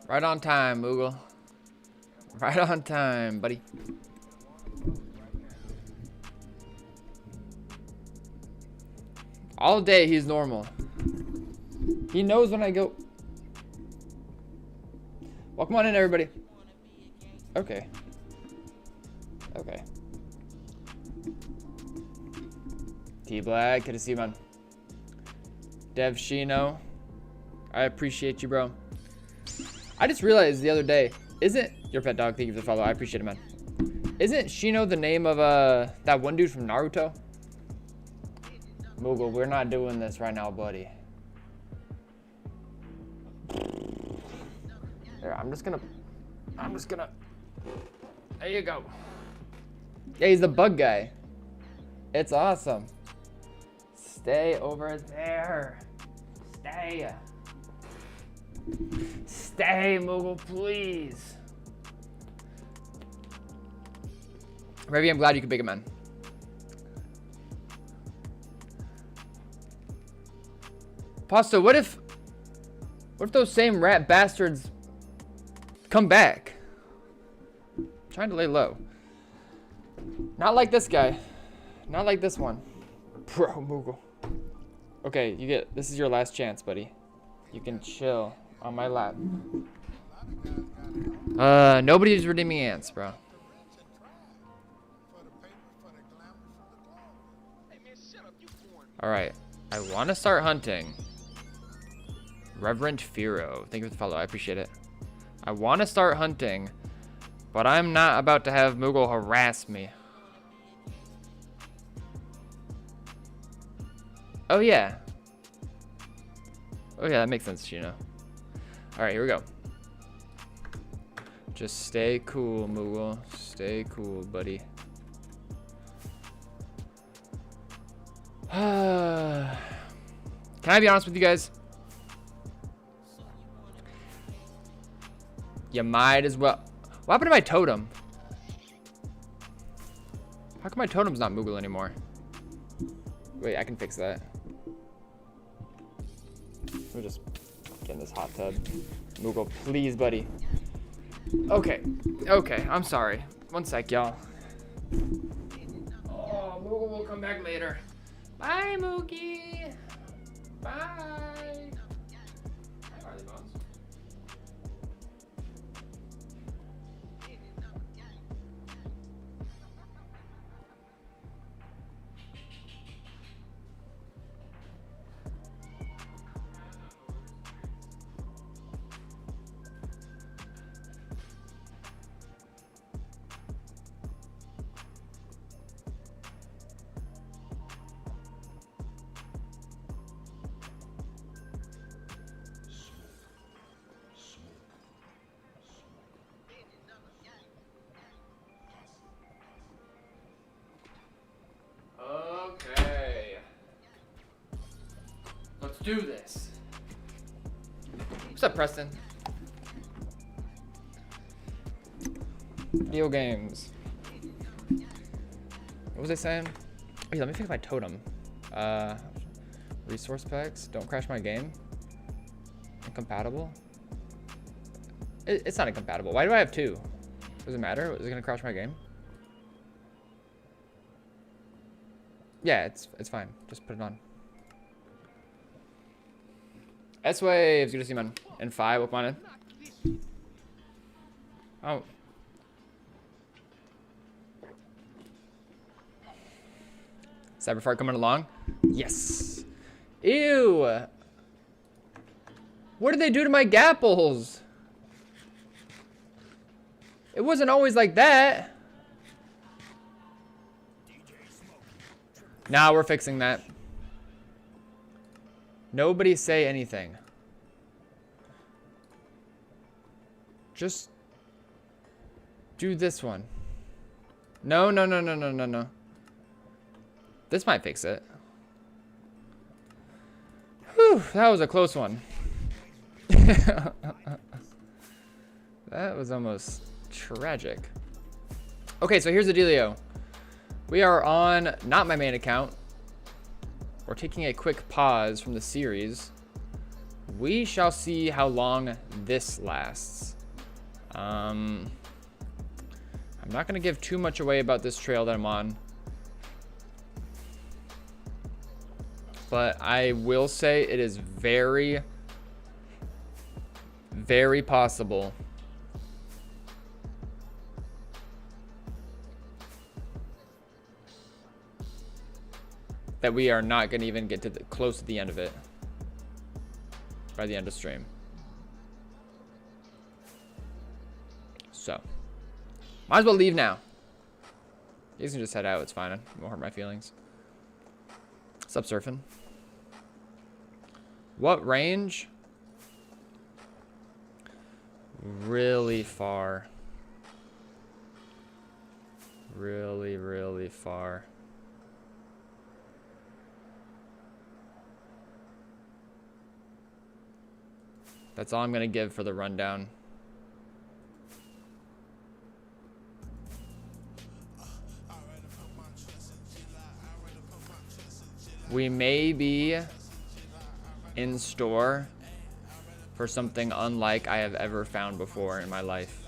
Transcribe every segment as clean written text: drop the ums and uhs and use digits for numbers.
Right on time, Moogle. Right on time, buddy. All day he's normal. He knows when I go. Welcome on in, everybody. Okay. Okay. T-Black, good to see you, man. Dev Shino, I appreciate you, bro. I just realized the other day, isn't your pet dog? Thank you for the follow. I appreciate it, man. Isn't Shino the name of that one dude from Naruto? Moogle, we're not doing this right now, buddy. Here, I'm just gonna. There you go. Yeah, he's the bug guy. It's awesome. Stay over there. Stay. Stay, Moogle, please. Ravi, I'm glad you could pick it, man. Pasta, what if those same rat bastards come back? I'm trying to lay low. Not like this guy. Not like this one. Bro, Moogle. Okay, this is your last chance, buddy. You can chill on my lap. Nobody's redeeming ants, bro. Alright. I want to start hunting. Reverend Firo. Thank you for the follow. I appreciate it. I want to start hunting, but I'm not about to have Moogle harass me. Oh, yeah. Oh, yeah, that makes sense, Gino. Alright, here we go. Just stay cool, Moogle. Stay cool, buddy. Can I be honest with you guys? You might as well. What happened to my totem? How come my totem's not Moogle anymore? Wait, I can fix that. We'll just get in this hot tub. Moogle, please, buddy. Okay. Okay, I'm sorry. One sec, y'all. Oh, Moogle will come back later. Bye, Moogie. Bye. Hi, Harley Bones. Let's do this. What's up, Preston? Video games. What was I saying? Wait, let me fix my totem. Resource packs. Don't crash my game. Incompatible. It's not incompatible. Why do I have two? Does it matter? Is it gonna crash my game? Yeah, it's fine. Just put it on. S-Waves, good to see you, man. And 5, welcome on in. Oh. Cyberfart coming along? Yes. Ew. What did they do to my gapples? It wasn't always like that. Nah, we're fixing that. Nobody say anything. Just do this one. No, no, no, no, no, no, no. This might fix it. Whew, that was a close one. That That was almost tragic. Okay, so here's the dealio. We are on not my main account. We're taking a quick pause from the series. We shall see how long this lasts. I'm not going to give too much away about this trail that I'm on. But I will say it is very, very possible that we are not going to even get to close to the end of it by the end of stream. So, might as well leave now. You can just head out. It's fine. It won't hurt my feelings. What's up, surfing? What range? Really far. Really, really far. That's all I'm going to give for the rundown. We may be in store for something unlike I have ever found before in my life.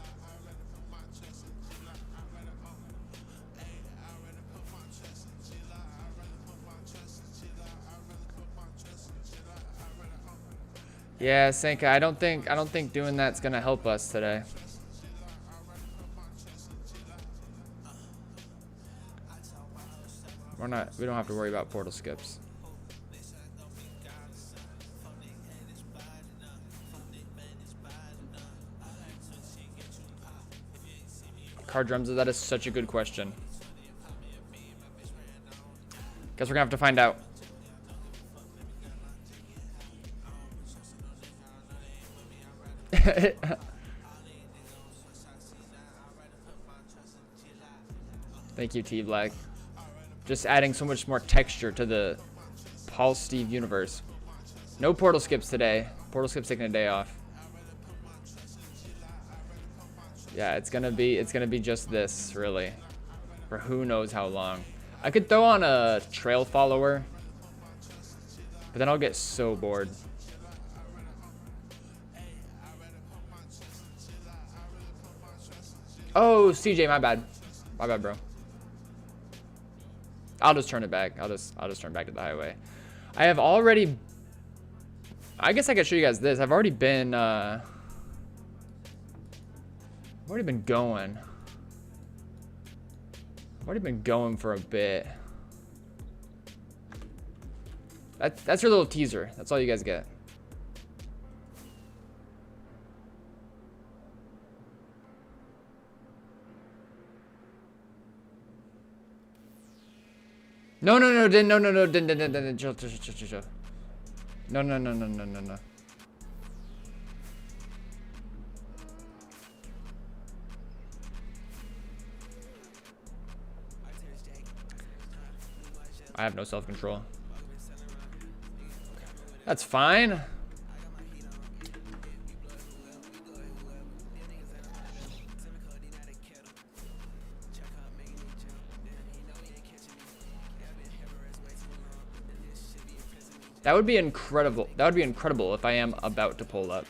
Yeah, Senka, I don't think doing that's gonna help us today. We don't have to worry about portal skips. Card drums, that is such a good question. Guess we're gonna have to find out. Thank you, T Black. Just adding so much more texture to the Paul Steve universe. No portal skips today. Portal skips taking a day off. Yeah, it's gonna be just this, really. For who knows how long. I could throw on a trail follower, but then I'll get so bored. Oh, CJ, my bad. My bad, bro. I'll just turn it back. I'll just turn back to the highway. I have already, I guess I could show you guys this. I've already been going. I've already been going for a bit. That's your little teaser. That's all you guys get. No, didn't, chill. No. I have no self-control. That's fine. That would be incredible. That would be incredible if I am about to pull up.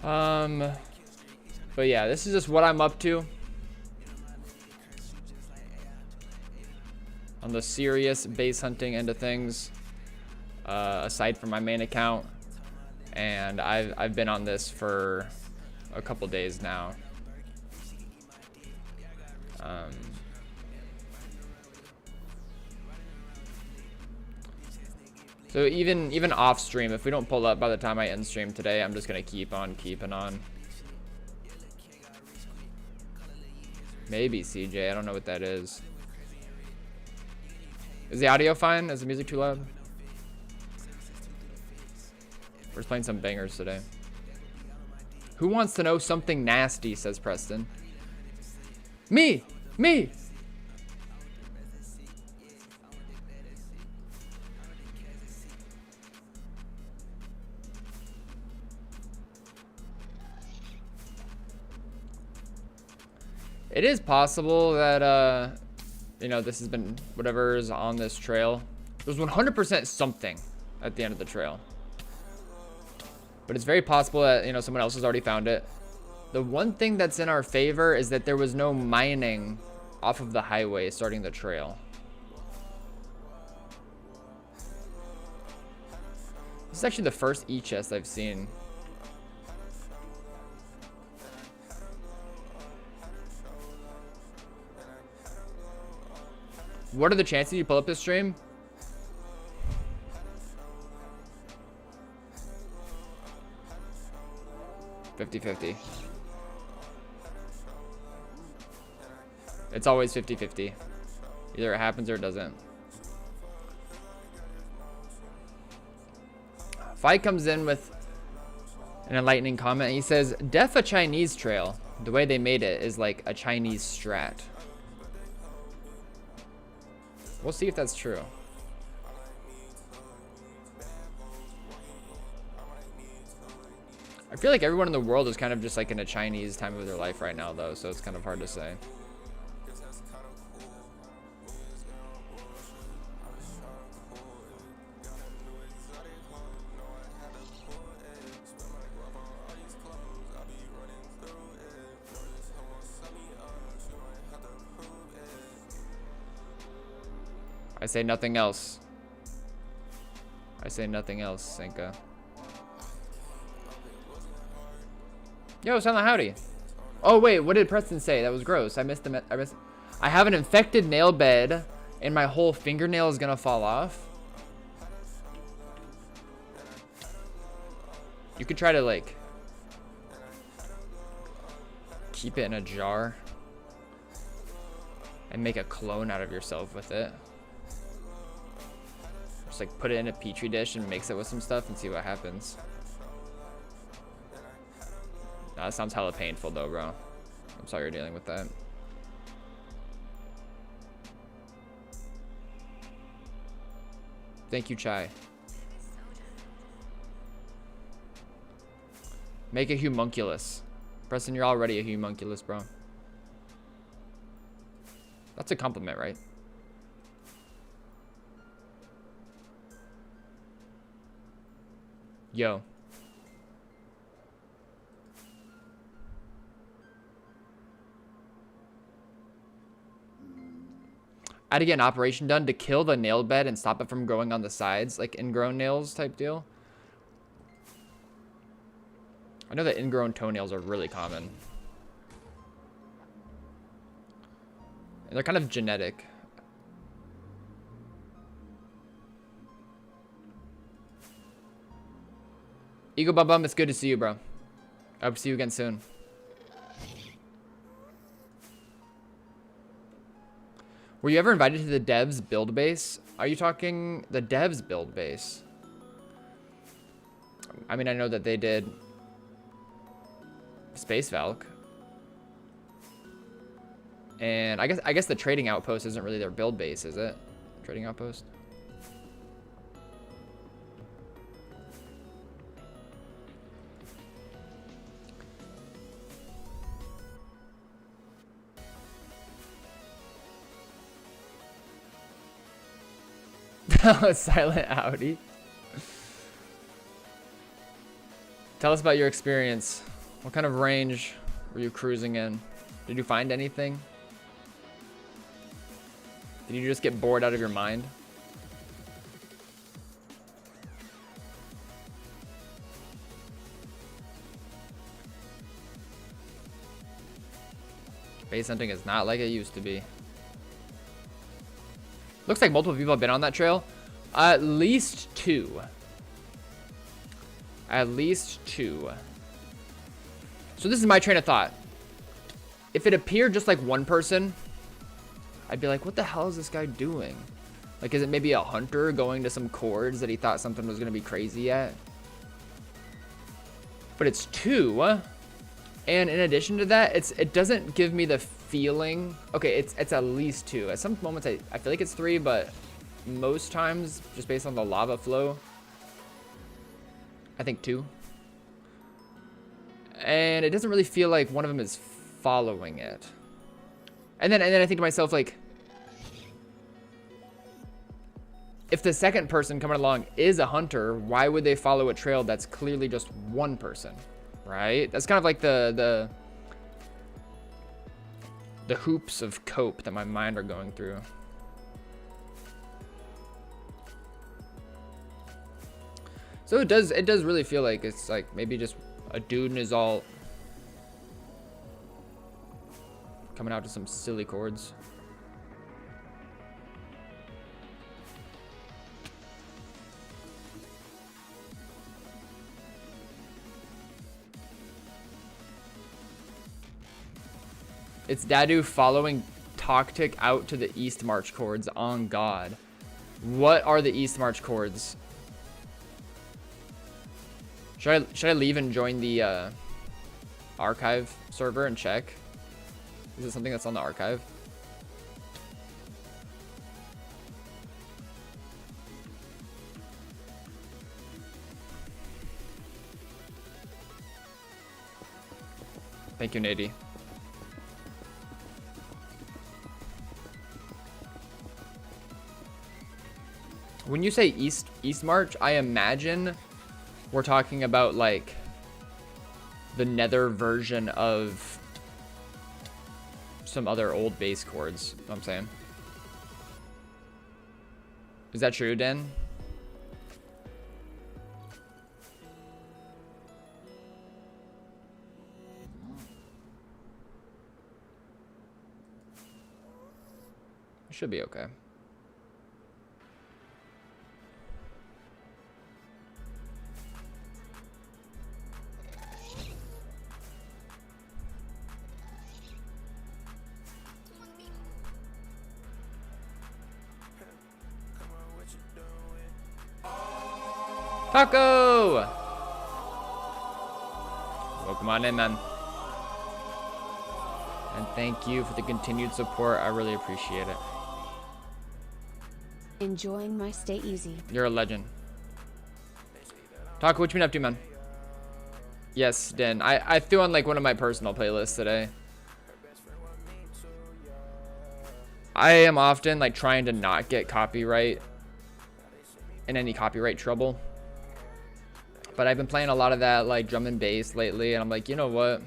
But yeah, this is just what I'm up to. On the serious base hunting end of things. Aside from my main account. And I've been on this for a couple days now. So even off stream, if we don't pull up by the time I end stream today, I'm just gonna keep on keeping on. Maybe CJ, I don't know what that is. Is the audio fine? Is the music too loud? We're just playing some bangers today. Who wants to know something nasty, says Preston. Me! It is possible that, you know, this has been whatever is on this trail. There's 100% something at the end of the trail. But it's very possible that, you know, someone else has already found it. The one thing that's in our favor is that there was no mining off of the highway starting the trail. This is actually the first E-chest I've seen. What are the chances you pull up this stream? $50-50. It's always 50-50. Either it happens or it doesn't. Fight comes in with an enlightening comment. He says, "Def a Chinese trail. The way they made it is like a Chinese strat." We'll see if that's true. I feel like everyone in the world is kind of just like in a Chinese time of their life right now, though, so it's kind of hard to say. I say nothing else. I say nothing else, Senka. Yo, Silent Howdy. Oh wait, what did Preston say? That was gross. I missed the. I have an infected nail bed, and my whole fingernail is gonna fall off. You could try to like keep it in a jar and make a clone out of yourself with it. Just like put it in a petri dish and mix it with some stuff and see what happens. Nah, that sounds hella painful though, bro. I'm sorry you're dealing with that. Thank you, Chai. Make a homunculus. Preston, you're already a homunculus, bro. That's a compliment, right? Yo. I had to get an operation done to kill the nail bed and stop it from growing on the sides, like ingrown nails type deal. I know that ingrown toenails are really common. And they're kind of genetic. Eagle Bum Bum, it's good to see you, bro. I hope to see you again soon. Were you ever invited to the devs build base? Are you talking the devs build base? I mean, I know that they did Space Valk. And I guess the trading outpost isn't really their build base, is it? Trading outpost? Silent Audi. Tell us about your experience. What kind of range were you cruising in? Did you find anything? Did you just get bored out of your mind? Base hunting is not like it used to be. Looks like multiple people have been on that trail. At least two. At least two. So this is my train of thought. If it appeared just like one person, I'd be like, what the hell is this guy doing? Like, is it maybe a hunter going to some chords that he thought something was going to be crazy at? But it's two. And in addition to that, it doesn't give me the feeling. Okay, it's at least two. At some moments, I feel like it's three, but most times, just based on the lava flow, I think two. And it doesn't really feel like one of them is following it. And then I think to myself, like, if the second person coming along is a hunter, why would they follow a trail that's clearly just one person, right? That's kind of like the hoops of cope that my mind are going through. So it does really feel like it's like maybe just a dude and is all coming out to some silly chords. It's Dadu following Toctic out to the East March chords. On God. What are the East March chords? Should I leave and join the archive server and check? Is it something that's on the archive? Thank you, Nady. When you say East March, I imagine we're talking about like the Nether version of some other old bass chords. You know what I'm saying? Is that true, Dan? It should be okay. Taco! Welcome on in, man. And thank you for the continued support. I really appreciate it. Enjoying my stay easy. You're a legend. Taco, what you been up to, man? Yes, Den. I threw on like one of my personal playlists today. I am often like trying to not get copyright in any copyright trouble. But I've been playing a lot of that like drum and bass lately, and I'm like, you know what?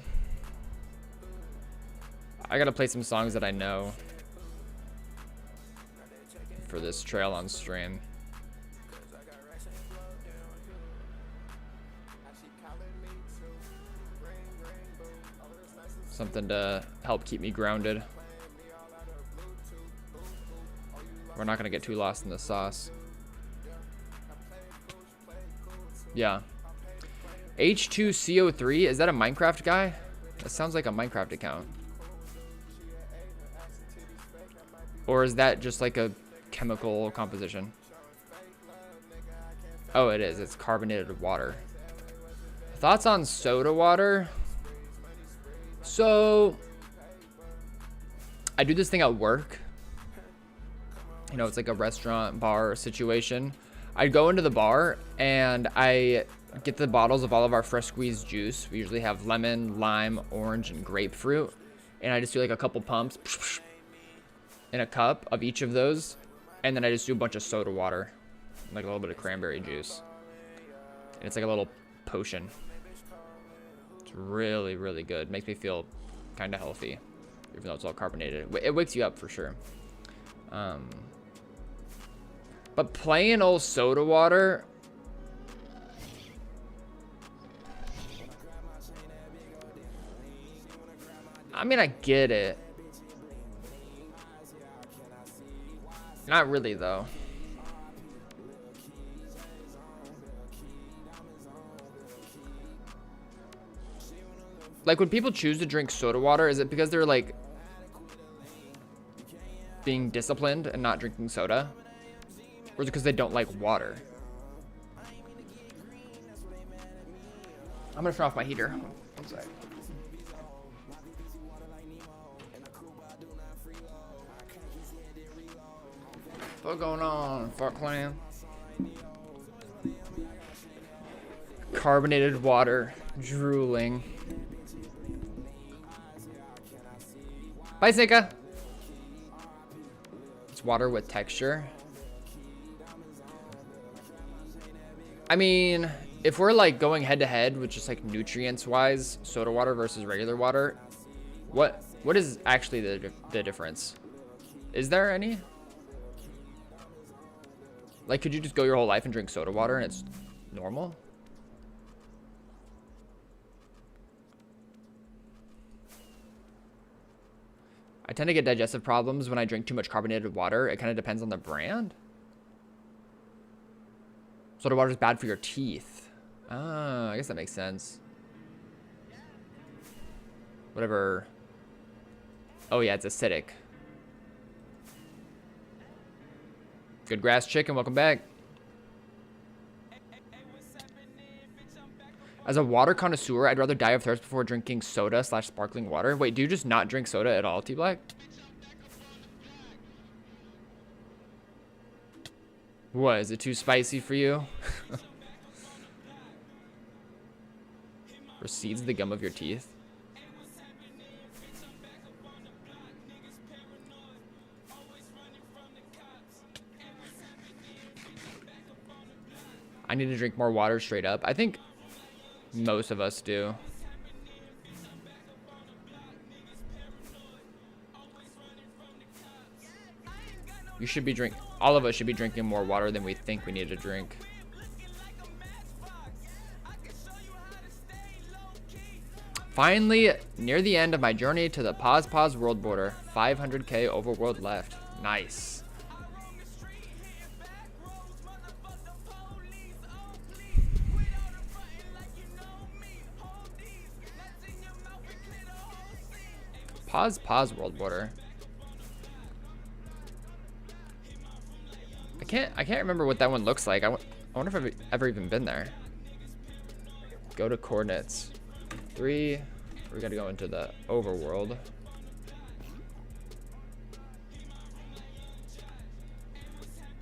I gotta play some songs that I know for this trail on stream. Something to help keep me grounded. We're not gonna get too lost in the sauce. Yeah. H2CO3, is that a Minecraft guy? That sounds like a Minecraft account. Or is that just like a chemical composition? Oh, it is. It's carbonated water. Thoughts on soda water? So, I do this thing at work. You know, it's like a restaurant bar situation. I go into the bar and I get the bottles of all of our fresh squeezed juice. We usually have lemon, lime, orange, and grapefruit. And I just do like a couple pumps in a cup of each of those. And then I just do a bunch of soda water, like a little bit of cranberry juice. And it's like a little potion. It's really, really good. Makes me feel kind of healthy, even though it's all carbonated. It wakes you up for sure. But plain old soda water, I mean, I get it. Not really, though. Like, when people choose to drink soda water, is it because they're, like, being disciplined and not drinking soda? Or is it because they don't like water? I'm gonna turn off my heater. One sec. What's going on, fuck clan? Carbonated water, drooling. Bye, Sika. It's water with texture. I mean, if we're like going head to head with just like nutrients wise, soda water versus regular water, what is actually the difference? Is there any? Like, could you just go your whole life and drink soda water and it's normal? I tend to get digestive problems when I drink too much carbonated water. It kind of depends on the brand. Soda water is bad for your teeth. Ah, I guess that makes sense. Whatever. Oh yeah, it's acidic. Good grass chicken, welcome back. As a water connoisseur, I'd rather die of thirst before drinking soda / sparkling water. Wait, do you just not drink soda at all, T-Black? What, is it too spicy for you? Recedes the gum of your teeth. I need to drink more water straight up. I think most of us do. You should be all of us should be drinking more water than we think we need to drink. Finally, near the end of my journey to the Pause world border. 500k overworld left. Nice. Pause world border. I can't remember what that one looks like. I wonder if I've ever even been there. Go to coordinates. 3. We gotta go into the overworld.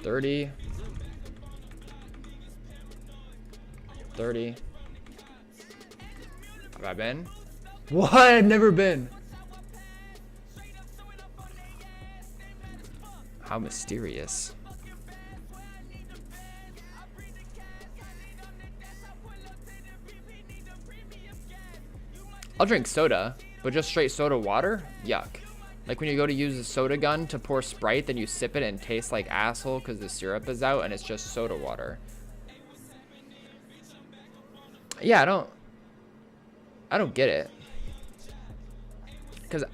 $30. Have I been? What? I've never been. How mysterious. I'll drink soda, but just straight soda water? Yuck. Like when you go to use a soda gun to pour Sprite, then you sip it and it tastes like asshole because the syrup is out and it's just soda water. Yeah, I don't get it. Because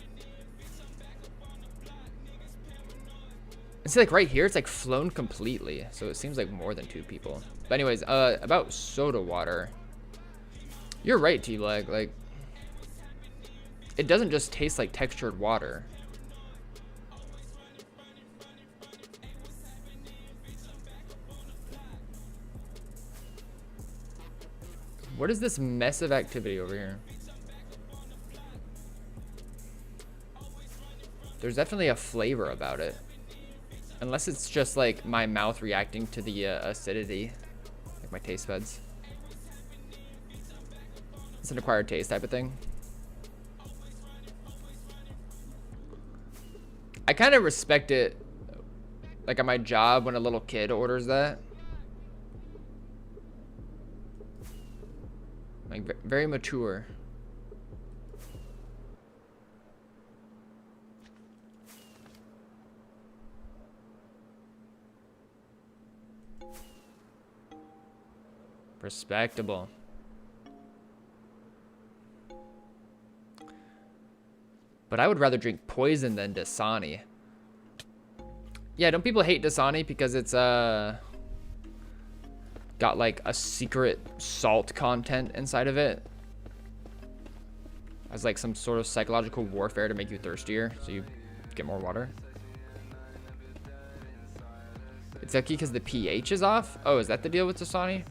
it's like right here, it's like flown completely. So it seems like more than 2 people. But anyways, about soda water. You're right, T-Leg. Like, it doesn't just taste like textured water. What is this mess of activity over here? There's definitely a flavor about it. Unless it's just like my mouth reacting to the acidity. Like my taste buds. It's an acquired taste type of thing. I kind of respect it, like at my job when a little kid orders that. Like very mature. Respectable. But I would rather drink poison than Dasani. Yeah, don't people hate Dasani because it's got like a secret salt content inside of it? As like some sort of psychological warfare to make you thirstier so you get more water. It's yucky because the pH is off? Oh, is that the deal with Dasani?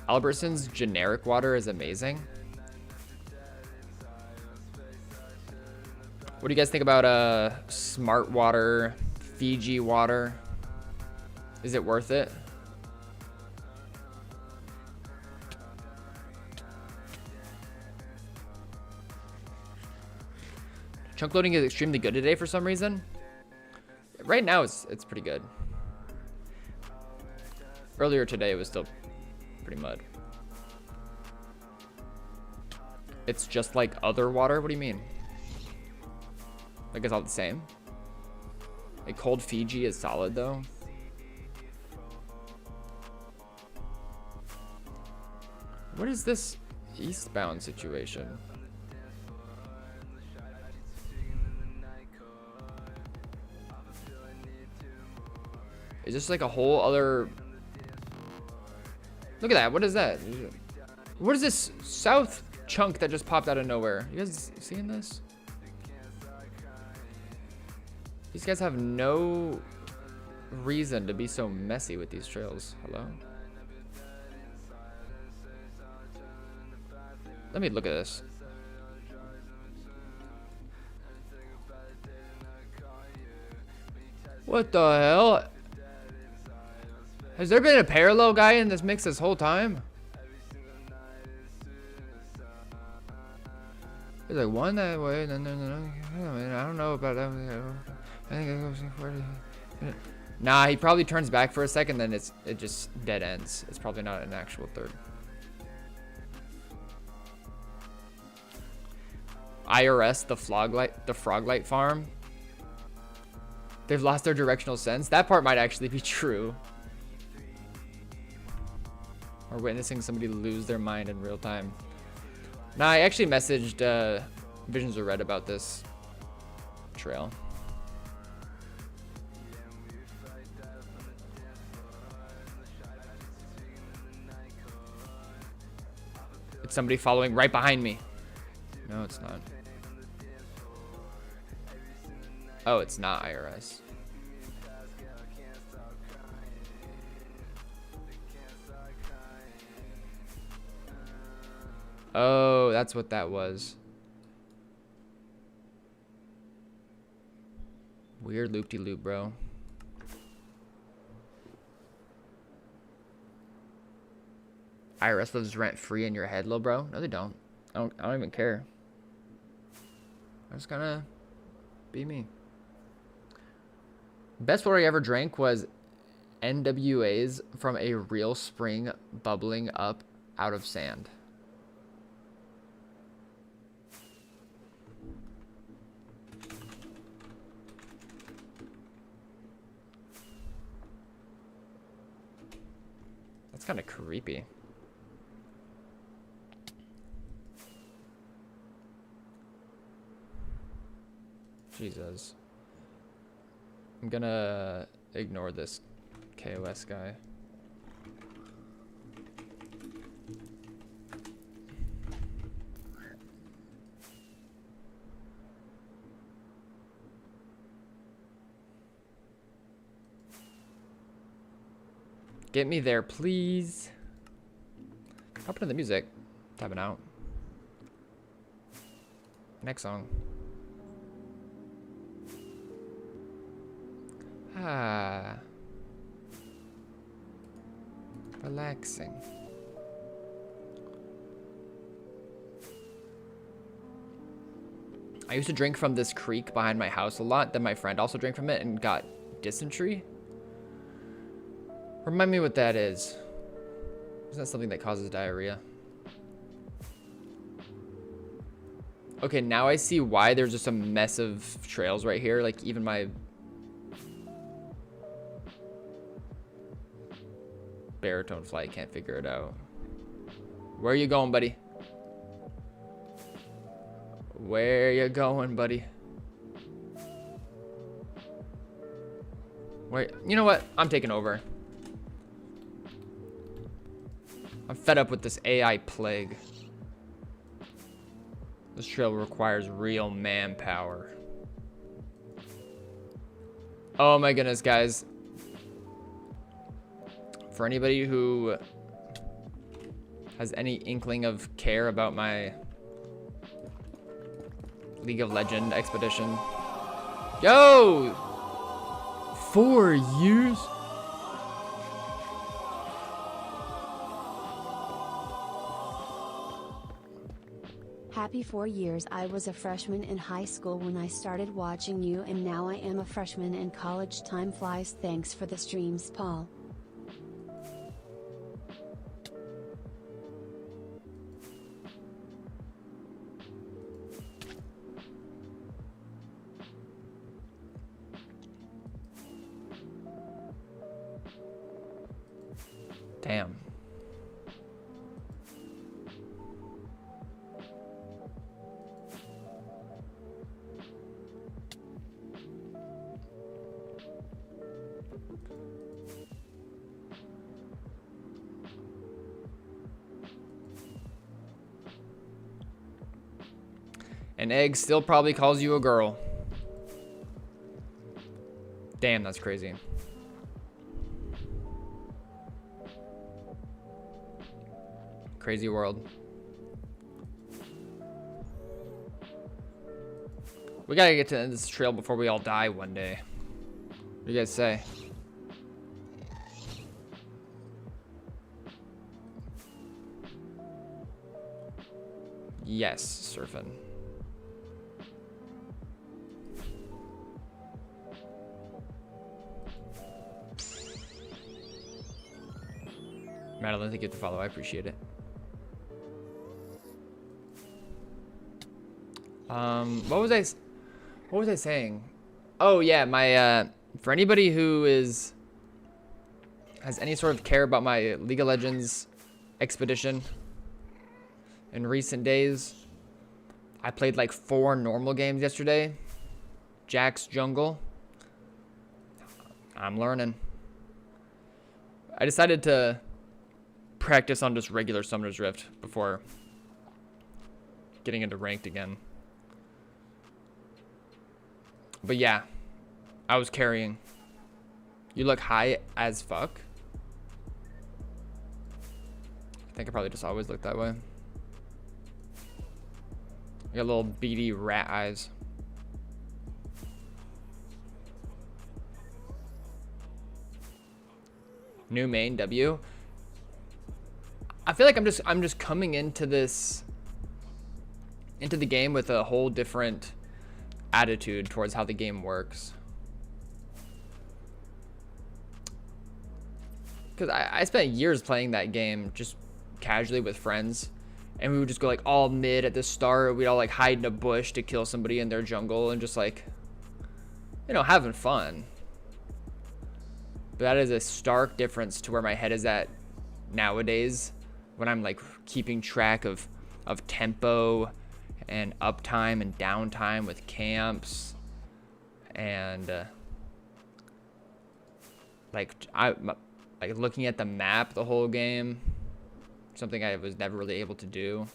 Albertson's generic water is amazing. What do you guys think about Smart Water, Fiji water? Is it worth it? Chunk loading is extremely good today for some reason. Right now, it's pretty good. Earlier today, it was still pretty mud. It's just like other water? What do you mean? Like it's all the same? Like cold Fiji is solid though. What is this eastbound situation? Is this like a whole other... Look at that. What is that? What is this south chunk that just popped out of nowhere? You guys seeing this? These guys have no reason to be so messy with these trails. Hello? Let me look at this. What the hell? Has there been a parallel guy in this mix this whole time? There's like one that way, and then I don't know about that. I think it goes. Nah, he probably turns back for a second, then it just dead ends. It's probably not an actual third. IRS, the Froglight farm. They've lost their directional sense. That part might actually be true. Or witnessing somebody lose their mind in real time. Nah, I actually messaged Visions of Red about this trail. It's somebody following right behind me. No, it's not. Oh, it's not IRS. Oh, that's what that was. Weird loop-de-loop, bro. IRS lives rent-free in your head, little bro. No, they don't. I don't even care. I just gonna be me. Best water I ever drank was NWA's from a real spring bubbling up out of sand. That's kind of creepy. Jesus. I'm gonna ignore this KOS guy. Get me there, please. I'll put in the music. Tapping out. Next song. Ah. Relaxing. I used to drink from this creek behind my house a lot. Then my friend also drank from it and got dysentery. Remind me what that is. Isn't that something that causes diarrhea? Okay, now I see why there's just a mess of trails right here. Like, even my baritone flight can't figure it out. Where are you going, buddy? Where are you going, buddy? Wait, you know what? I'm taking over. I'm fed up with this AI plague. This trail requires real manpower. Oh my goodness, guys. For anybody who has any inkling of care about my League of Legends expedition. Yo! 4 years? Happy 4 years. I was a freshman in high school when I started watching you, and now I am a freshman in college. Time flies. Thanks for the streams, Paul. Damn. An egg still probably calls you a girl. Damn, that's crazy. Crazy world. We gotta get to the end of this trail before we all die one day. What do you guys say? Yes, surfing. Madeline, thank you for the follow. I appreciate it. What was I saying? Oh yeah, my for anybody who has any sort of care about my League of Legends expedition in recent days, I played like 4 normal games yesterday. Jack's Jungle. I'm learning. I decided to practice on just regular Summoner's Rift before getting into ranked again. But yeah, I was carrying. You look high as fuck. I think I probably just always looked that way. I got little beady rat eyes. New main W. I feel like I'm just coming into the game with a whole different attitude towards how the game works. Because I spent years playing that game just casually with friends, and we would just go like all mid at the start. We'd all like hide in a bush to kill somebody in their jungle and just like, you know, having fun. But that is a stark difference to where my head is at nowadays, when I'm like keeping track of tempo and uptime and downtime with camps, and like looking at the map the whole game, something I was never really able to do.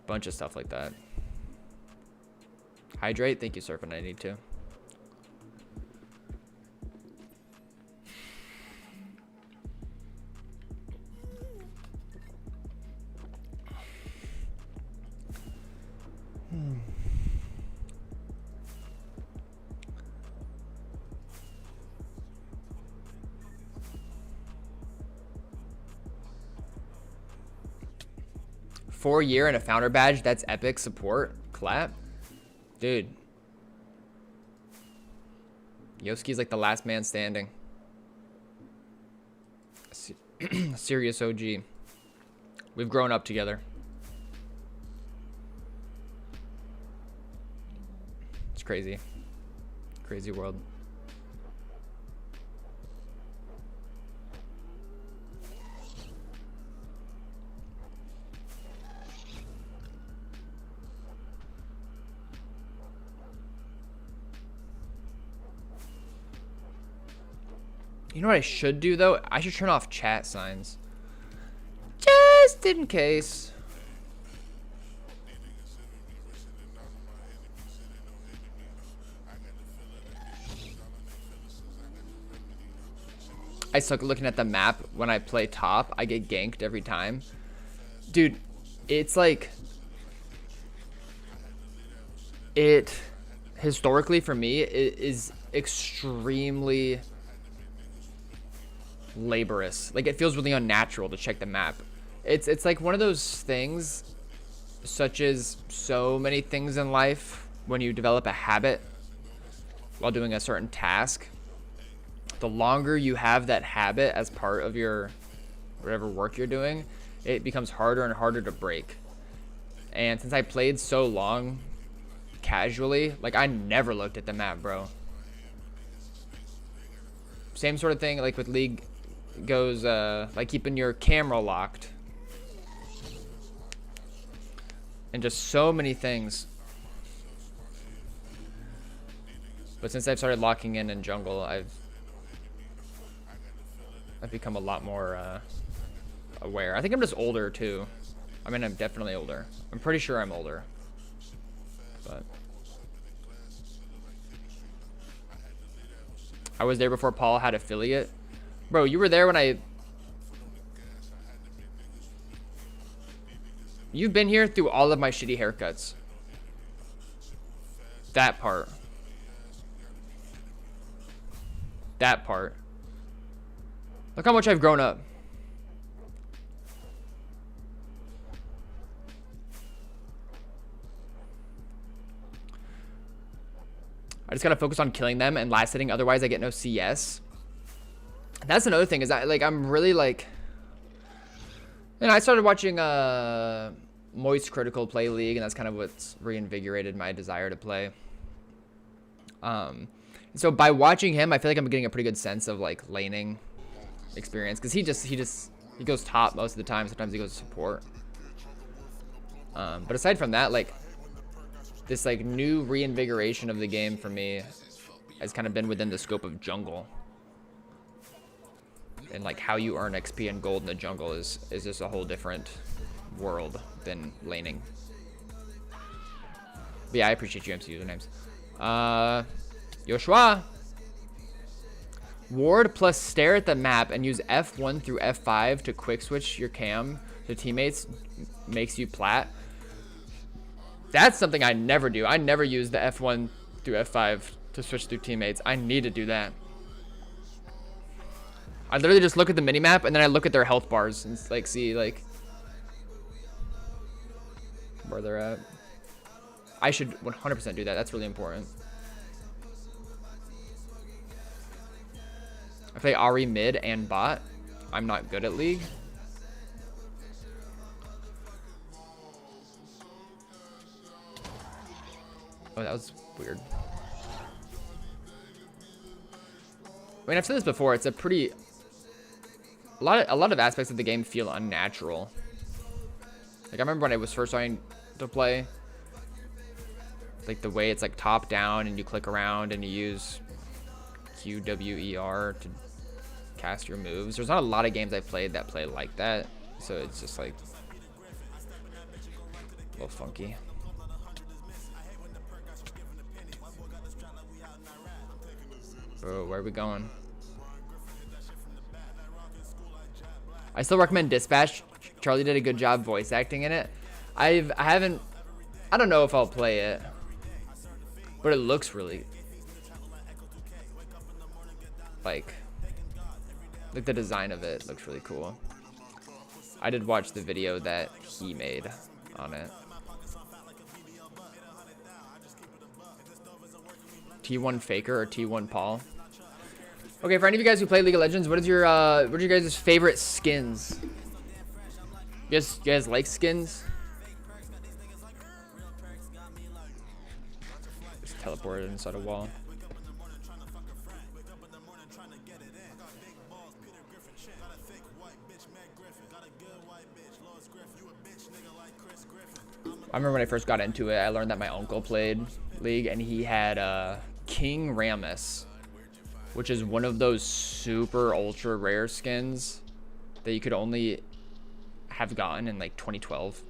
Bunch of stuff like that. Hydrate, thank you, Surfing. I need to. Four-year and a founder badge. That's epic. Support. Clap. Dude. Yoski's like the last man standing. Serious OG. We've grown up together. It's crazy. Crazy world. You know what I should do, though? I should turn off chat signs. Just in case. I suck looking at the map. When I play top, I get ganked every time. Dude, it's like... historically, for me, it is extremely laborious. Like, it feels really unnatural to check the map It's like one of those things, such as so many things in life, when you develop a habit while doing a certain task, the longer you have that habit as part of your whatever work you're doing, it becomes harder and harder to break. And since I played so long casually, like I never looked at the map, bro. Same sort of thing like with League goes, like keeping your camera locked. And just so many things. But since I've started locking in jungle, I've become a lot more aware. I think I'm just older too. I mean, I'm definitely older. I'm pretty sure I'm older. But I was there before Paul had affiliate. Bro, you were there when You've been here through all of my shitty haircuts. That part. That part. Look how much I've grown up. I just gotta focus on killing them and last hitting, otherwise I get no CS. That's another thing, is that like I'm really like, you know, I started watching Moist Critical play League, and that's kind of what's reinvigorated my desire to play. So by watching him, I feel like I'm getting a pretty good sense of like laning experience, because he goes top most of the time. Sometimes he goes support. But aside from that, like this like new reinvigoration of the game for me has kind of been within the scope of jungle. And like how you earn XP and gold in the jungle is just a whole different world than laning. But yeah, I appreciate you MC usernames. Yoshua. Ward plus stare at the map and use F1 through F5 to quick switch your cam to teammates makes you plat. That's something I never do. I never use the F1 through F5 to switch through teammates. I need to do that. I literally just look at the minimap and then I look at their health bars and like see like where they're at. I should 100% do that. That's really important. I play Ahri mid and bot. I'm not good at League. Oh, that was weird. I mean, I've said this before. It's a pretty... A lot of aspects of the game feel unnatural. Like, I remember when I was first starting to play, like the way it's like top down and you click around and you use QWER to cast your moves. There's not a lot of games I've played that play like that, so it's just like a little funky. Oh, where are we going? I still recommend Dispatch. Charlie did a good job voice acting in it. I don't know if I'll play it, but it looks really like the design of it looks really cool. I did watch the video that he made on it. T1 Faker or T1 Paul. Okay, for any of you guys who play League of Legends, what are your guys' favorite skins? You guys like skins? Just teleported inside a wall. I remember when I first got into it, I learned that my uncle played League, and he had King Rammus, which is one of those super ultra rare skins that you could only have gotten in like 2012.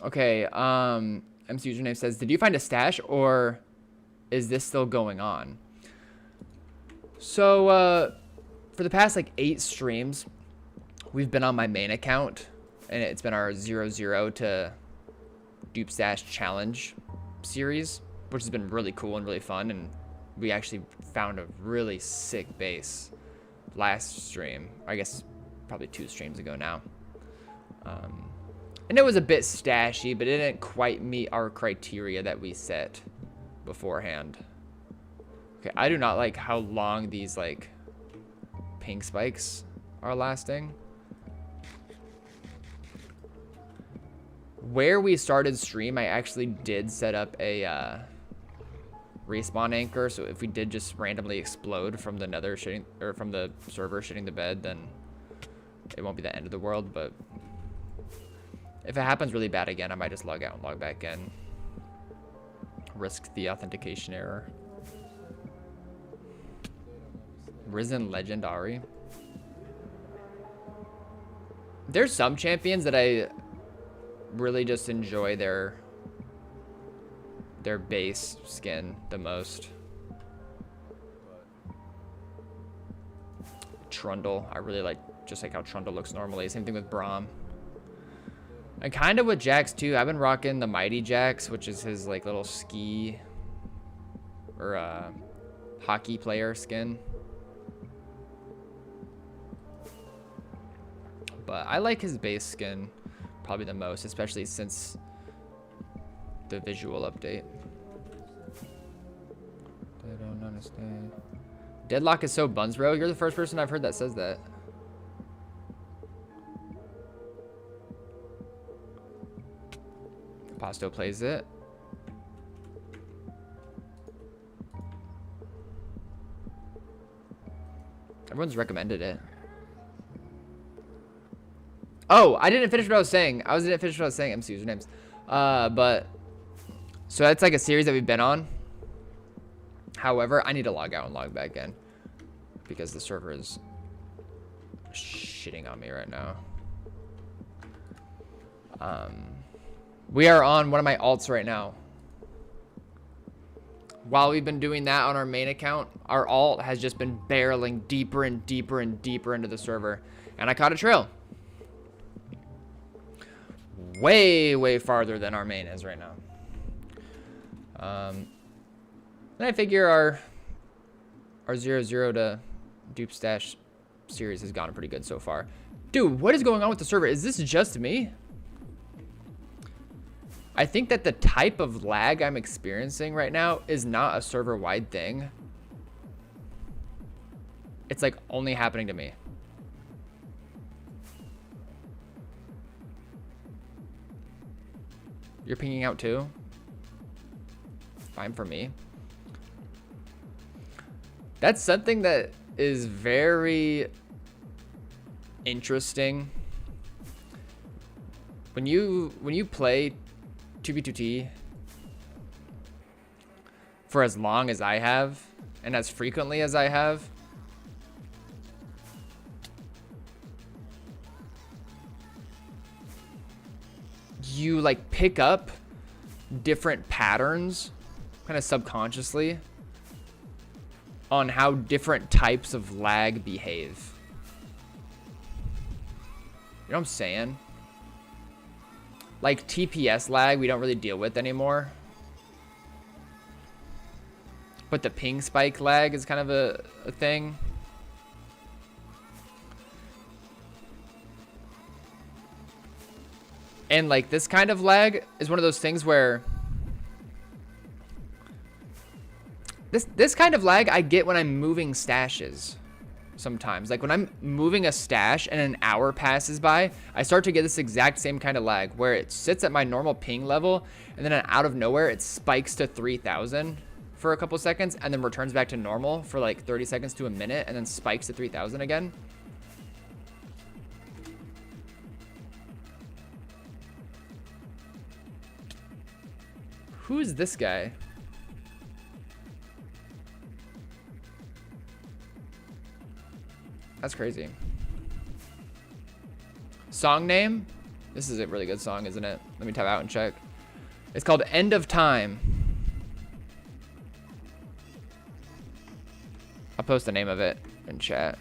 Okay, MC username says, did you find a stash or is this still going on? So for the past like 8 streams, we've been on my main account, and it's been our 0-0 to dupe stash challenge series, which has been really cool and really fun, and we actually found a really sick base. last stream. I guess probably 2 streams ago now. And it was a bit stashy, but it didn't quite meet our criteria that we set beforehand. Okay, I do not like how long these like pink spikes are lasting. Where we started stream, I actually did set up a respawn anchor, so if we did just randomly explode from the nether shitting, or from the server shitting the bed, then it won't be the end of the world. But if it happens really bad again, I might just log out and log back in. Risk the authentication error. Risen Legendary. There's some champions that I really just enjoy their base skin the most. Trundle, I really like just like how Trundle looks normally. Same thing with Braum. And kind of with Jax too. I've been rocking the Mighty Jax, which is his like little ski or hockey player skin. But I like his base skin probably the most, especially since the visual update. I don't understand. Deadlock is so buns, bro. You're the first person I've heard that says that. Pasto plays it. Everyone's recommended it. Oh, I didn't finish what I was saying. Didn't finish what I was saying. MC usernames. But so that's like a series that we've been on. However, I need to log out and log back in because the server is shitting on me right now. We are on one of my alts right now. While we've been doing that on our main account, our alt has just been barreling deeper and deeper and deeper into the server. And I caught a trail. Way, way farther than our main is right now. And I figure our 0-0 to dupe stash series has gone pretty good so far. Dude, what is going on with the server? Is this just me? I think that the type of lag I'm experiencing right now is not a server-wide thing. It's like only happening to me. You're pinging out too? Fine for me. That's something that is very interesting. When you play 2v2t for as long as I have and as frequently as I have, you like pick up different patterns kind of subconsciously on how different types of lag behave. You know what I'm saying? Like TPS lag, we don't really deal with anymore. But the ping spike lag is kind of a thing. And like this kind of lag is one of those things where this kind of lag I get when I'm moving stashes sometimes. Like when I'm moving a stash and an hour passes by, I start to get this exact same kind of lag where it sits at my normal ping level and then out of nowhere it spikes to 3000 for a couple seconds and then returns back to normal for like 30 seconds to a minute and then spikes to 3000 again. Who is this guy? That's crazy. Song name? This is a really good song, isn't it? Let me type out and check. It's called End of Time. I'll post the name of it in chat.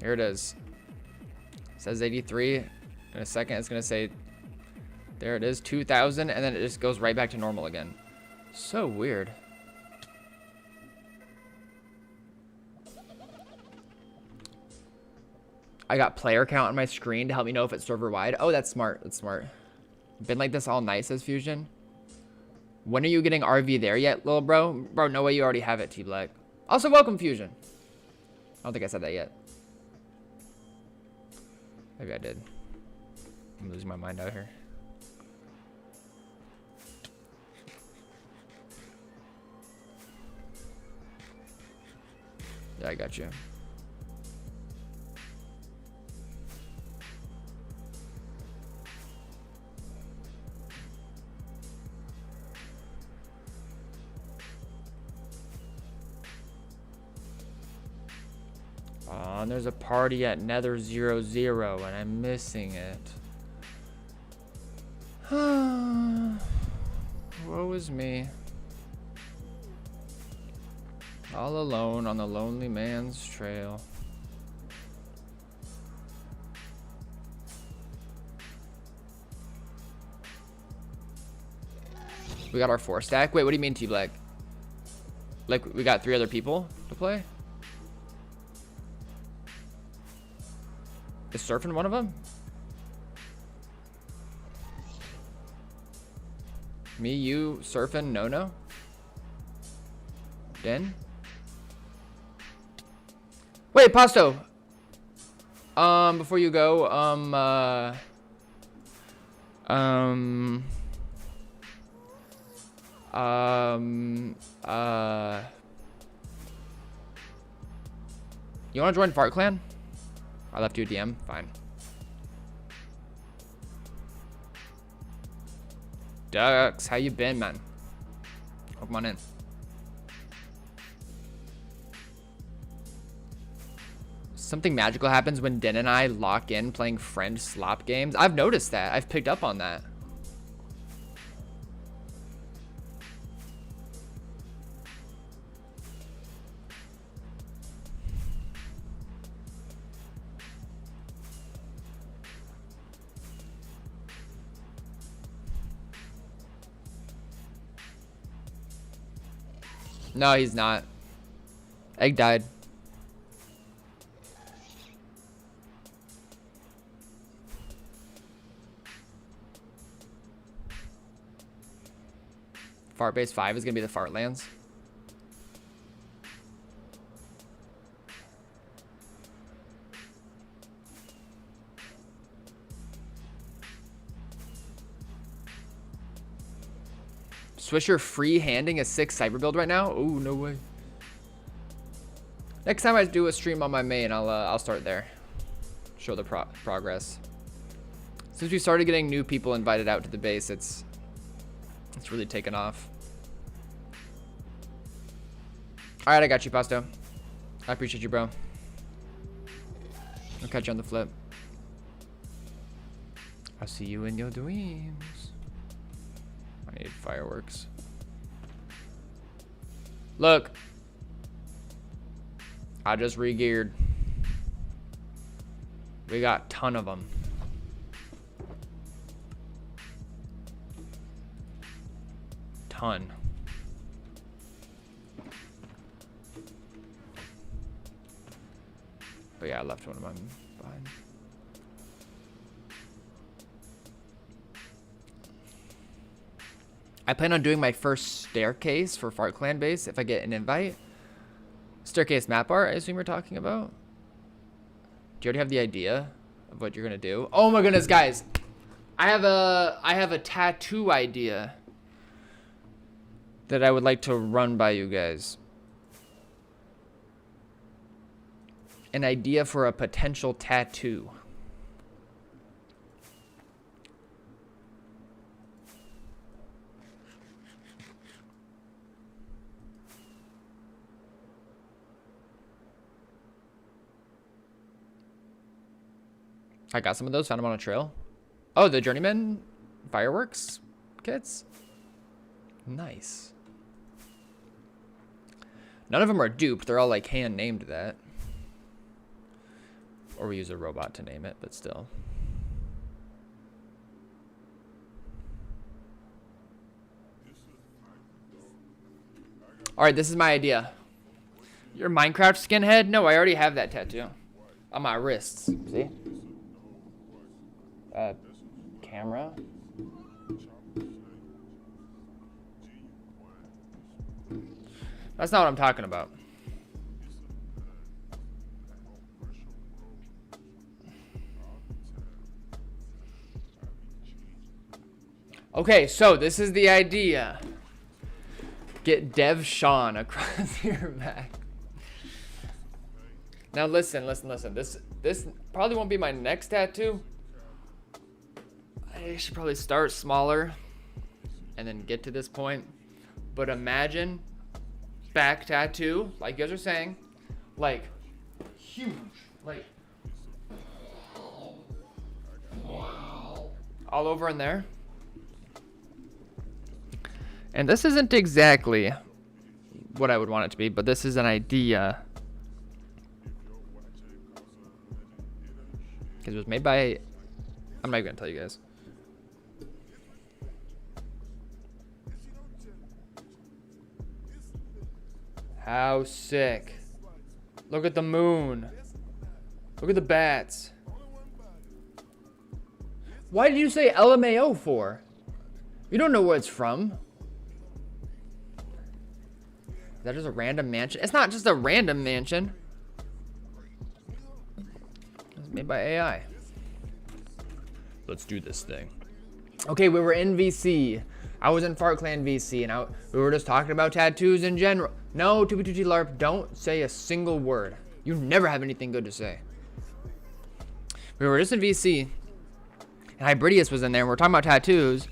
Here it is. It says 83. In a second, it's going to say, there it is, 2,000. And then it just goes right back to normal again. So weird. I got player count on my screen to help me know if it's server wide. Oh, that's smart. That's smart. Been like this all night, says Fusion. When are you getting RV there yet, little bro? Bro, no way you already have it, T-Black. Also, welcome, Fusion. I don't think I said that yet. Maybe I did. I'm losing my mind out here. Yeah, I got you. And there's a party at Nether 00 and I'm missing it. Woe is me. All alone on the lonely man's trail. We got our 4 stack. Wait, what do you mean, T-Black? Like, we got 3 other people to play? Is Surfing one of them? Me, you, Surfing, No. Den? Wait, Pasto. Before you go, you wanna join Fart Clan? I left you a DM. Fine. Ducks, how you been, man? Come on in. Something magical happens when Den and I lock in playing friend slop games. I've noticed that. I've picked up on that. No, he's not. Egg died. Fart base 5 is gonna be the Fartlands. Swisher free-handing a 6 cyber build right now? Oh, no way. Next time I do a stream on my main, I'll start there. Show the progress. Since we started getting new people invited out to the base, it's really taken off. All right, I got you, Pasto. I appreciate you, bro. I'll catch you on the flip. I'll see you in your dreams. I need fireworks. Look. I just re-geared. We got a ton of them. Ton. But yeah, I left one of mine behind. I plan on doing my first staircase for Fart Clan base if I get an invite. Staircase map art, I assume you're talking about. Do you already have the idea of what you're gonna do? Oh my goodness, guys. I have a tattoo idea that I would like to run by you guys. An idea for a potential tattoo. I got some of those, found them on a trail. Oh, the Journeyman fireworks kits? Nice. None of them are duped. They're all like hand named that. Or we use a robot to name it, but still. All right, this is my idea. Your Minecraft skinhead? No, I already have that tattoo on my wrists. See? Camera. That's not what I'm talking about. Okay, so this is the idea. Get Dev Sean across your back. Now listen. This probably won't be my next tattoo. I should probably start smaller and then get to this point. But imagine back tattoo, like you guys are saying, like huge, like all over in there. And this isn't exactly what I would want it to be, but this is an idea. Because it was made by, I'm not even gonna tell you guys. How sick. Look at the moon. Look at the bats. Why did you say LMAO for? You don't know where it's from. Is that just a random mansion? It's not just a random mansion. It's made by AI. Let's do this thing. Okay, we were in VC. I was in Fart Clan VC, and we were just talking about tattoos in general. No, 2B2T LARP, don't say a single word. You never have anything good to say. We were just in VC, and Hybridius was in there, and we're talking about tattoos,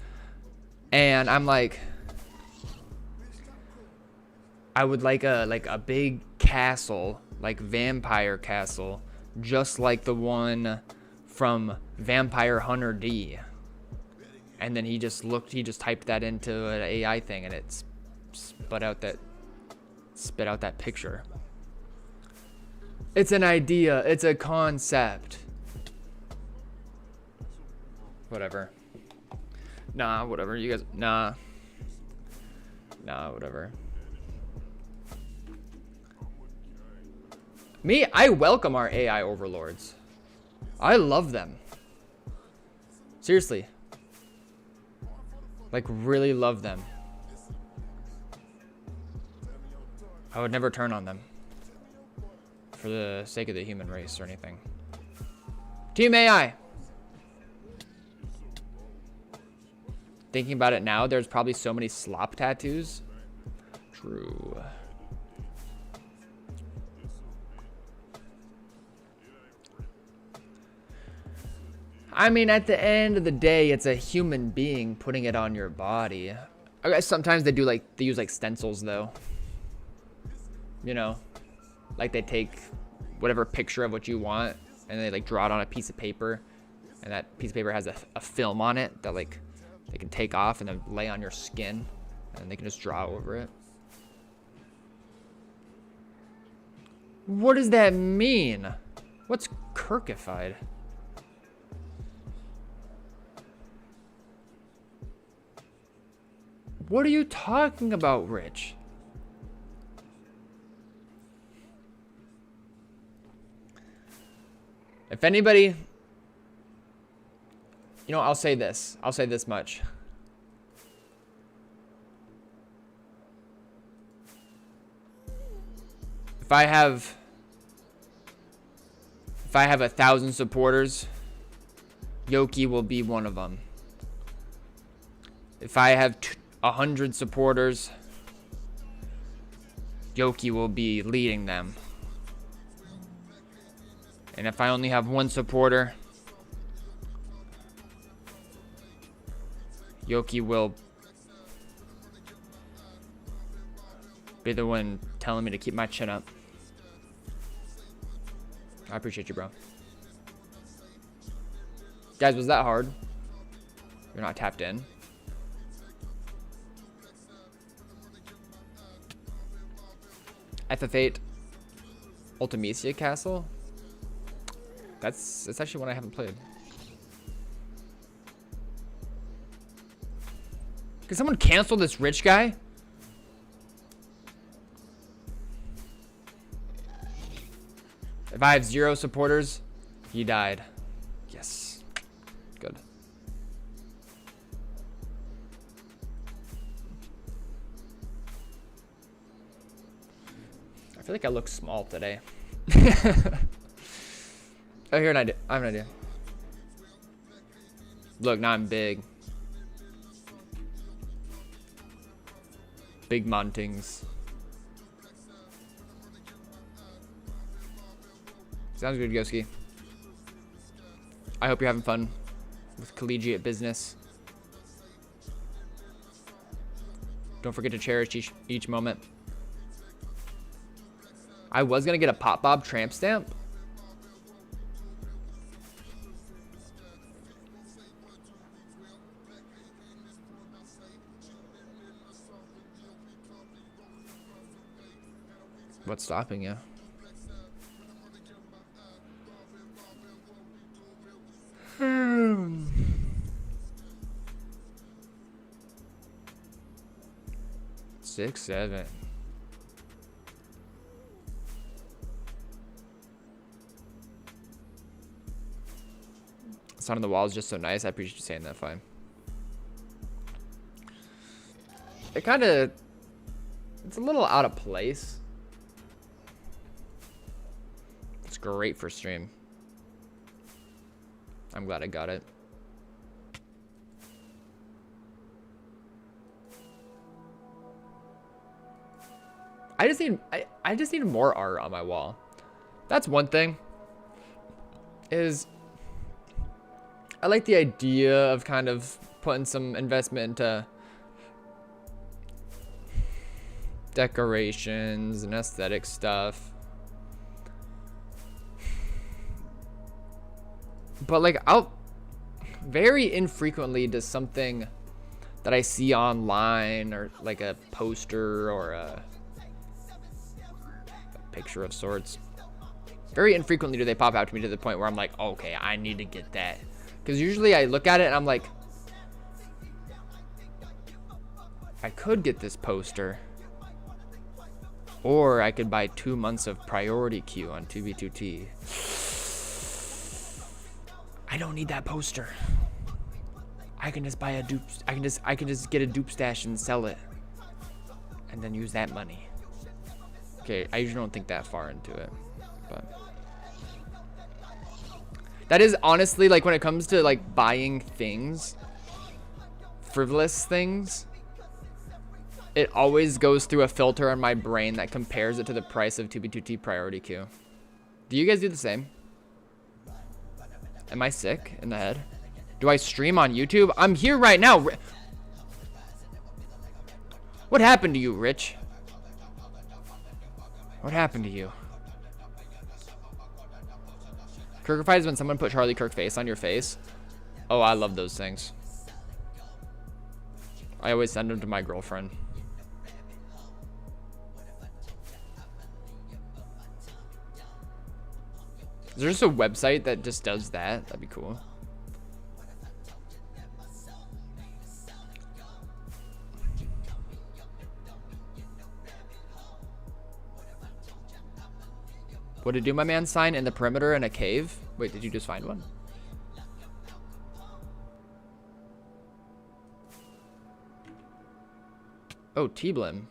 and I'm like, I would like a big castle, like vampire castle, just like the one from Vampire Hunter D. And then he just typed that into an AI thing, and it spit out that picture. It's an idea, it's a concept. Whatever. Nah, whatever. You guys, nah, whatever. Me, I welcome our AI overlords. I love them. Seriously. Like, really love them. I would never turn on them for the sake of the human race or anything. Team AI. Thinking about it now, there's probably so many slop tattoos. True. I mean, at the end of the day, it's a human being putting it on your body. I guess sometimes they use like stencils though. You know, like they take whatever picture of what you want and they like draw it on a piece of paper, and that piece of paper has a film on it that like they can take off and then lay on your skin, and they can just draw over it. What does that mean? What's Kirkified? What are you talking about, Rich? If anybody, you know, I'll say this much. If I have 1,000 supporters, Yoki will be one of them. If I have 100 supporters, Yoki will be leading them. And if I only have one supporter, Yoki will be the one telling me to keep my chin up. I appreciate you, bro. Guys, was that hard? You're not tapped in. FF8 Ultimecia Castle? That's actually one I haven't played. Can someone cancel this rich guy? If I have 0 supporters, he died. Yes. Good. I feel like I look small today. Oh, here an idea. I have an idea. Look, now I'm big. Big montings. Sounds good, Yoski. I hope you're having fun with collegiate business. Don't forget to cherish each moment. I was gonna get a Pop Bob tramp stamp. What's stopping you? Six, 7. The sound on the wall is just so nice. I appreciate you saying that. Fine. It kind of, it's a little out of place. It's great for stream. I'm glad I got it. I just need more art on my wall. That's one thing. Is I like the idea of kind of putting some investment into decorations and aesthetic stuff. But like very infrequently does something that I see online or like a poster or a picture of sorts, very infrequently do they pop out to me to the point where I'm like, okay, I need to get that. Because usually I look at it and I'm like, I could get this poster, or I could buy 2 months of priority queue on 2B2T. I don't need that poster. I can just buy a dupe. I can just get a dupe stash and sell it, and then use that money. Okay, I usually don't think that far into it, but that is honestly, like, when it comes to like buying things, frivolous things, it always goes through a filter in my brain that compares it to the price of 2B2T priority queue. Do you guys do the same? Am I sick in the head? Do I stream on YouTube? I'm here right now. What happened to you, Rich? What happened to you? Kirkified is when someone put Charlie Kirk face on your face. Oh, I love those things. I always send them to my girlfriend. Is there just a website that just does that? That'd be cool. What did do my man sign in the perimeter in a cave? Wait, did you just find one? Oh, T-Blim.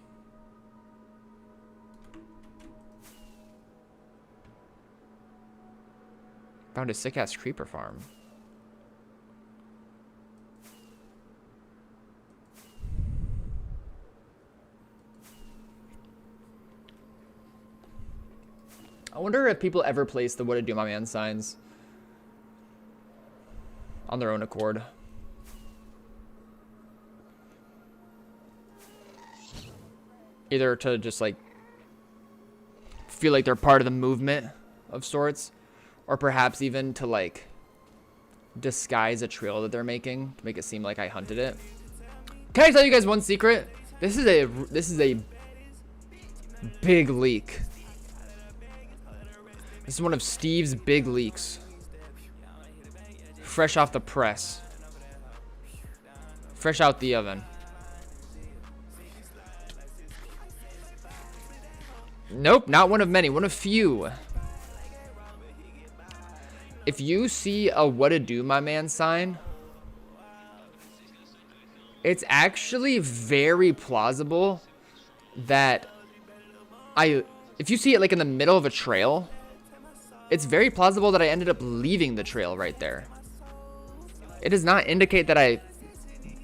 Found a sick-ass creeper farm. I wonder if people ever place the "What to do, my man" signs on their own accord. Either to just like feel like they're part of the movement of sorts, or perhaps even to like disguise a trail that they're making to make it seem like I hunted it. Can I tell you guys one secret? This is a big leak. This is one of Steve's big leaks. fresh off the press. Fresh out the oven. Nope, not one of many, one of few. If you see a what to do, my man sign, it's actually very plausible that if you see it like in the middle of a trail, it's very plausible that I ended up leaving the trail right there. It does not indicate that I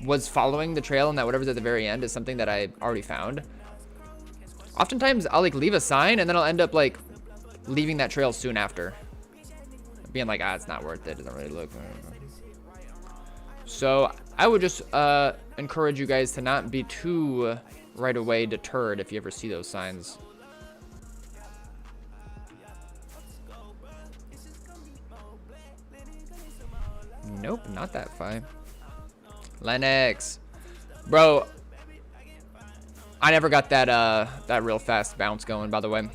was following the trail and that whatever's at the very end is something that I already found. Oftentimes I'll like leave a sign and then I'll end up like leaving that trail soon after. Being like, it's not worth it. Doesn't really look. So I would just encourage you guys to not be too right away deterred if you ever see those signs. Nope, not that fine. Lennox. Bro, I never got that real fast bounce going, by the way.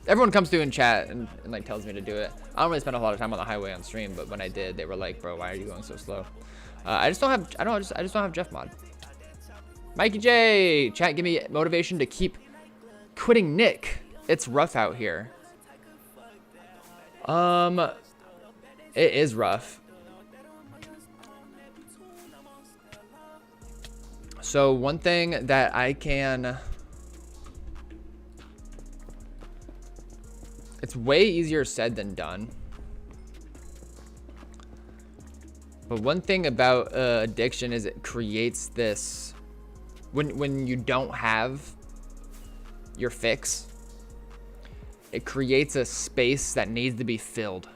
Everyone comes through in chat and like tells me to do it. I don't really spend a lot of time on the highway on stream, but when I did, they were like, "Bro, why are you going so slow?" I just don't have Jeff mod. Mikey J, chat, give me motivation to keep quitting Nick. It's rough out here. It is rough. So one thing that I can, it's way easier said than done. But one thing about addiction is it creates this, when you don't have your fix, it creates a space that needs to be filled.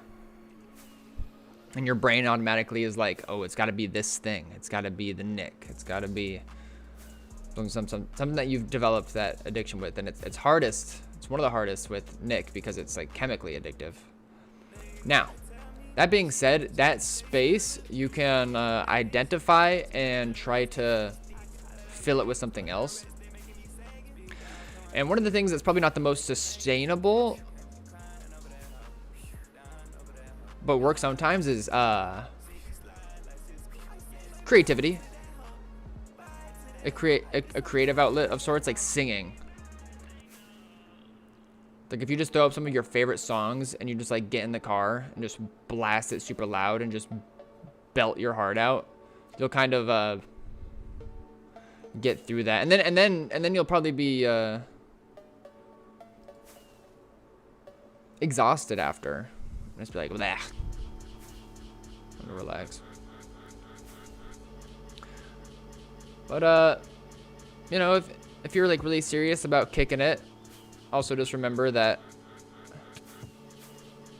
And your brain automatically is like, oh, it's got to be this thing. It's got to be the Nick. It's got to be something that you've developed that addiction with. And it's hardest. It's one of the hardest with Nick because it's like chemically addictive. Now, that being said, that space you can identify and try to fill it with something else. And one of the things that's probably not the most sustainable, but works sometimes, is creativity. A creative outlet of sorts, like singing. Like if you just throw up some of your favorite songs and you just like get in the car and just blast it super loud and just belt your heart out, you'll kind of get through that. And then you'll probably be exhausted after. Just be like, blah. Relax. But you know, if you're like really serious about kicking it, also just remember that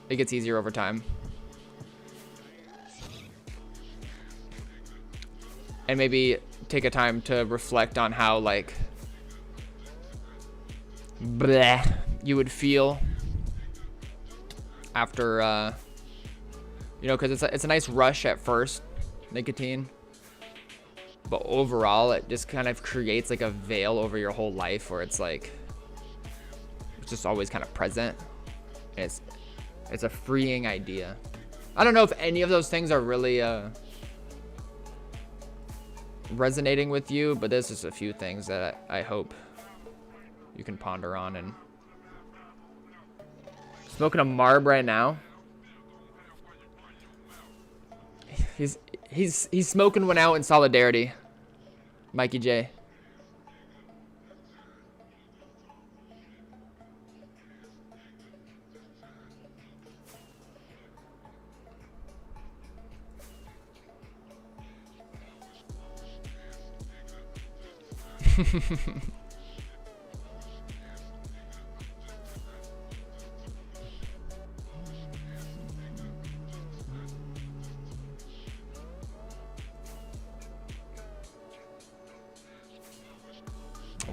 it gets easier over time. And maybe take a time to reflect on how like blah you would feel after you know, because it's a nice rush at first, nicotine, but overall it just kind of creates like a veil over your whole life where it's like it's just always kind of present. And it's a freeing idea. I don't know if any of those things are really resonating with you, but there's just a few things that I hope you can ponder on. And smoking a Marb right now. He's smoking one out in solidarity. Mikey J.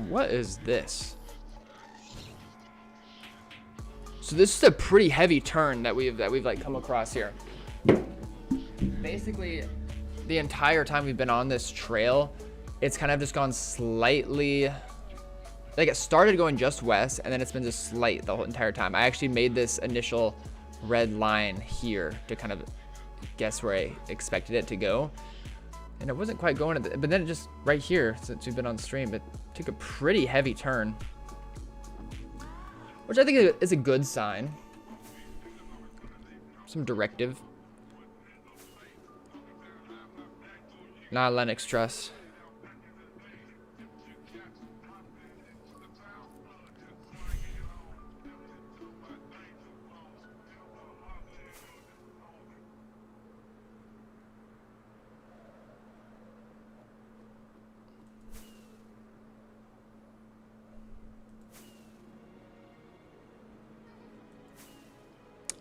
What is this? So this is a pretty heavy turn that we've like come across here. Basically, the entire time we've been on this trail, it's kind of just gone slightly, like it started going just west and then it's been just slight the whole entire time. I actually made this initial red line here to kind of guess where I expected it to go. And it wasn't quite going, but then it just, right here, since we've been on stream, it took a pretty heavy turn. Which I think is a good sign. Some directive. Not Lennox Trust.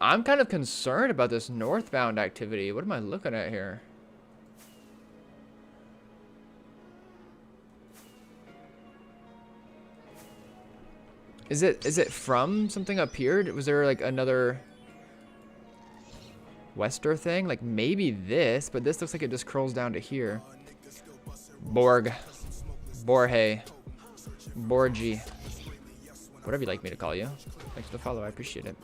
I'm kind of concerned about this northbound activity. What am I looking at here? Is it from something up here? Was there like another wester thing? Like maybe this, but this looks like it just curls down to here. Borg. Borhe. Borgi. Whatever you'd like me to call you. Thanks for the follow, I appreciate it.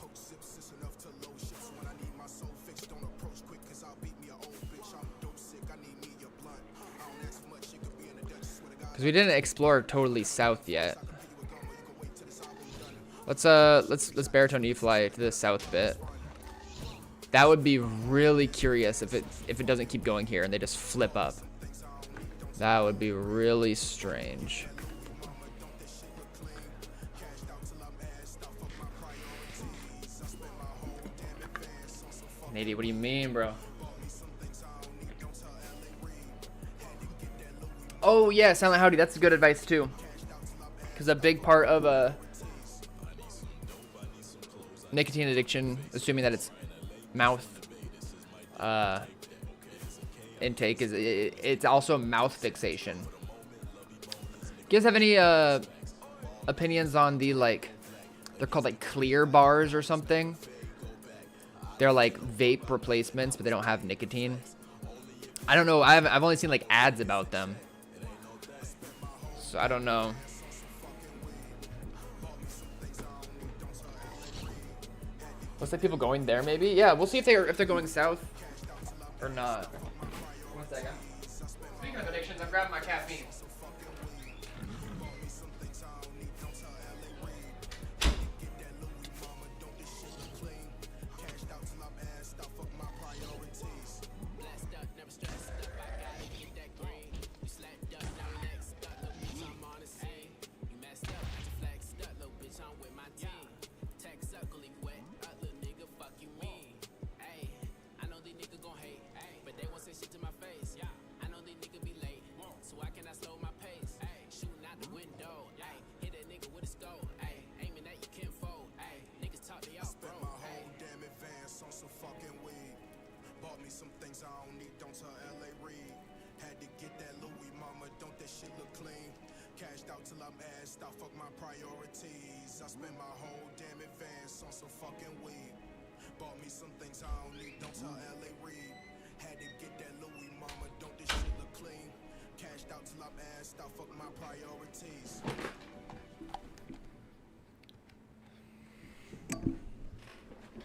Because we didn't explore totally south yet. Let's baritone E-fly to the south bit. That would be really curious if it doesn't keep going here and they just flip up. That would be really strange. Nady, what do you mean, bro? Oh yeah, Silent Howdy, that's good advice too. Because a big part of nicotine addiction, assuming that it's mouth intake, is it's also mouth fixation. Do you guys have any opinions on the, like, they're called like clear bars or something? They're like vape replacements, but they don't have nicotine. I don't know. I've only seen like ads about them. So I don't know. Looks like people going there maybe. Yeah, we'll see if they're going south or not. 1 second. Speaking of addictions, I'm grabbing my caffeine.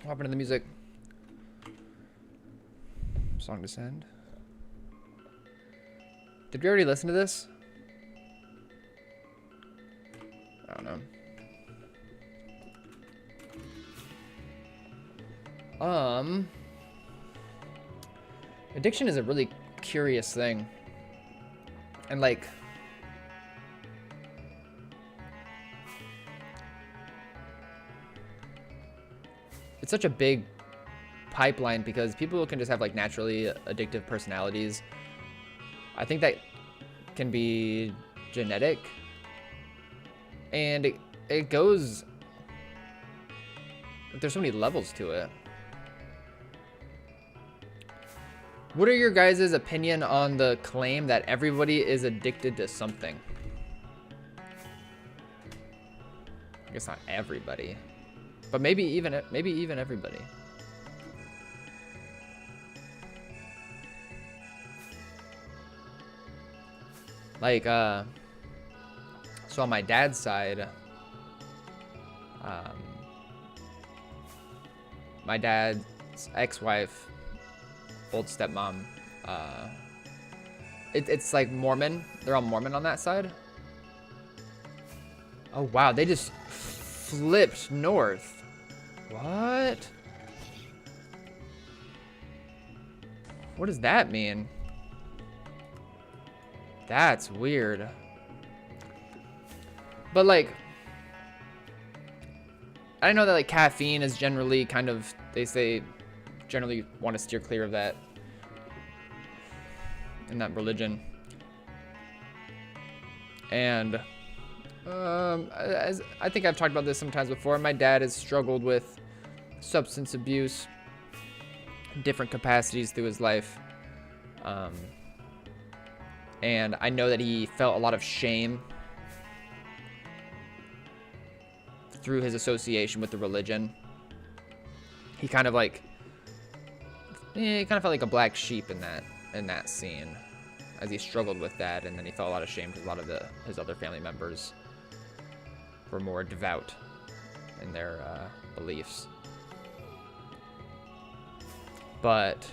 What happened to the music? Song Descend. Did we already listen to this? I don't know. Addiction is a really curious thing. And like, it's such a big pipeline because people can just have like naturally addictive personalities. I think that can be genetic, and it goes, there's so many levels to it. What are your guys' opinion on the claim that everybody is addicted to something? I guess not everybody, but maybe even everybody. Like, so on my dad's side, my dad's ex-wife old stepmom. It's like Mormon. They're all Mormon on that side. Oh wow, they just flipped north. What? What does that mean? That's weird. But like, I know that like caffeine is generally kind of, they say, generally want to steer clear of that in that religion. And as I think I've talked about this sometimes before, my dad has struggled with substance abuse, different capacities through his life. And I know that he felt a lot of shame through his association with the religion. He kind of like, he kind of felt like a black sheep in that scene, as he struggled with that, and then he felt a lot of shame because a lot of his other family members were more devout in their beliefs. But,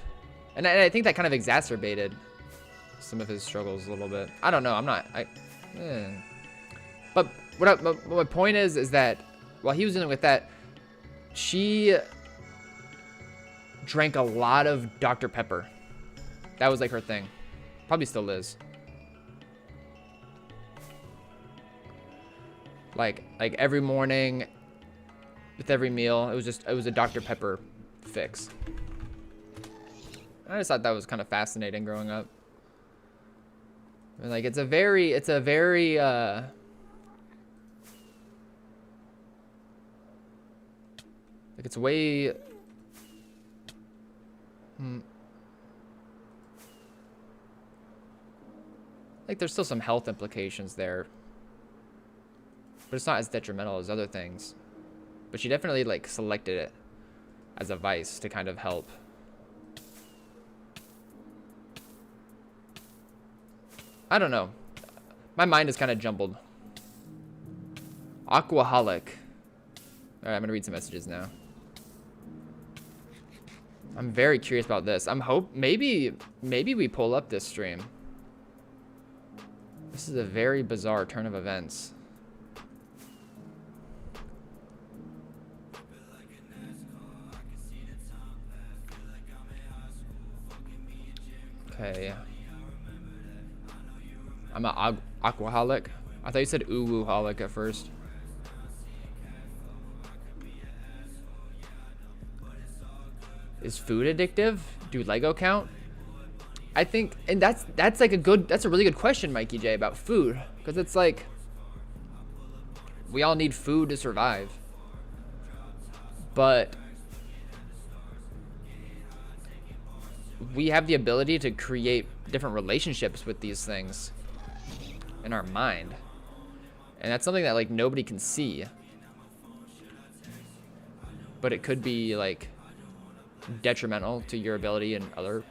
and I think that kind of exacerbated some of his struggles a little bit. I don't know. But what my point is that while he was dealing with that, she drank a lot of Dr. Pepper. That was like her thing. Probably still is. Like every morning, with every meal, it was a Dr. Pepper fix. I just thought that was kind of fascinating growing up. Like it's a very like it's way like there's still some health implications there, but it's not as detrimental as other things. But she definitely like selected it as a vice to kind of help. I don't know. My mind is kind of jumbled. Aquaholic. Alright, I'm gonna read some messages now. I'm very curious about this. Maybe we pull up this stream. This is a very bizarre turn of events. Okay. I'm an aquaholic. I thought you said uwu-holic at first. Is food addictive? Do Lego count? I think, and that's like that's a really good question, Mikey J, about food, because it's like we all need food to survive, but we have the ability to create different relationships with these things in our mind, and that's something that like nobody can see, but it could be like detrimental to your ability in other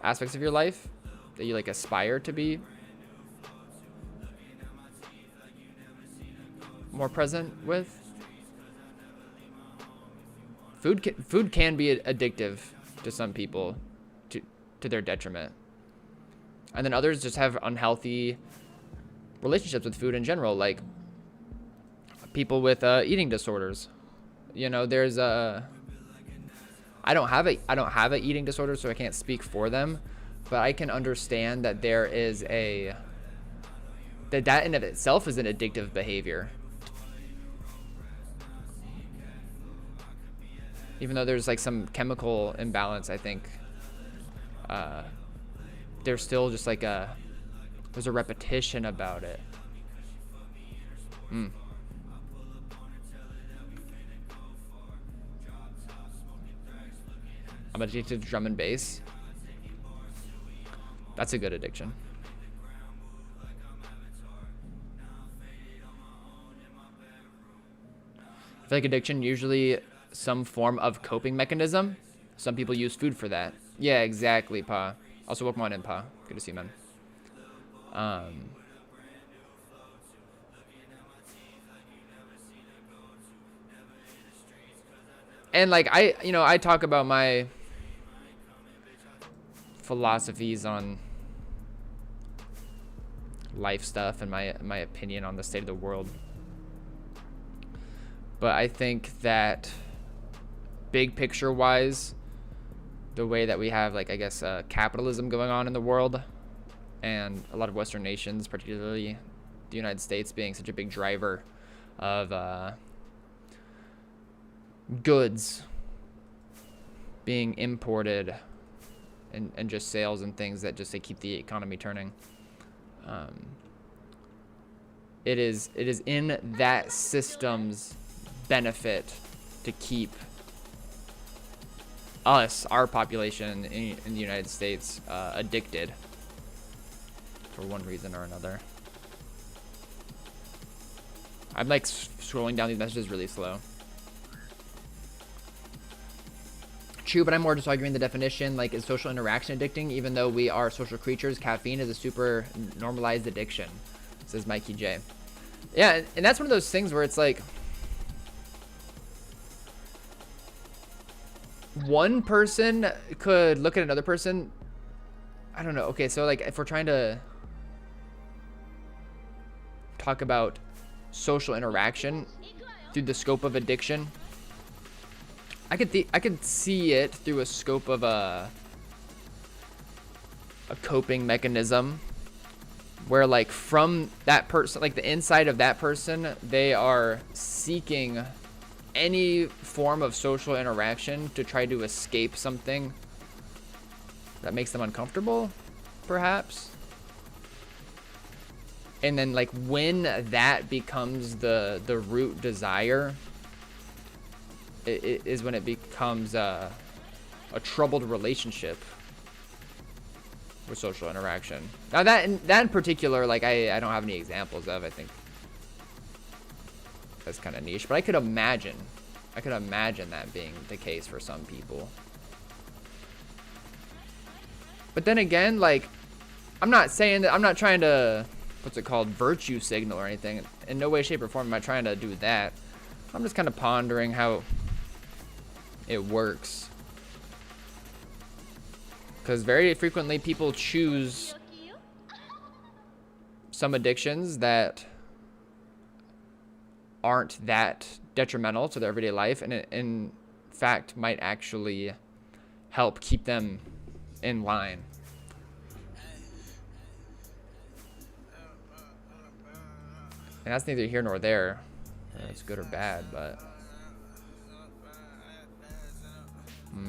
aspects of your life that you like aspire to be more present with. Food can be addictive to some people to their detriment, and then others just have unhealthy relationships with food in general, like people with eating disorders. You know, there's I don't have an eating disorder, so I can't speak for them, but I can understand that there is that in of itself is an addictive behavior. Even though there's like some chemical imbalance, I think there's still just like there's a repetition about it. I'm addicted to drum and bass. That's a good addiction. I feel like addiction usually some form of coping mechanism. Some people use food for that. Yeah, exactly, Pa. Also, welcome on in, Pa. Good to see you, man. And like I talk about my philosophies on life stuff and my opinion on the state of the world. But I think that big picture wise, the way that we have, like, I guess, capitalism going on in the world, and a lot of Western nations, particularly the United States, being such a big driver of goods being imported, and just sales and things that just, they keep the economy turning. It is in that system's benefit to keep us, our population in the United States, addicted for one reason or another. I'm like scrolling down these messages really slow. True, but I'm more just arguing the definition. Like, is social interaction addicting? Even though we are social creatures, caffeine is a super normalized addiction, says Mikey J. Yeah, and that's one of those things where it's like, one person could look at another person. I don't know. Okay, so like, if we're trying to talk about social interaction through the scope of addiction, I could see it through a scope of a coping mechanism, where, like, from that person, like the inside of that person, they are seeking any form of social interaction to try to escape something that makes them uncomfortable, perhaps. And then, like, when that becomes the root desire, it is when it becomes a troubled relationship with social interaction. Now that in particular, like, I don't have any examples of. I think that's kind of niche, but I could imagine that being the case for some people. But then again, like, I'm not saying that, I'm not trying to, what's it called, virtue signal or anything. In no way, shape, or form am I trying to do that. I'm just kind of pondering how it works. Because very frequently people choose some addictions that aren't that detrimental to their everyday life, and it, in fact, might actually help keep them in line. And that's neither here nor there. It's good or bad, but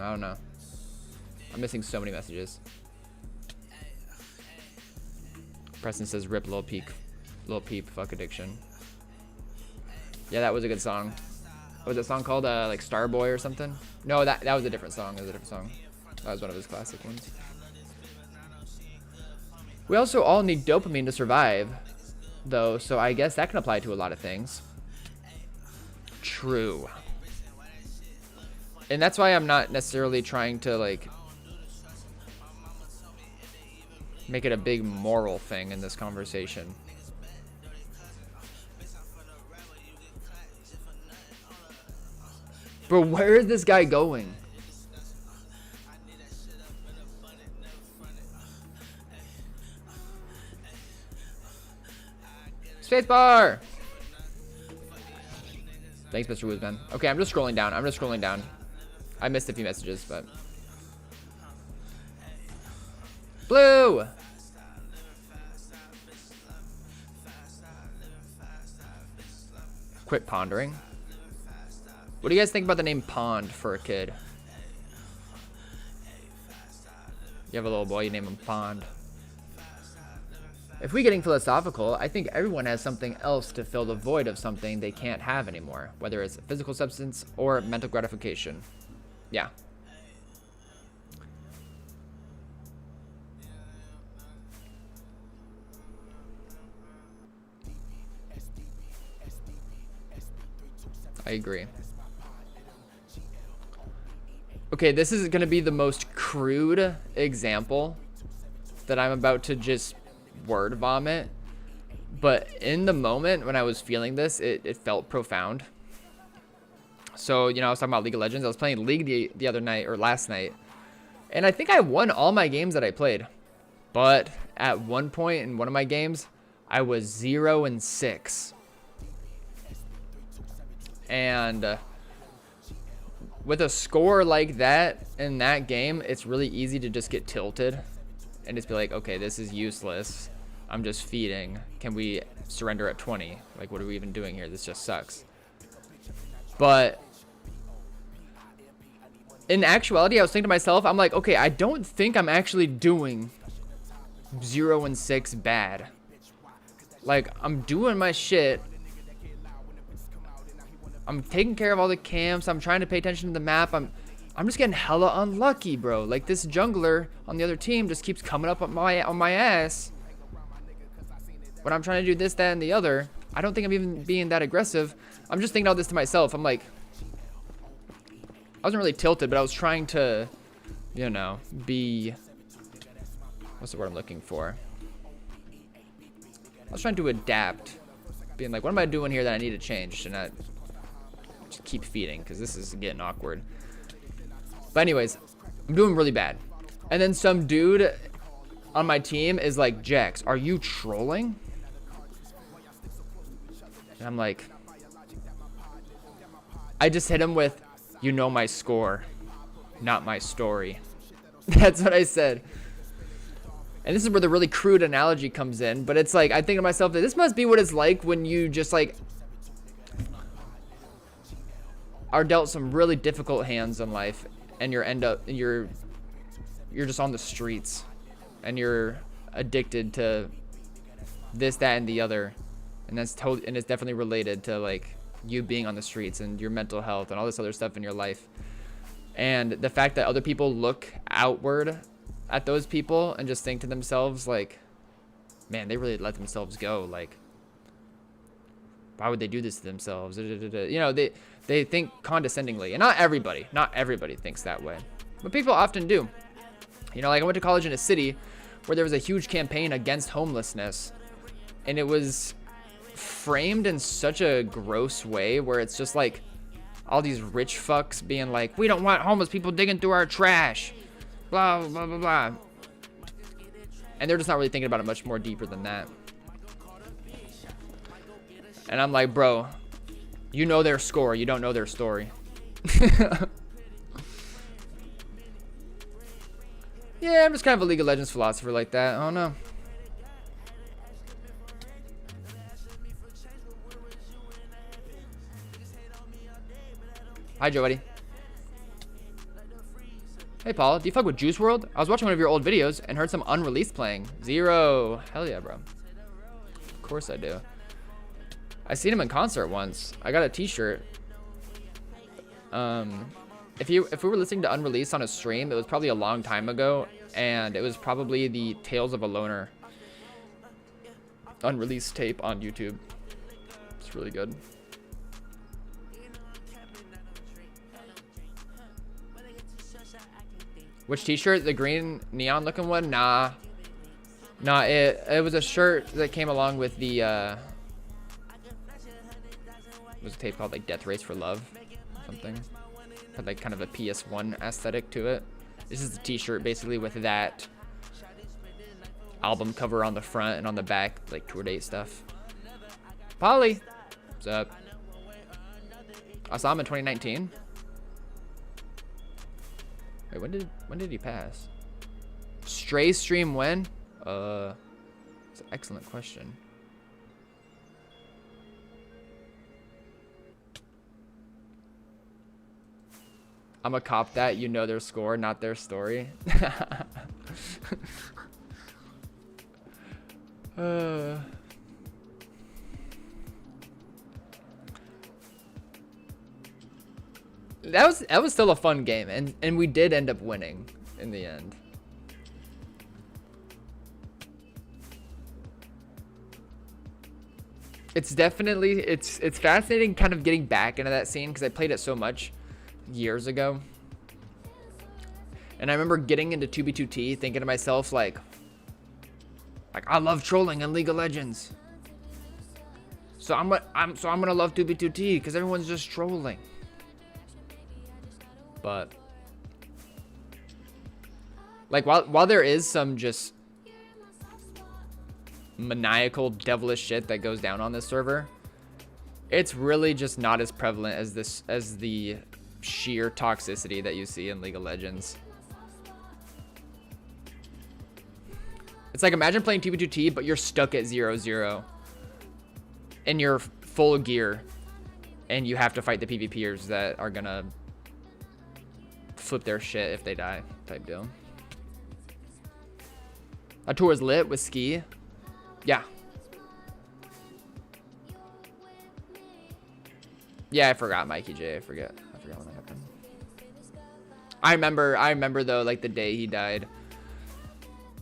I don't know. I'm missing so many messages. Preston says, "Rip Lil Peep, fuck addiction." Yeah, that was a good song. What was that song called? Like Starboy or something? No, that was a different song. That was a different song. That was one of his classic ones. We also all need dopamine to survive, though, so I guess that can apply to a lot of things. True. And that's why I'm not necessarily trying to, like, make it a big moral thing in this conversation. But where is this guy going? Spacebar! Thanks, Mr. Woozman. Okay, I'm just scrolling down. I missed a few messages, but... Blue! Quit pondering. What do you guys think about the name Pond for a kid? You have a little boy, you name him Pond. If we're getting philosophical, I think everyone has something else to fill the void of something they can't have anymore, whether it's a physical substance or mental gratification. Yeah. I agree. Okay, this is going to be the most crude example that I'm about to just word vomit. But in the moment when I was feeling this, it felt profound. So, you know, I was talking about League of Legends. I was playing League the other night, or last night. And I think I won all my games that I played. But at one point in one of my games, I was 0-6. And with a score like that in that game, it's really easy to just get tilted and just be like, okay, this is useless. I'm just feeding. Can we surrender at 20? Like, what are we even doing here? This just sucks. But in actuality, I was thinking to myself, I'm like, okay, I don't think I'm actually doing 0-6 bad. Like, I'm doing my shit. I'm taking care of all the camps. I'm trying to pay attention to the map. I'm just getting hella unlucky, bro. Like, this jungler on the other team just keeps coming up on my ass when I'm trying to do this, that, and the other. I don't think I'm even being that aggressive. I'm just thinking all this to myself. I'm like, I wasn't really tilted, but I was trying to, you know, be, what's the word I'm looking for? I was trying to adapt, being like, what am I doing here that I need to change to not just keep feeding, because this is getting awkward. But anyways, I'm doing really bad. And then some dude on my team is like, Jax, are you trolling? And I'm like, I just hit him with, you know my score, not my story. That's what I said. And this is where the really crude analogy comes in. But it's like, I think to myself that this must be what it's like when you just like are dealt some really difficult hands in life, and you're just on the streets, and you're addicted to this, that, and the other, and it's definitely related to like you being on the streets and your mental health and all this other stuff in your life. And the fact that other people look outward at those people and just think to themselves like, man, they really let themselves go. Like, why would they do this to themselves? You know, they think condescendingly. And not everybody thinks that way, but people often do. You know, like I went to college in a city where there was a huge campaign against homelessness, and it was framed in such a gross way where it's just like all these rich fucks being like, we don't want homeless people digging through our trash, blah, blah, blah, blah. And they're just not really thinking about it much more deeper than that. And I'm like, bro, you know their score, you don't know their story. Yeah, I'm just kind of a League of Legends philosopher like that. I don't know. Hi, Joe Eddie. Hey, Paul. Do you fuck with Juice World? I was watching one of your old videos and heard some unreleased playing. Zero. Hell yeah, bro. Of course I do. I seen him in concert once. I got a t-shirt. If we were listening to unreleased on a stream, it was probably a long time ago, and it was probably the Tales of a Loner unreleased tape on YouTube. It's really good. Which t-shirt? The green neon looking one? Nah. It was a shirt that came along with the it was a tape called like Death Race for Love or something. Had like kind of a PS1 aesthetic to it. This is the t-shirt basically with that album cover on the front and on the back, like tour date stuff. Polly, what's up? I saw him in 2019. Wait, when did he pass? Stray stream when? It's an excellent question. I'm a cop that, you know their score, not their story. That was still a fun game, and we did end up winning in the end. It's definitely it's fascinating kind of getting back into that scene because I played it so much years ago. And I remember getting into 2B2T thinking to myself like I love trolling in League of Legends. So I'm gonna love 2B2T because everyone's just trolling. But Like, while there is some just maniacal, devilish shit that goes down on this server, it's really just not as prevalent as the sheer toxicity that you see in League of Legends. It's like, imagine playing 2v2T, but you're stuck at 0-0 and you're full gear, and you have to fight the PvPers that are gonna flip their shit if they die, type deal. That tour is lit with Ski. Yeah. Yeah, I forgot Mikey J. I forgot when that happened. I remember though, like the day he died,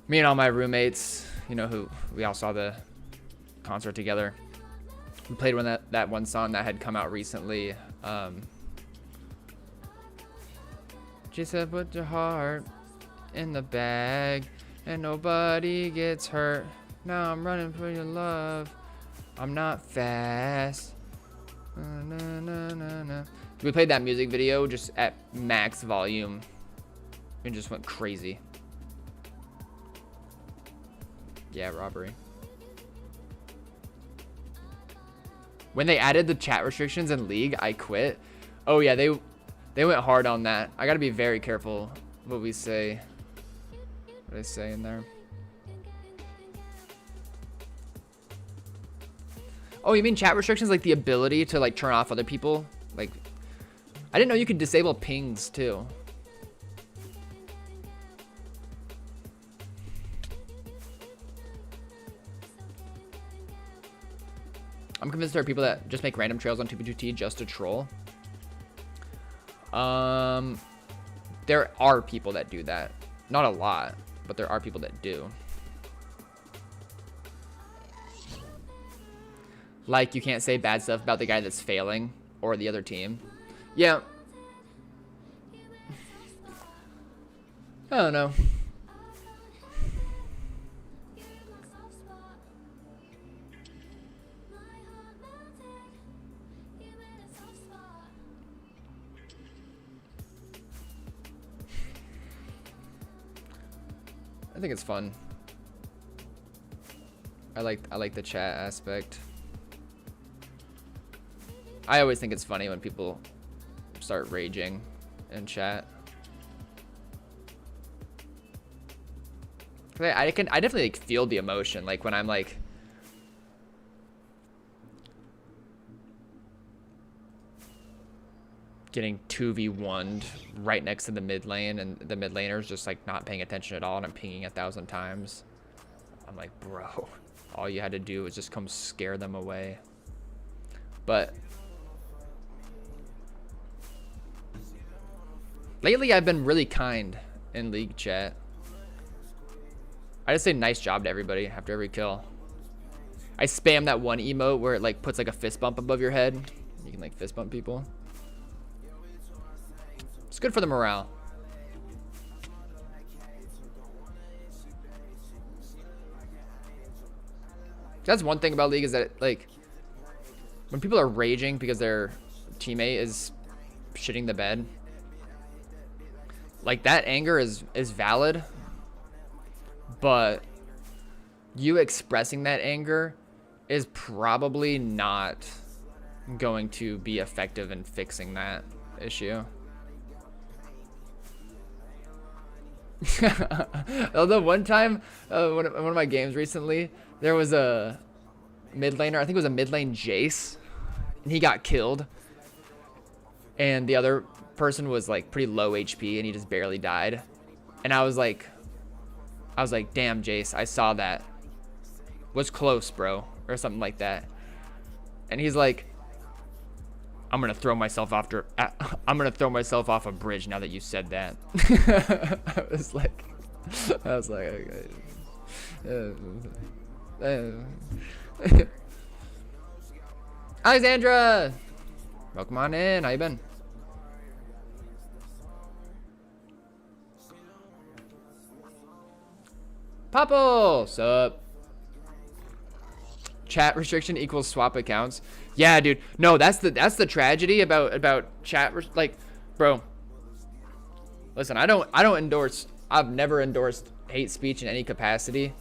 me and all my roommates, you know, who we all saw the concert together. We played that one song that had come out recently. She said, "Put your heart in the bag, and nobody gets hurt. Now I'm running for your love. I'm not fast." Na, na, na, na. We played that music video just at max volume and just went crazy. Yeah, robbery. When they added the chat restrictions in League, I quit. Oh yeah, they went hard on that. I gotta be very careful what we say. What I say in there. Oh, you mean chat restrictions, like the ability to like turn off other people? Like, I didn't know you could disable pings too. I'm convinced there are people that just make random trails on 2v2T just to troll. There are people that do that. Not a lot, but there are people that do. Like, you can't say bad stuff about the guy that's failing or the other team. Yeah. I don't know. I think it's fun. I like the chat aspect. I always think it's funny when people start raging in chat. I definitely like feel the emotion, like when I'm like getting 2v1'd right next to the mid lane, and the mid laner's just like not paying attention at all, and I'm pinging 1,000 times. I'm like, bro, all you had to do was just come scare them away. But lately I've been really kind in League chat. I just say nice job to everybody after every kill. I spam that one emote where it like puts like a fist bump above your head. You can like fist bump people. It's good for the morale. That's one thing about League, is that like when people are raging because their teammate is shitting the bed, like that anger is valid, but you expressing that anger is probably not going to be effective in fixing that issue. Although one time, one of my games recently, there was a mid laner, I think it was a mid lane Jace, and he got killed, and the other person was like pretty low HP and he just barely died, and I was like damn, Jace, I saw that, was close, bro, or something like that. And he's like, I'm gonna throw myself off a bridge now that you said that. I was like okay. Alexandra, welcome on in. How you been? Popple, sup? Chat restriction equals swap accounts. Yeah, dude. No, that's the tragedy about chat. Like, bro, listen, I don't endorse I've never endorsed hate speech in any capacity.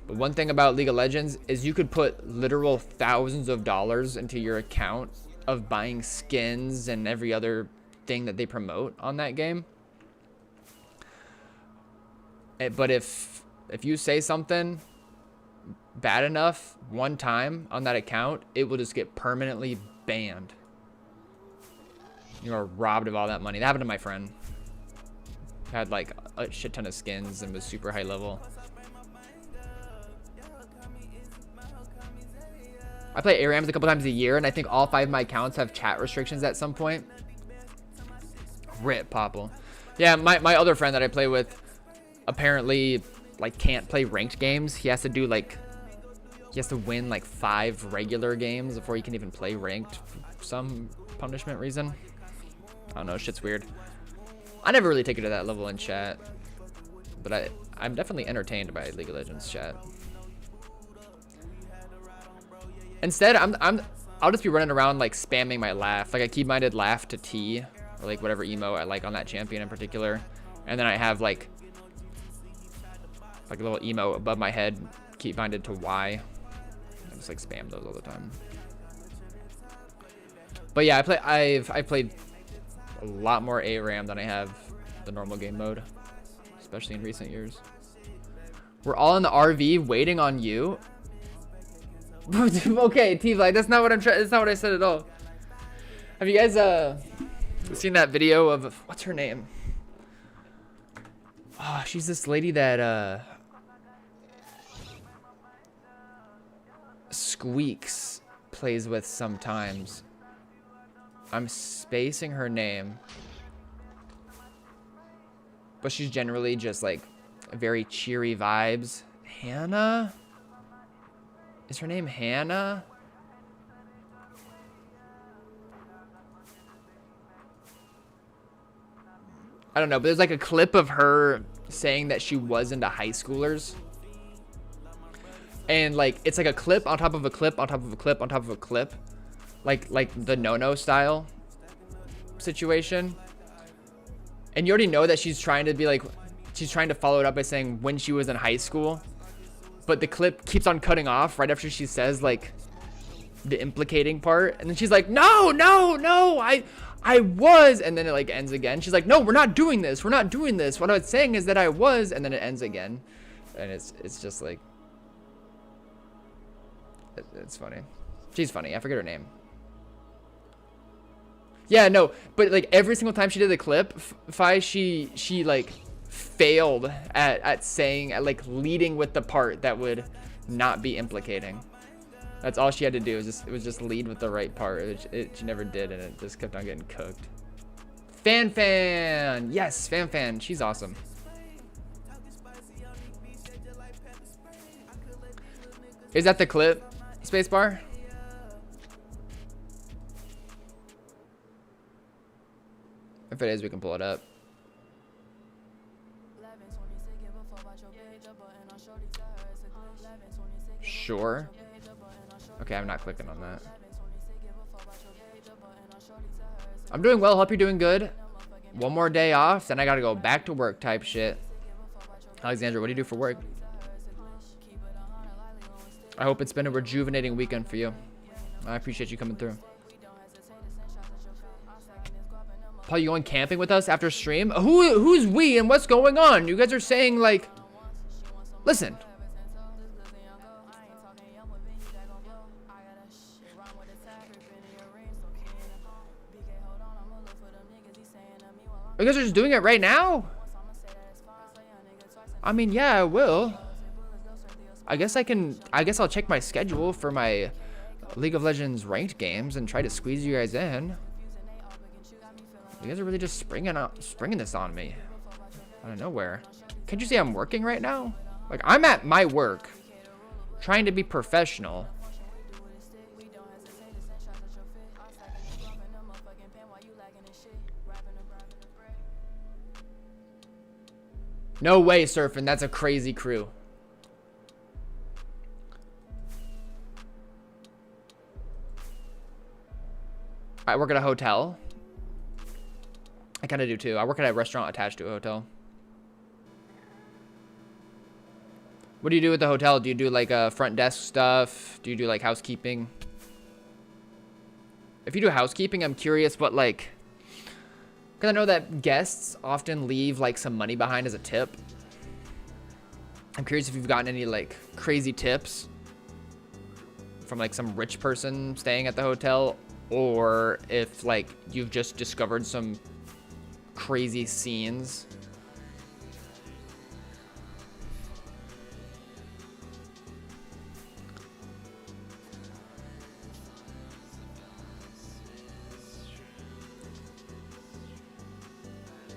But one thing about League of Legends is you could put literal thousands of dollars into your account of buying skins and every other thing that they promote on that game. But if you say something bad enough one time on that account, it will just get permanently banned. You are robbed of all that money. That happened to my friend. Had like a shit ton of skins and was super high level. I play ARAMs a couple times a year, and I think all 5 of my accounts have chat restrictions at some point. Rip Popple. Yeah, my other friend that I play with apparently like can't play ranked games. He has to do like, he has to win like 5 regular games before he can even play ranked for some punishment reason. I don't know, shit's weird. I never really take it to that level in chat, but I'm definitely entertained by League of Legends chat. Instead, I'll just be running around like spamming my laugh. Like I key-minded laugh to T, or like whatever emo I like on that champion in particular. And then I have like a little emo above my head, key-minded to Y. I just like spam those all the time. But yeah, I've played a lot more ARAM than I have the normal game mode, especially in recent years. We're all in the RV waiting on you. Okay, T-Fly, that's not what I'm trying. That's not what I said at all. Have you guys seen that video of what's her name? Oh, she's this lady that Squeaks plays with sometimes. I'm spacing her name, but she's generally just like very cheery vibes. Hannah? Is her name Hannah? I don't know, but there's like a clip of her saying that she was into high schoolers. And like, it's like a clip on top of a clip on top of a clip on top of a clip. Like the no-no style situation. And you already know that she's trying to be like, she's trying to follow it up by saying when she was in high school. But the clip keeps on cutting off right after she says like the implicating part. And then she's like, no, I was. And then it like ends again. She's like, no, we're not doing this. We're not doing this. What I was saying is that I was. And then it ends again. And it's just like, it's funny. She's funny. I forget her name. Yeah, no, but like every single time she did the clip, she like failed at saying, at like leading with the part that would not be implicating. That's all she had to do. It was just lead with the right part. She never did, and it just kept on getting cooked. Fan, yes, Fan. She's awesome. Is that the clip? Spacebar? If it is, we can pull it up. Sure. Okay, I'm not clicking on that. I'm doing well. Hope you're doing good. One more day off, then I gotta go back to work type shit. Alexandra, what do you do for work? I hope it's been a rejuvenating weekend for you. I appreciate you coming through. Paul, you going camping with us after stream? Who's we and what's going on? You guys are saying like, listen. You guys are just doing it right now? I mean, yeah, I will. I guess I'll check my schedule for my League of Legends ranked games and try to squeeze you guys in. You guys are really just springing this on me out of nowhere. Can't you see I'm working right now? Like, I'm at my work, trying to be professional. No way, Surfing. That's a crazy crew. I work at a hotel. I kind of do too. I work at a restaurant attached to a hotel. What do you do with the hotel? Do you do like front desk stuff? Do you do like housekeeping? If you do housekeeping, I'm curious what like, because I know that guests often leave like some money behind as a tip. I'm curious if you've gotten any like crazy tips from like some rich person staying at the hotel, or if like you've just discovered some crazy scenes.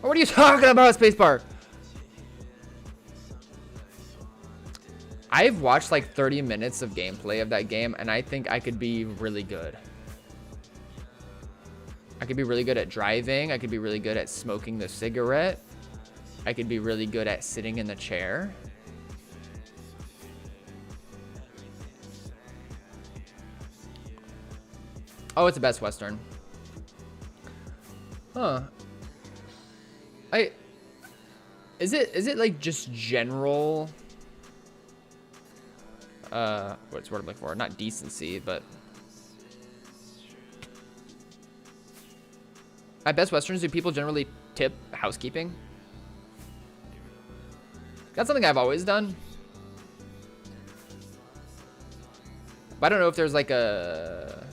What are you talking about, spacebar? I've watched like 30 minutes of gameplay of that game, and I think I could be really good. I could be really good at driving. I could be really good at smoking the cigarette. I could be really good at sitting in the chair. Oh, it's a Best Western. Huh. Is it like just general what's the word I'm looking for? Not decency, but at Best Westerns, do people generally tip housekeeping? That's something I've always done. But I don't know if there's like a,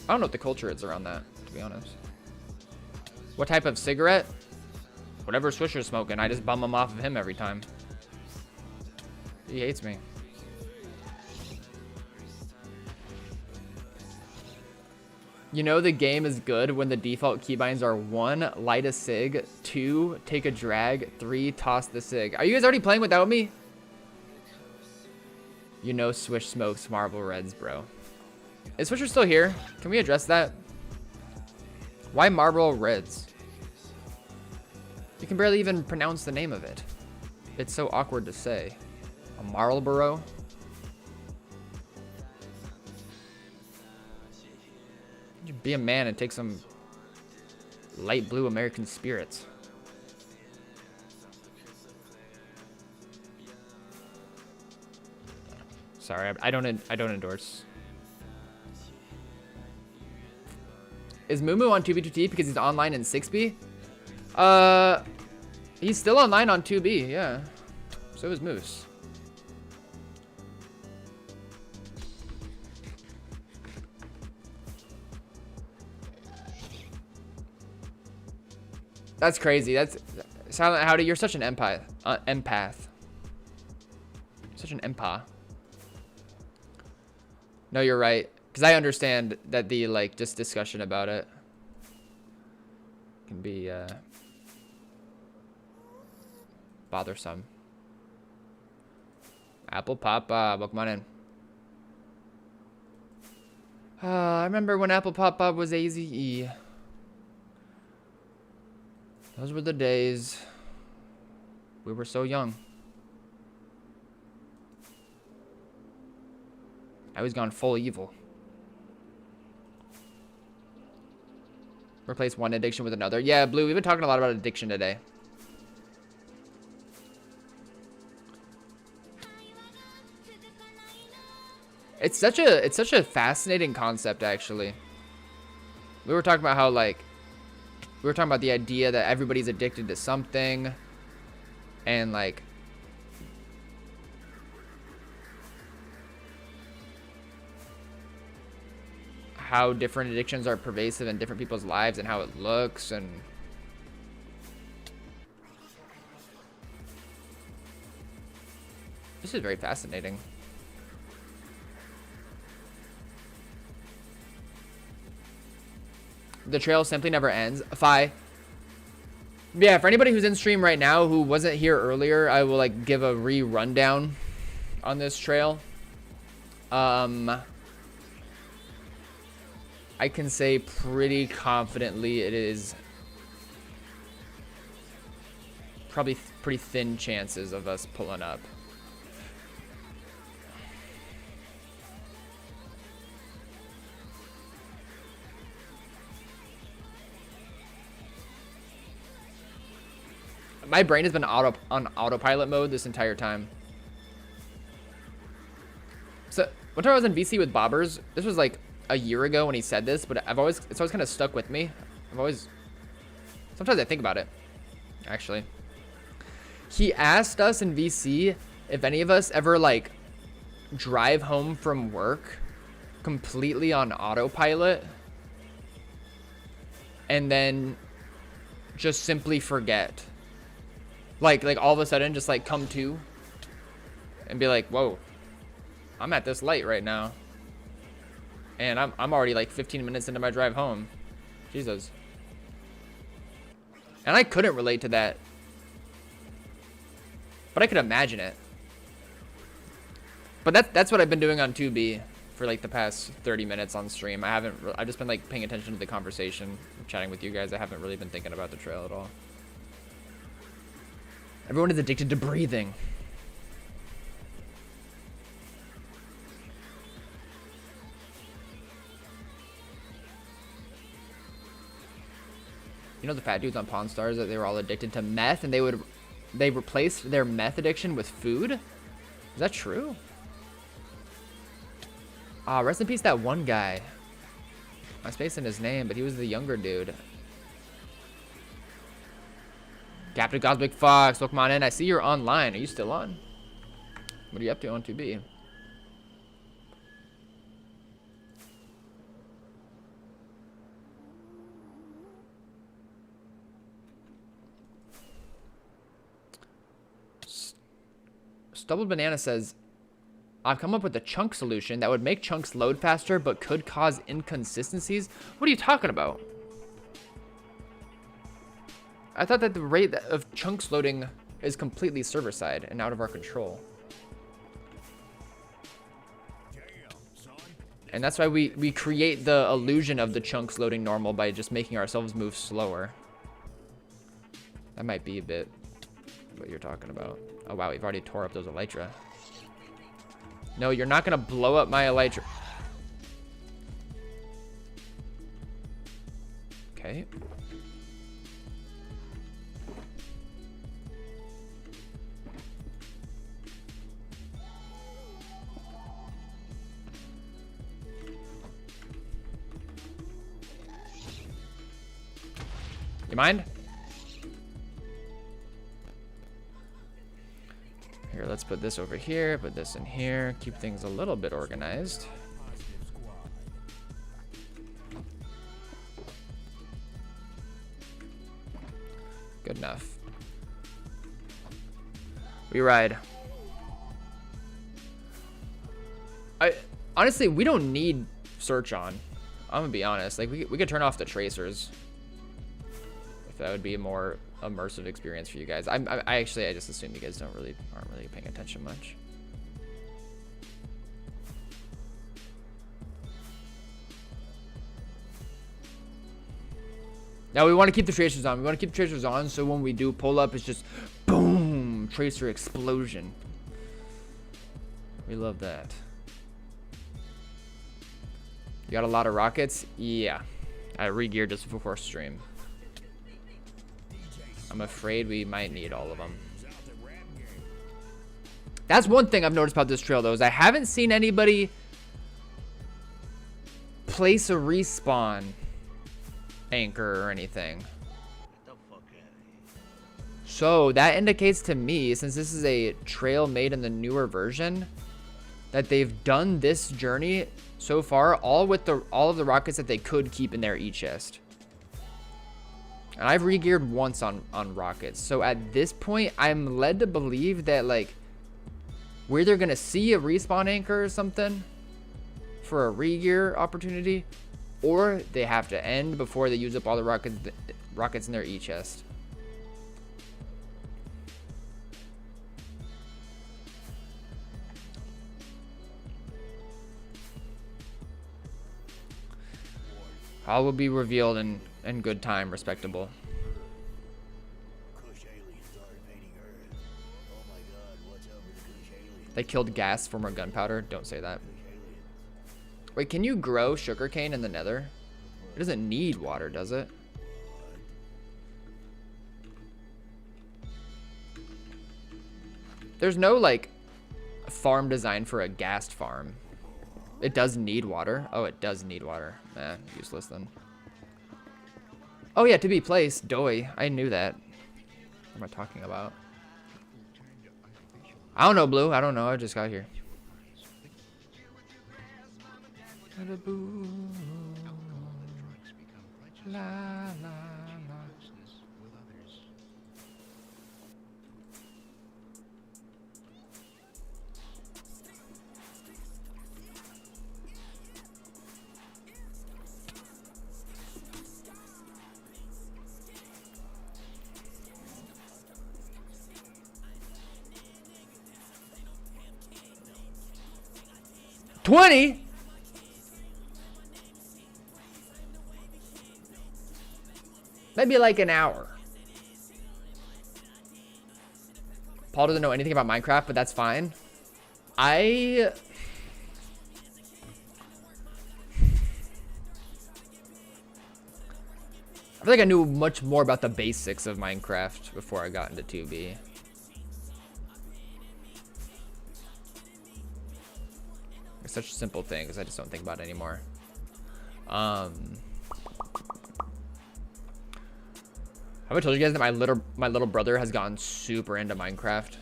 I don't know what the culture is around that, to be honest. What type of cigarette? Whatever Swisher's smoking, I just bum him off of him every time. He hates me. You know the game is good when the default keybinds are 1, light a cig, 2, take a drag, 3, toss the cig. Are you guys already playing without me? You know Swish smokes Marlboro Reds, bro. Is Swisher still here? Can we address that? Why Marlboro Reds? You can barely even pronounce the name of it. It's so awkward to say. A Marlboro? You be a man and take some light blue American spirits. Sorry, I don't endorse. Is Moo on 2B2T because he's online in 6B? He's still online on 2B, yeah. So is Moose. That's crazy. That's Silent Howdy. You're such an empath. Such an empath. No, you're right. Because I understand that the like just discussion about it can be bothersome. Apple Papa, welcome on in. I remember when Apple Papa was AZE. Those were the days. We were so young. Now he's gone full evil. Replace one addiction with another. Yeah, Blue, we've been talking a lot about addiction today. It's such a fascinating concept, actually. We were talking about how like we were talking about the idea that everybody's addicted to something, and like how different addictions are pervasive in different people's lives and how it looks. And this is very fascinating. The trail simply never ends. Yeah, for anybody who's in stream right now who wasn't here earlier, I will like give a rundown on this trail. I can say pretty confidently it is probably pretty thin chances of us pulling up. My brain has been on autopilot mode this entire time. So one time I was in VC with Bobbers. This was like a year ago when he said this, but it's always kind of stuck with me. Sometimes I think about it, actually. He asked us in VC if any of us ever like drive home from work completely on autopilot and then just simply forget. Like all of a sudden just like come to and be like, whoa, I'm at this light right now. And I'm already like 15 minutes into my drive home. Jesus. And I couldn't relate to that. But I could imagine it. But that's what I've been doing on 2B for like the past 30 minutes on stream. I've just been like paying attention to the conversation, chatting with you guys. I haven't really been thinking about the trail at all. Everyone is addicted to breathing. You know the fat dudes on Pawn Stars that they were all addicted to meth and they replaced their meth addiction with food? Is that true? Rest in peace that one guy. I'm spacing his name, but he was the younger dude. Captain Cosmic Fox, welcome on in. I see you're online. Are you still on? What are you up to on 2B? Stubbled Banana says, I've come up with a chunk solution that would make chunks load faster but could cause inconsistencies. What are you talking about? I thought that the rate of chunks loading is completely server-side and out of our control. And that's why we create the illusion of the chunks loading normal by just making ourselves move slower. That might be a bit what you're talking about. Oh wow, we've already tore up those elytra. No, you're not gonna blow up my elytra. Okay. You mind? Here, let's put this over here, put this in here, keep things a little bit organized. Good enough. We ride. Honestly, we don't need search on. I'm gonna be honest. Like we could turn off the tracers. If that would be a more immersive experience for you guys. I just assume you guys aren't really paying attention much. Now we want to keep the tracers on. We want to keep the tracers on so when we do pull up, it's just boom, tracer explosion. We love that. You got a lot of rockets? Yeah. I re-geared just before stream. I'm afraid we might need all of them. That's one thing I've noticed about this trail, though, is I haven't seen anybody place a respawn anchor or anything. So that indicates to me, since this is a trail made in the newer version, that they've done this journey so far all of the rockets that they could keep in their E-chest. And I've re-geared once on rockets. So at this point, I'm led to believe that, like, we're either going to see a respawn anchor or something for a re-gear opportunity, or they have to end before they use up all the rockets in their E-chest. All will be revealed in good time, respectable. They killed gas from our gunpowder. Don't say that. Wait, can you grow sugarcane in the Nether? It doesn't need water, does it? There's no like farm design for a ghast farm. It does need water. Oh, it does need water. Nah, useless then. Oh yeah, to be placed. Doi. I knew that. What am I talking about? I don't know, Blue. I don't know. I just got here. La, la, la. 20? Maybe like an hour. Paul doesn't know anything about Minecraft, but that's fine. I feel like I knew much more about the basics of Minecraft before I got into 2B. It's such simple things I just don't think about anymore. Have I told you guys that my little brother has gotten super into Minecraft?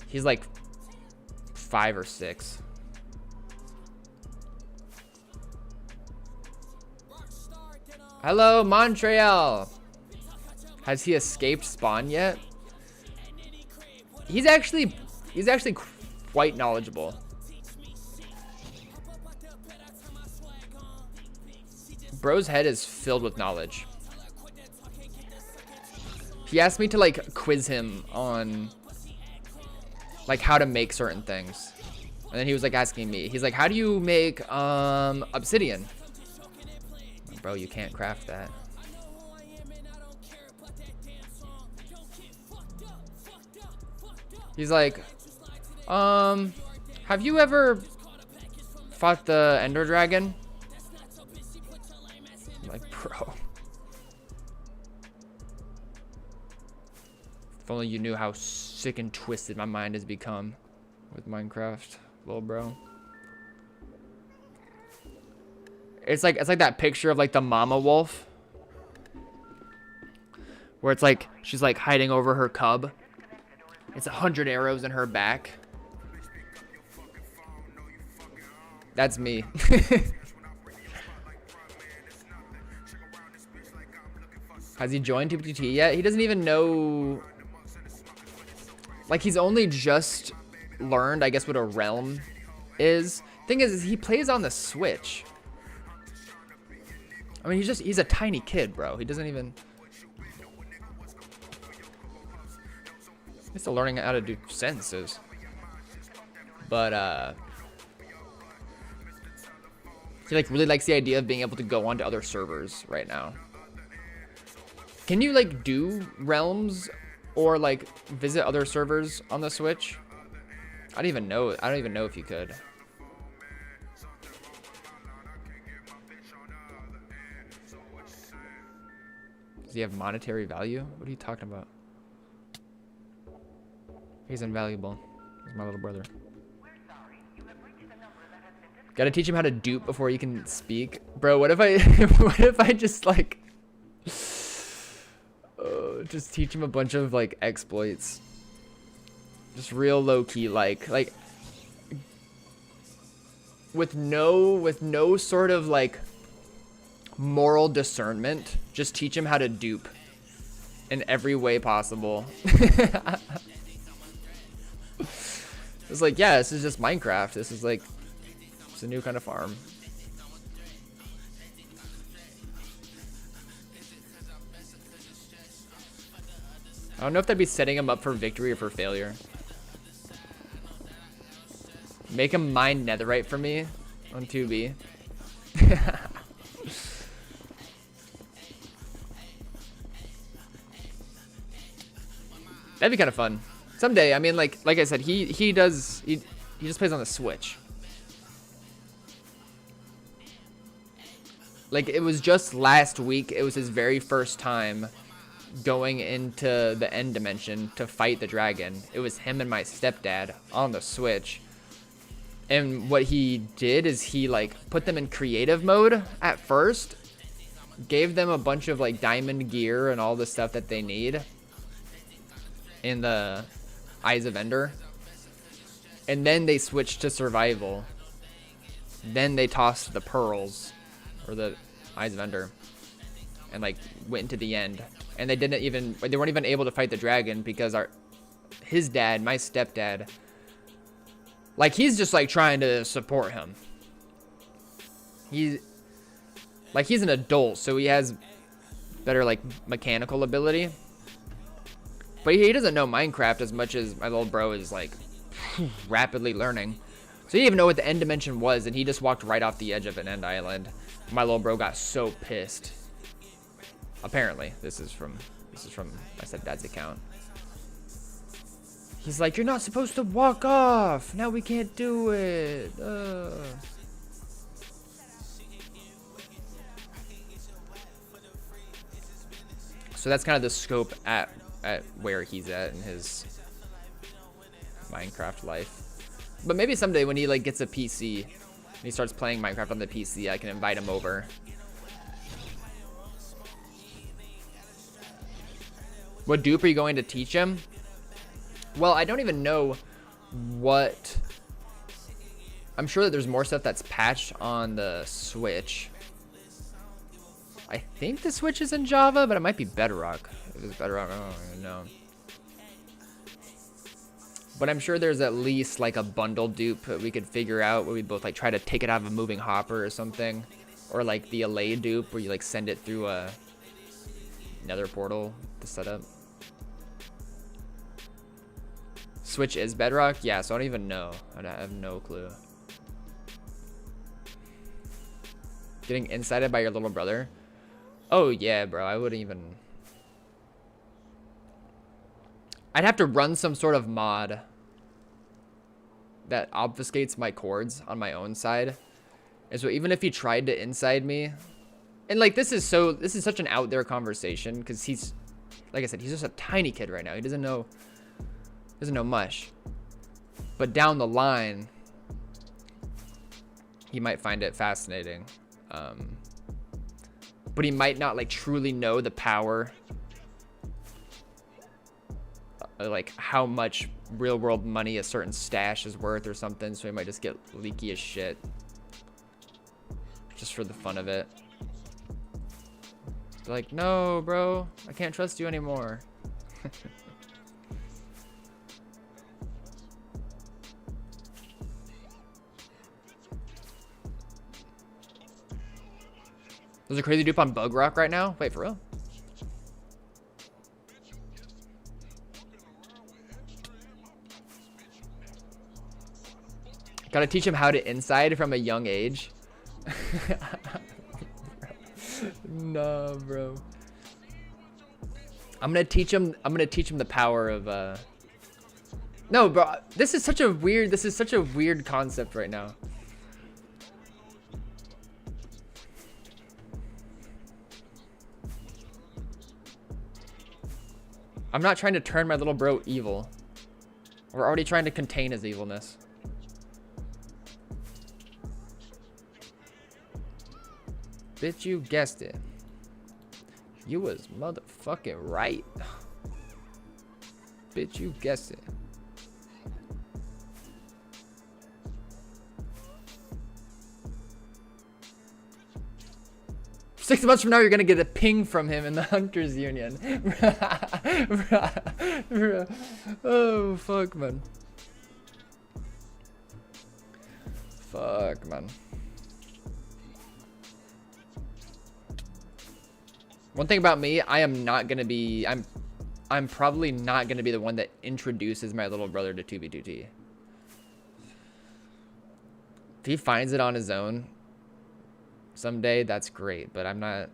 He's like 5 or 6. Hello, Montreal. Has he escaped spawn yet? He's actually quite knowledgeable. Bro's head is filled with knowledge. He asked me to like quiz him on like how to make certain things. And then he was like asking me, he's like, how do you make obsidian? Like, bro, you can't craft that. He's like, have you ever fought the Ender Dragon? I'm like, bro. If only you knew how sick and twisted my mind has become with Minecraft, little bro. It's like that picture of like the mama wolf, where it's like she's like hiding over her cub. It's 100 arrows in her back. That's me. Has he joined TPT yet? He doesn't even know. Like, he's only just learned, I guess, what a realm is. Thing is he plays on the Switch. I mean, he's a tiny kid, bro. He doesn't even. He's still learning how to do sentences. But, he, like, really likes the idea of being able to go onto other servers right now. Can you, like, do realms or, like, visit other servers on the Switch? I don't even know if you could. Does he have monetary value? What are you talking about? He's invaluable. He's my little brother. Gotta teach him how to dupe before he can speak. Bro, what if I what if I just like just teach him a bunch of like exploits? Just real low key, like with no sort of like moral discernment. Just teach him how to dupe in every way possible. It's like, yeah, this is just Minecraft. This is like, it's a new kind of farm. I don't know if that'd be setting him up for victory or for failure. Make him mine netherite for me on 2B. That'd be kind of fun. Someday, I mean, like I said, he just plays on the Switch. Like, it was just last week, it was his very first time going into the end dimension to fight the dragon. It was him and my stepdad on the Switch. And what he did is he like put them in creative mode at first, gave them a bunch of like diamond gear and all the stuff that they need in the Eyes of Ender. And then they switched to survival. Then they tossed the pearls or the Eyes of Ender and like went into the end. And they weren't even able to fight the dragon because his dad, my stepdad, like he's just like trying to support him. He's an adult, so he has better like mechanical ability. But he doesn't know Minecraft as much as my little bro is like rapidly learning. So he didn't even know what the end dimension was, and he just walked right off the edge of an end island. My little bro got so pissed. Apparently, this is from my stepdad's account. He's like, "You're not supposed to walk off. Now we can't do it." So that's kind of the scope at where he's at in his Minecraft life. But maybe someday when he like gets a PC and he starts playing Minecraft on the PC, I can invite him over. What dupe are you going to teach him? Well, I don't even know what. I'm sure that there's more stuff that's patched on the Switch. I think the Switch is in Java, but it might be Bedrock. If it's Bedrock, I don't even know. But I'm sure there's at least like a bundle dupe that we could figure out where we both like try to take it out of a moving hopper or something. Or like the Allay dupe where you like send it through a Nether portal to set up. Switch is Bedrock? Yeah, so I don't even know. I have no clue. Getting incited by your little brother? Oh yeah, bro, I wouldn't even. I'd have to run some sort of mod that obfuscates my cords on my own side. And so even if he tried to inside me, and like this is such an out there conversation because he's, like I said, he's just a tiny kid right now. He doesn't know much. But down the line, he might find it fascinating. But he might not like truly know the power, like how much real world money a certain stash is worth or something. So he might just get leaky as shit just for the fun of it. Like, no, bro, I can't trust you anymore. There's a crazy dupe on Bug Rock right now? Wait, for real? Gotta teach him how to inside from a young age. Nah, bro. I'm gonna teach him the power of No, bro. This is such a weird concept right now. I'm not trying to turn my little bro evil. We're already trying to contain his evilness. Bitch, you guessed it. You was motherfucking right. Bitch, you guessed it. Six months from now, you're gonna get a ping from him in the Hunters Union. Oh, fuck, man. Fuck, man. One thing about me, I'm probably not gonna be the one that introduces my little brother to 2v2t. If he finds it on his own someday, that's great, but I'm not.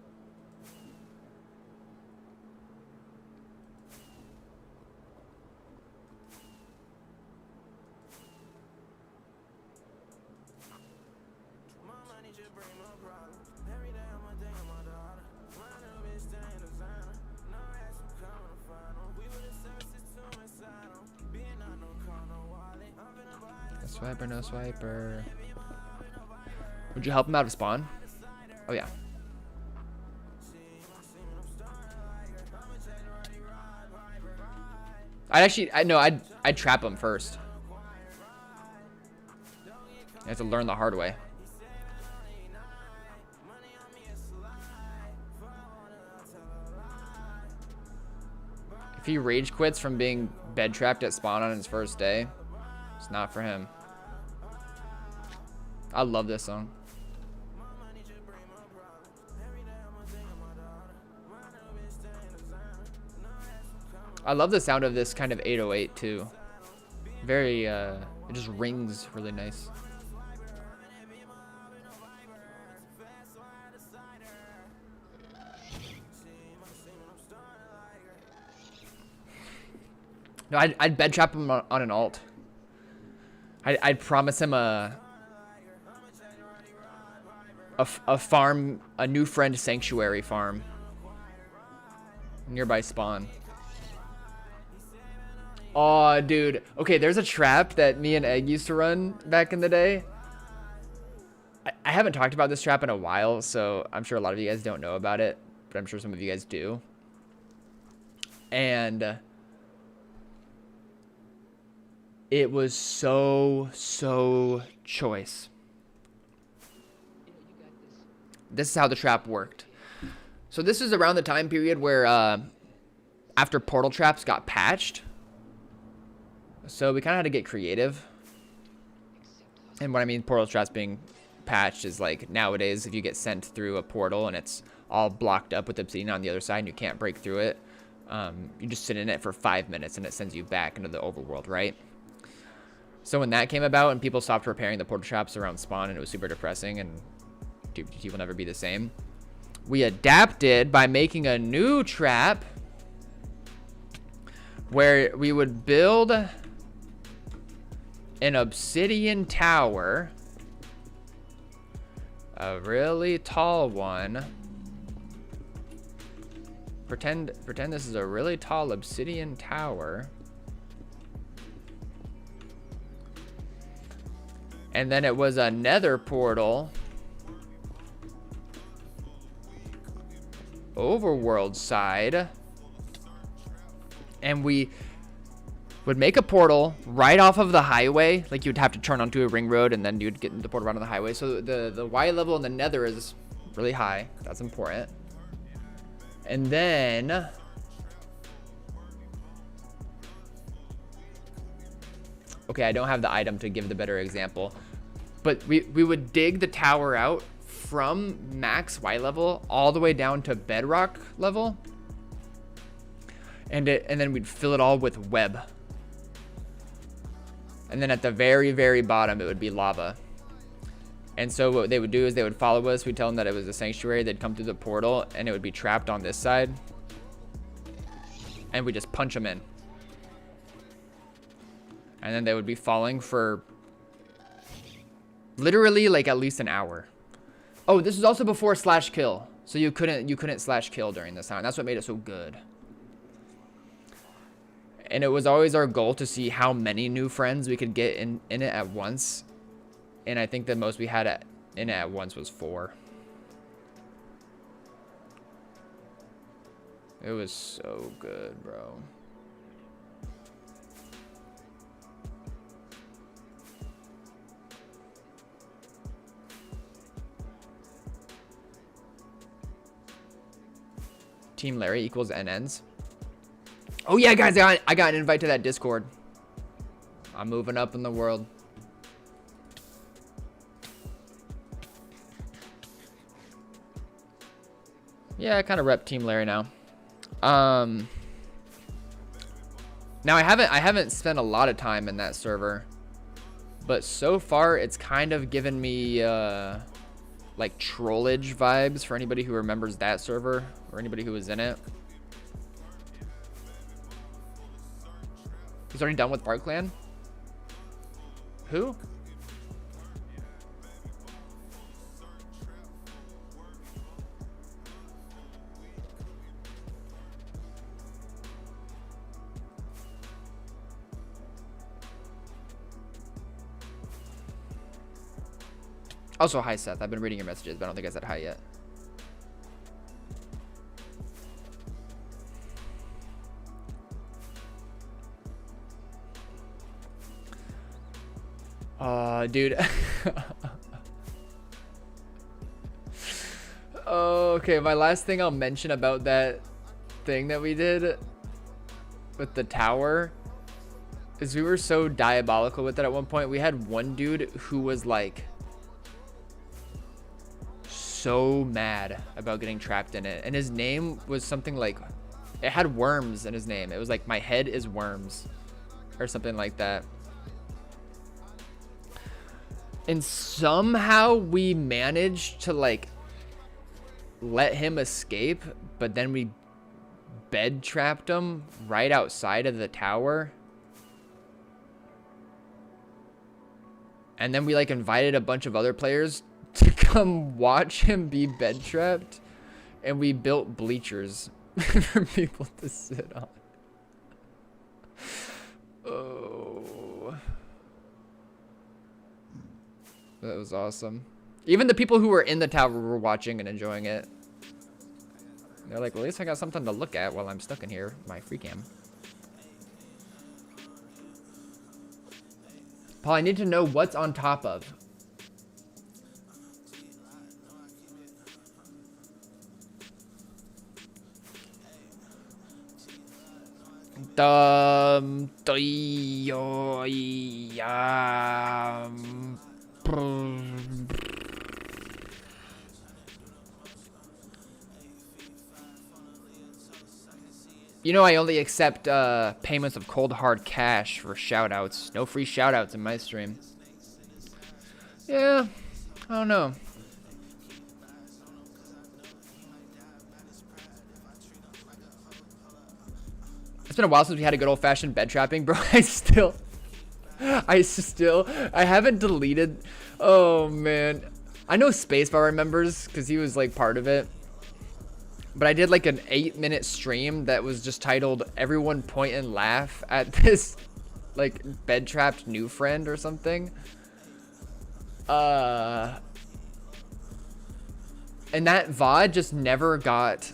swiper, no swiper. Would you help him out of spawn? Oh yeah. I'd trap him first. You have to learn the hard way. If he rage quits from being bed trapped at spawn on his first day, it's not for him. I love this song. I love the sound of this kind of 808 too. Very, it just rings really nice. No, I'd bed trap him on an alt. I'd promise him a farm, a new friend sanctuary farm. Nearby spawn. Oh, dude. Okay, there's a trap that me and Egg used to run back in the day. I haven't talked about this trap in a while, so I'm sure a lot of you guys don't know about it, but I'm sure some of you guys do. And it was so choice. This is how the trap worked. So this is around the time period where after portal traps got patched. So we kind of had to get creative. And what I mean portal traps being patched is like nowadays if you get sent through a portal and it's all blocked up with obsidian on the other side and you can't break through it, you just sit in it for 5 minutes and it sends you back into the overworld, right? So when that came about and people stopped repairing the portal traps around spawn and it was super depressing and TFT will never be the same, we adapted by making a new trap where we would build an obsidian tower, a really tall one. Pretend this is a really tall obsidian tower. And then it was a nether portal overworld side. And we would make a portal right off of the highway. Like you'd have to turn onto a ring road and then you'd get the portal right on the highway. So the Y level in the nether is really high. That's important. And then okay, I don't have the item to give the better example, but we would dig the tower out from max Y level all the way down to bedrock level. And then we'd fill it all with web. And then at the very bottom, it would be lava. And so what they would do is they would follow us. We'd tell them that it was a sanctuary. They'd come through the portal and it would be trapped on this side. And we just punch them in. And then they would be falling for literally like at least an hour. Oh, this was also before slash kill. So you couldn't slash kill during this time. That's what made it so good. And it was always our goal to see how many new friends we could get in it at once. And I think the most we had in it at once was 4. It was so good, bro. Team Larry equals NNs. Oh yeah, guys, I got an invite to that Discord. I'm moving up in the world. Yeah, I kind of rep Team Larry now. Now I haven't spent a lot of time in that server, but so far it's kind of given me like trollage vibes for anybody who remembers that server or anybody who was in it. He's already done with Park Clan? Who? Also, hi, Seth. I've been reading your messages, but I don't think I said hi yet. Dude. Okay, my last thing I'll mention about that thing that we did with the tower is we were so diabolical with it at one point. We had one dude who was like so mad about getting trapped in it, and his name was something like, it had worms in his name. It was like, my head is worms or something like that. And somehow we managed to like let him escape, but then we bed trapped him right outside of the tower. And then we like invited a bunch of other players to come watch him be bed trapped, and we built bleachers for people to sit on. Oh, that was awesome. Even the people who were in the tower were watching and enjoying it. They're like, well, at least I got something to look at while I'm stuck in here, my free cam. Paul, I need to know what's on top of. You know, I only accept payments of cold hard cash for shoutouts. No free shoutouts in my stream. Yeah, I don't know. It's been a while since we had a good old-fashioned bed trapping, bro. I haven't deleted. Oh man, I know Spacebar remembers because he was like part of it. But I did like an 8-minute stream that was just titled "Everyone Point and Laugh at This like bed trapped new friend" or something. And that VOD just never got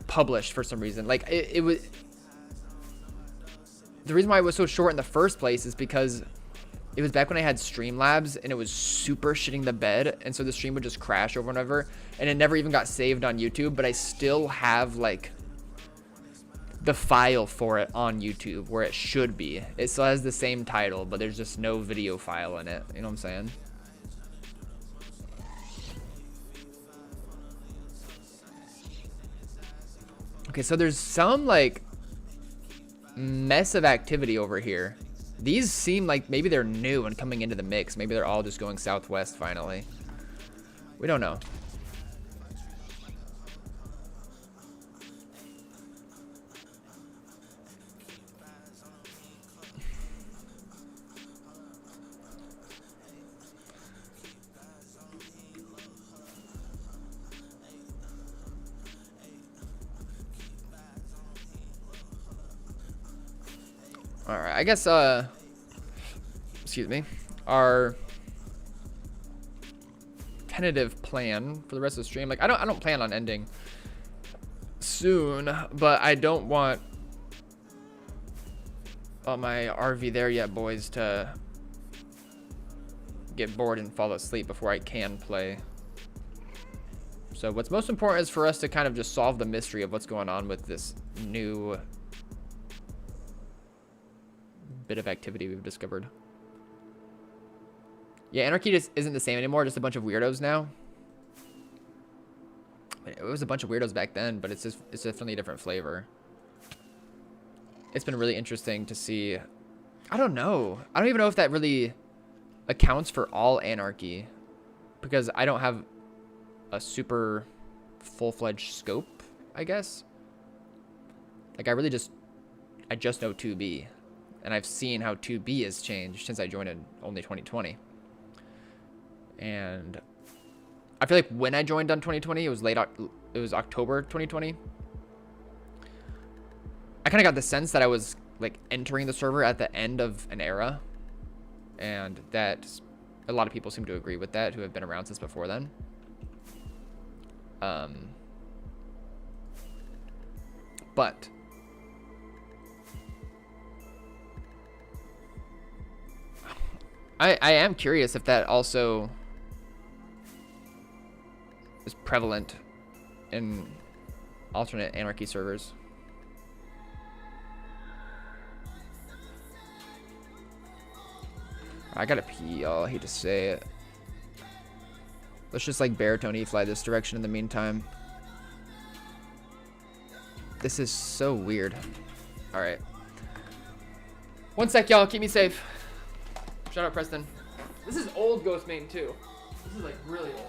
published for some reason. Like it was, the reason why it was so short in the first place is because it was back when I had Streamlabs and it was super shitting the bed, and so the stream would just crash over and over, and it never even got saved on YouTube. But I still have like the file for it on YouTube where it should be. It still has the same title, but there's just no video file in it. You know what I'm saying? Okay, so there's some like mess of activity over here. These seem like maybe they're new and coming into the mix. Maybe they're all just going southwest finally. We don't know. All right, I guess, excuse me, our tentative plan for the rest of the stream, like I don't plan on ending soon, but I don't want my RV there yet boys to get bored and fall asleep before I can play. So what's most important is for us to kind of just solve the mystery of what's going on with this new bit of activity we've discovered. Yeah, Anarchy just isn't the same anymore, just a bunch of weirdos now. It was a bunch of weirdos back then, but it's definitely a different flavor. It's been really interesting to see. I don't know. I don't even know if that really accounts for all Anarchy, because I don't have a super full-fledged scope, I guess. Like I just know 2B. And I've seen how 2B has changed since I joined in only 2020. And I feel like when I joined on 2020, it was October 2020. I kind of got the sense that I was like entering the server at the end of an era, and that A lot of people seem to agree with that who have been around since before then. But I am curious if that also is prevalent in alternate anarchy servers. I gotta pee, y'all. I hate to say it. Let's just like baritone fly this direction in the meantime. This is so weird. All right. One sec, y'all. Keep me safe. Shout out, Preston. This is old Ghost Main too. This is like really old.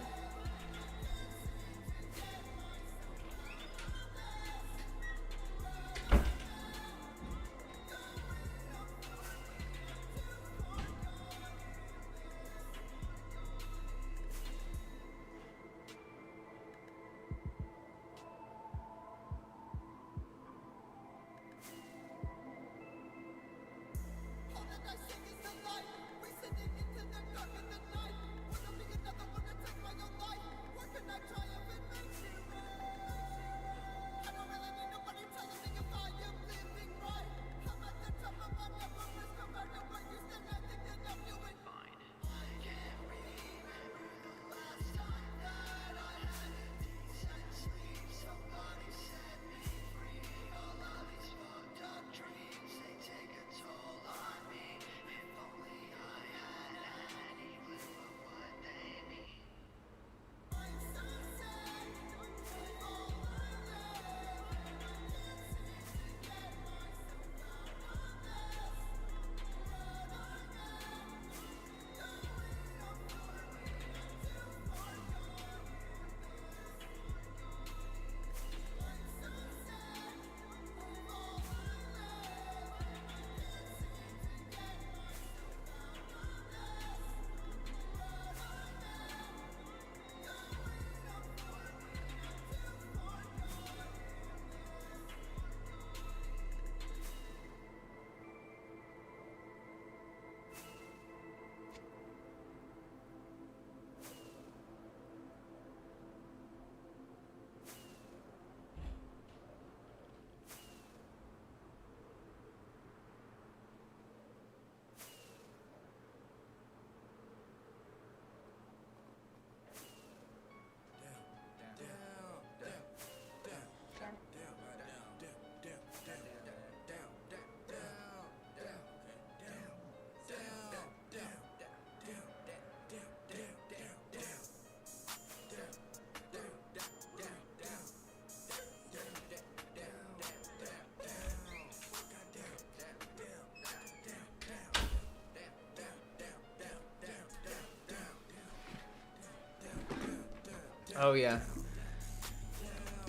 Oh yeah.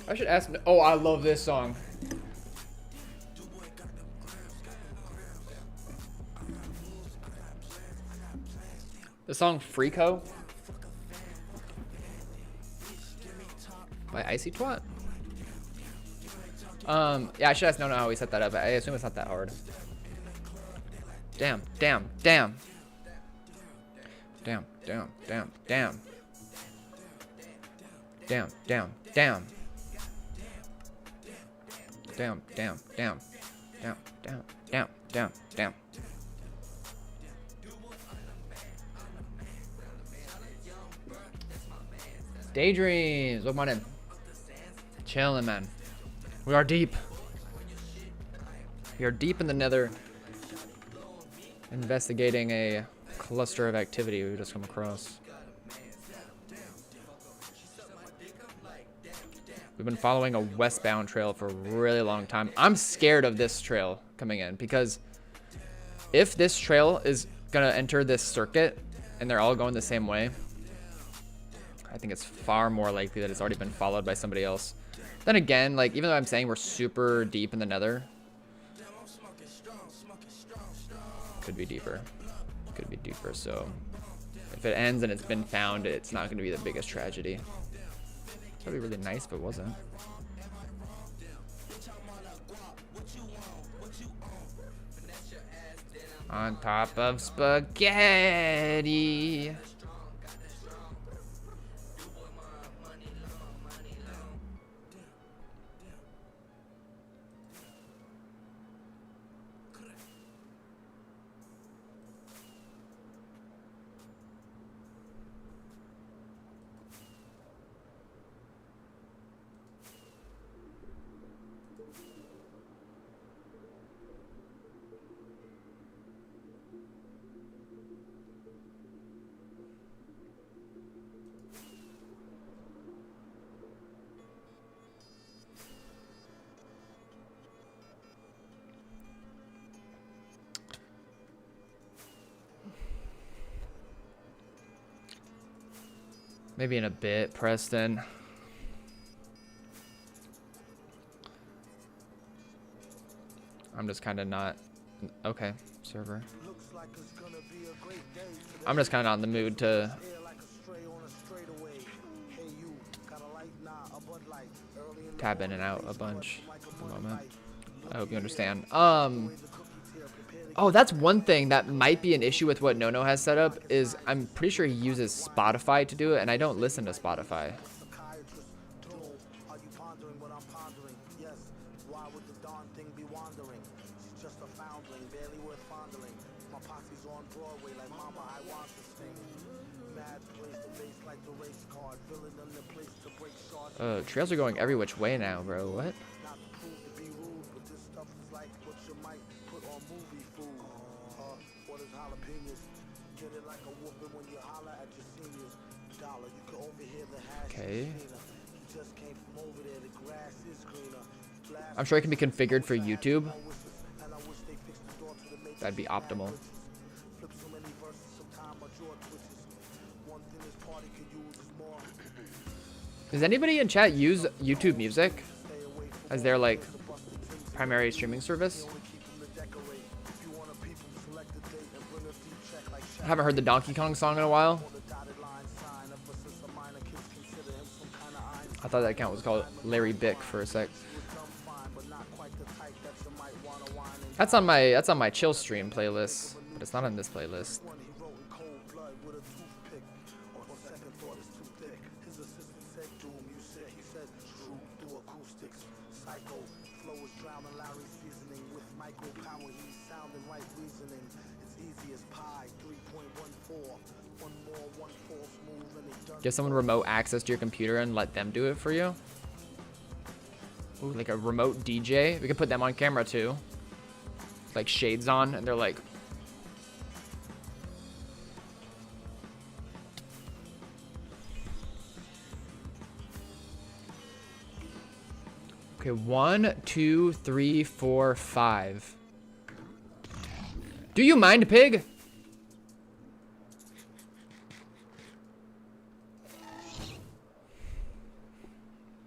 I should ask. Oh, I love this song. The song Freako by Icy Twat. Yeah, I should ask Nono how he set that up. I assume it's not that hard. Damn, damn, damn. Damn, damn, damn, damn. Damn, damn, damn. Damn, damn, damn. Damn, damn, damn, damn, damn. Daydreams. Welcome on in. Chilling, man. We are deep. We are deep in the nether. Investigating a cluster of activity we've just come across. We've been following a westbound trail for a really long time. I'm scared of this trail coming in because if this trail is gonna enter this circuit and they're all going the same way, I think it's far more likely that it's already been followed by somebody else. Then again, like, even though I'm saying we're super deep in the nether, could be deeper. Could be deeper, so if it ends and it's been found, it's not gonna be the biggest tragedy. That'd be really nice if it wasn't. On top of spaghetti. Maybe in a bit, Preston. I'm just kind of not. Okay, server. I'm just kind of not in the mood to tab in and out a bunch at the moment. I hope you understand. Oh, that's one thing that might be an issue with what Nono has set up is I'm pretty sure he uses Spotify to do it, and I don't listen to Spotify. Trails are going every which way now, bro. What? Okay. I'm sure it can be configured for YouTube. That'd be optimal. Does anybody in chat use YouTube Music as their like primary streaming service? I haven't heard the Donkey Kong song in a while. I thought that account was called Larry Bick for a sec. That's on my chill stream playlist, but it's not on this playlist. Give someone remote access to your computer and let them do it for you. Ooh, like a remote DJ. We can put them on camera too. Like shades on, and they're like. Okay, 1, 2, 3, 4, 5. Do you mind, pig?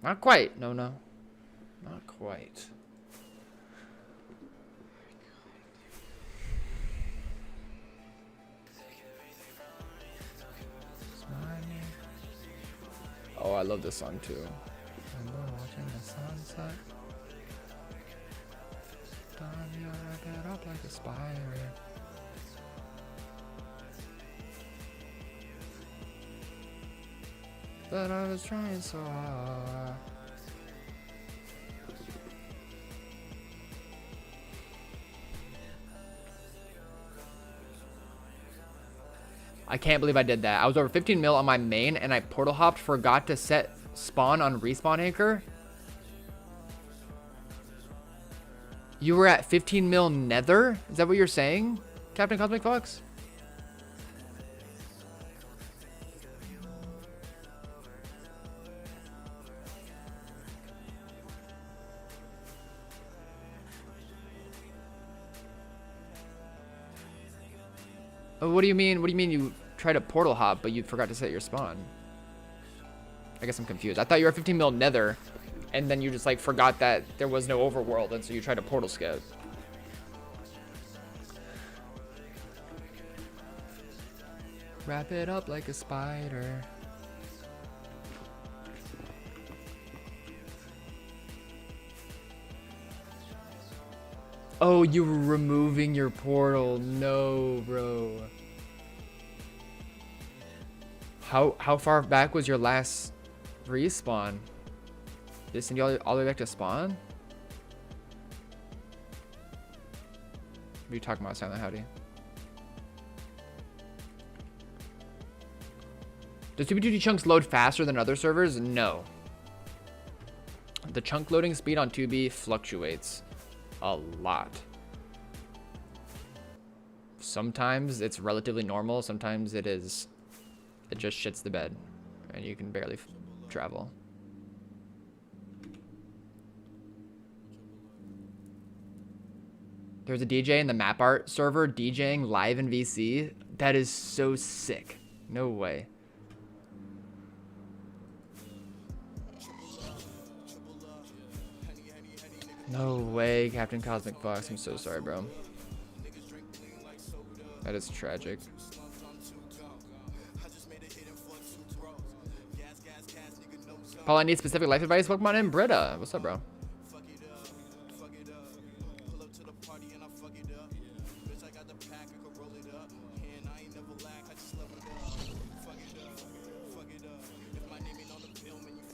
Not quite. No, no. Not quite. Oh, I love this song too. Watching the sunset. Get up like a spider. But I was trying so hard. I can't believe I did that. I was over 15 mil on my main and I portal hopped, forgot to set spawn on respawn anchor. You were at 15 mil nether? Is that what you're saying, Captain Cosmic Fox? What do you mean? What do you mean you tried a portal hop, but you forgot to set your spawn? I guess I'm confused. I thought you were 15 mil nether, and then you just like forgot that there was no overworld, and so you tried a portal scout. Wrap it up like a spider. Oh, you were removing your portal. No, bro. How far back was your last respawn? Did it send you all the way back to spawn? What are you talking about, Silent Howdy? Does Super Duty chunks load faster than other servers? No. The chunk loading speed on 2B fluctuates a lot. Sometimes it's relatively normal. Sometimes it just shits the bed and you can barely travel. There's a DJ in the map art server DJing live in VC. That is so sick. No way. No way, Captain Cosmic Fox. I'm so sorry, bro. That is tragic. Paul, I need specific life advice. Pokemon and Britta. What's up, bro?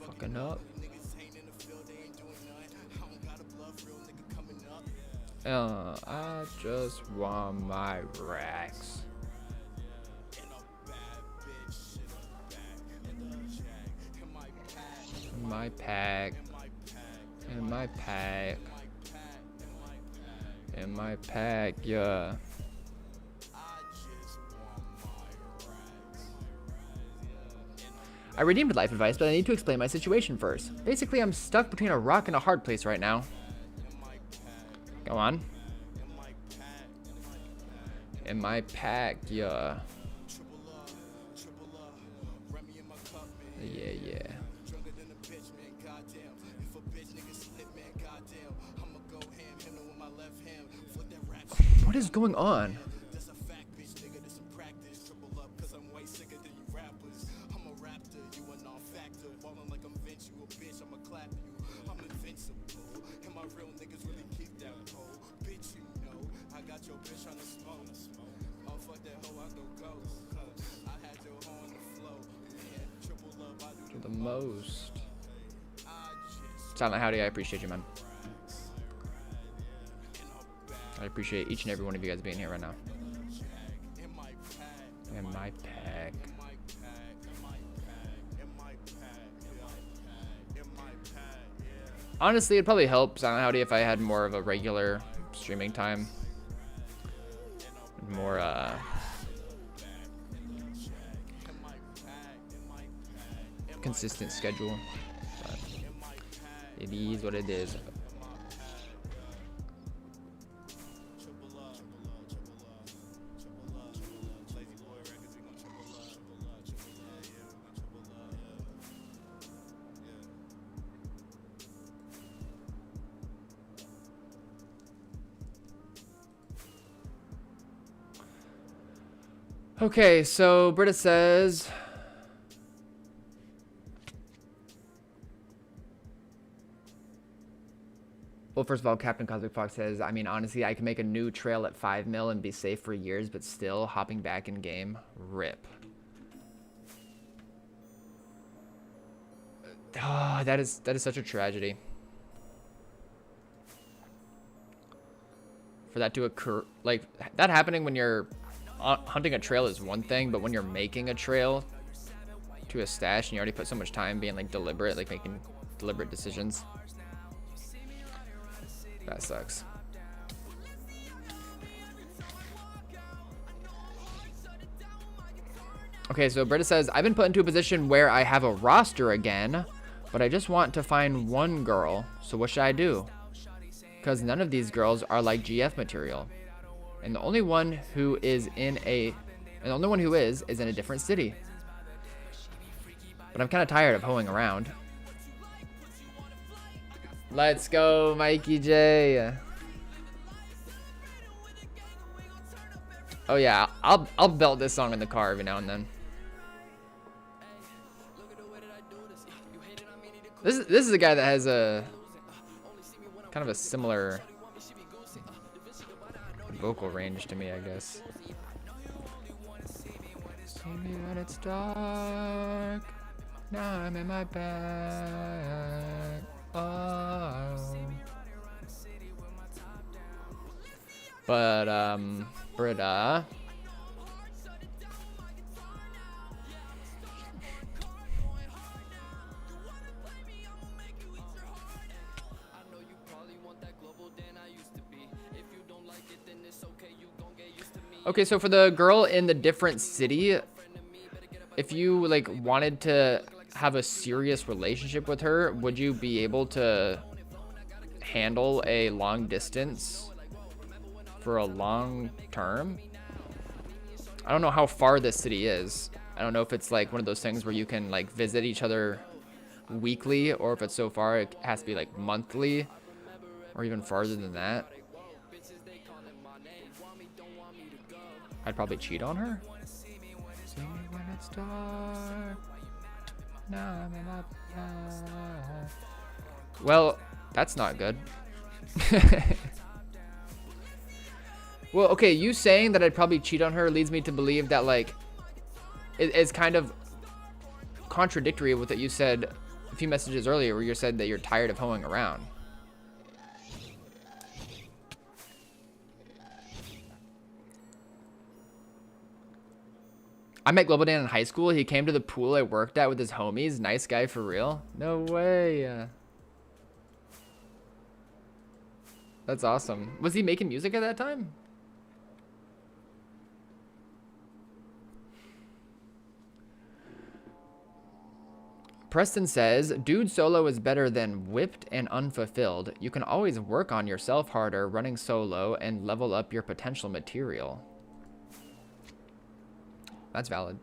Fucking up. I just want my racks. In my pack. In my pack. In my pack, yeah. I redeemed life advice, but I need to explain my situation first. Basically, I'm stuck between a rock and a hard place right now. Go on. In my pack, yeah. Yeah. What is going on? The most. Silent Howdy, I appreciate you, man. I appreciate each and every one of you guys being here right now. In my pack. Honestly, it'd probably help Silent Howdy if I had more of a regular streaming time. More, consistent schedule, but it is what it is. Okay, so Britta says, well, first of all, Captain Cosmic Fox says, I mean, honestly, I can make a new trail at 5 mil and be safe for years, but still hopping back in game, rip. Oh, that is such a tragedy. For that to occur, like that happening when you're hunting a trail is one thing, but when you're making a trail to a stash and you already put so much time being like deliberate, like making deliberate decisions, that sucks. Okay, so Britta says, I've been put into a position where I have a roster again, but I just want to find one girl. So what should I do? Because none of these girls are like GF material. And the only one who is in a different city. But I'm kind of tired of hoeing around. Let's go, Mikey J. Oh yeah, I'll belt this song in the car every now and then. This is a guy that has a kind of a similar vocal range to me, I guess. See me when it's dark. Now I'm in my bag. Oh. But Britta. Okay, so for the girl in the different city, if you like wanted to have a serious relationship with her, would you be able to handle a long distance for a long term? I don't know how far this city is. I don't know if it's like one of those things where you can like visit each other weekly, or if it's so far it has to be like monthly or even farther than that. I'd probably cheat on her. See me when it's dark. Now I'm in my bed. Well, that's not good. Well, okay, you saying that I'd probably cheat on her leads me to believe that like it's kind of contradictory with what you said a few messages earlier, where you said that you're tired of hoeing around. I met Global Dan in high school. He came to the pool I worked at with his homies. Nice guy for real. No way. That's awesome. Was he making music at that time? Preston says, dude solo is better than whipped and unfulfilled. You can always work on yourself harder running solo and level up your potential material. That's valid.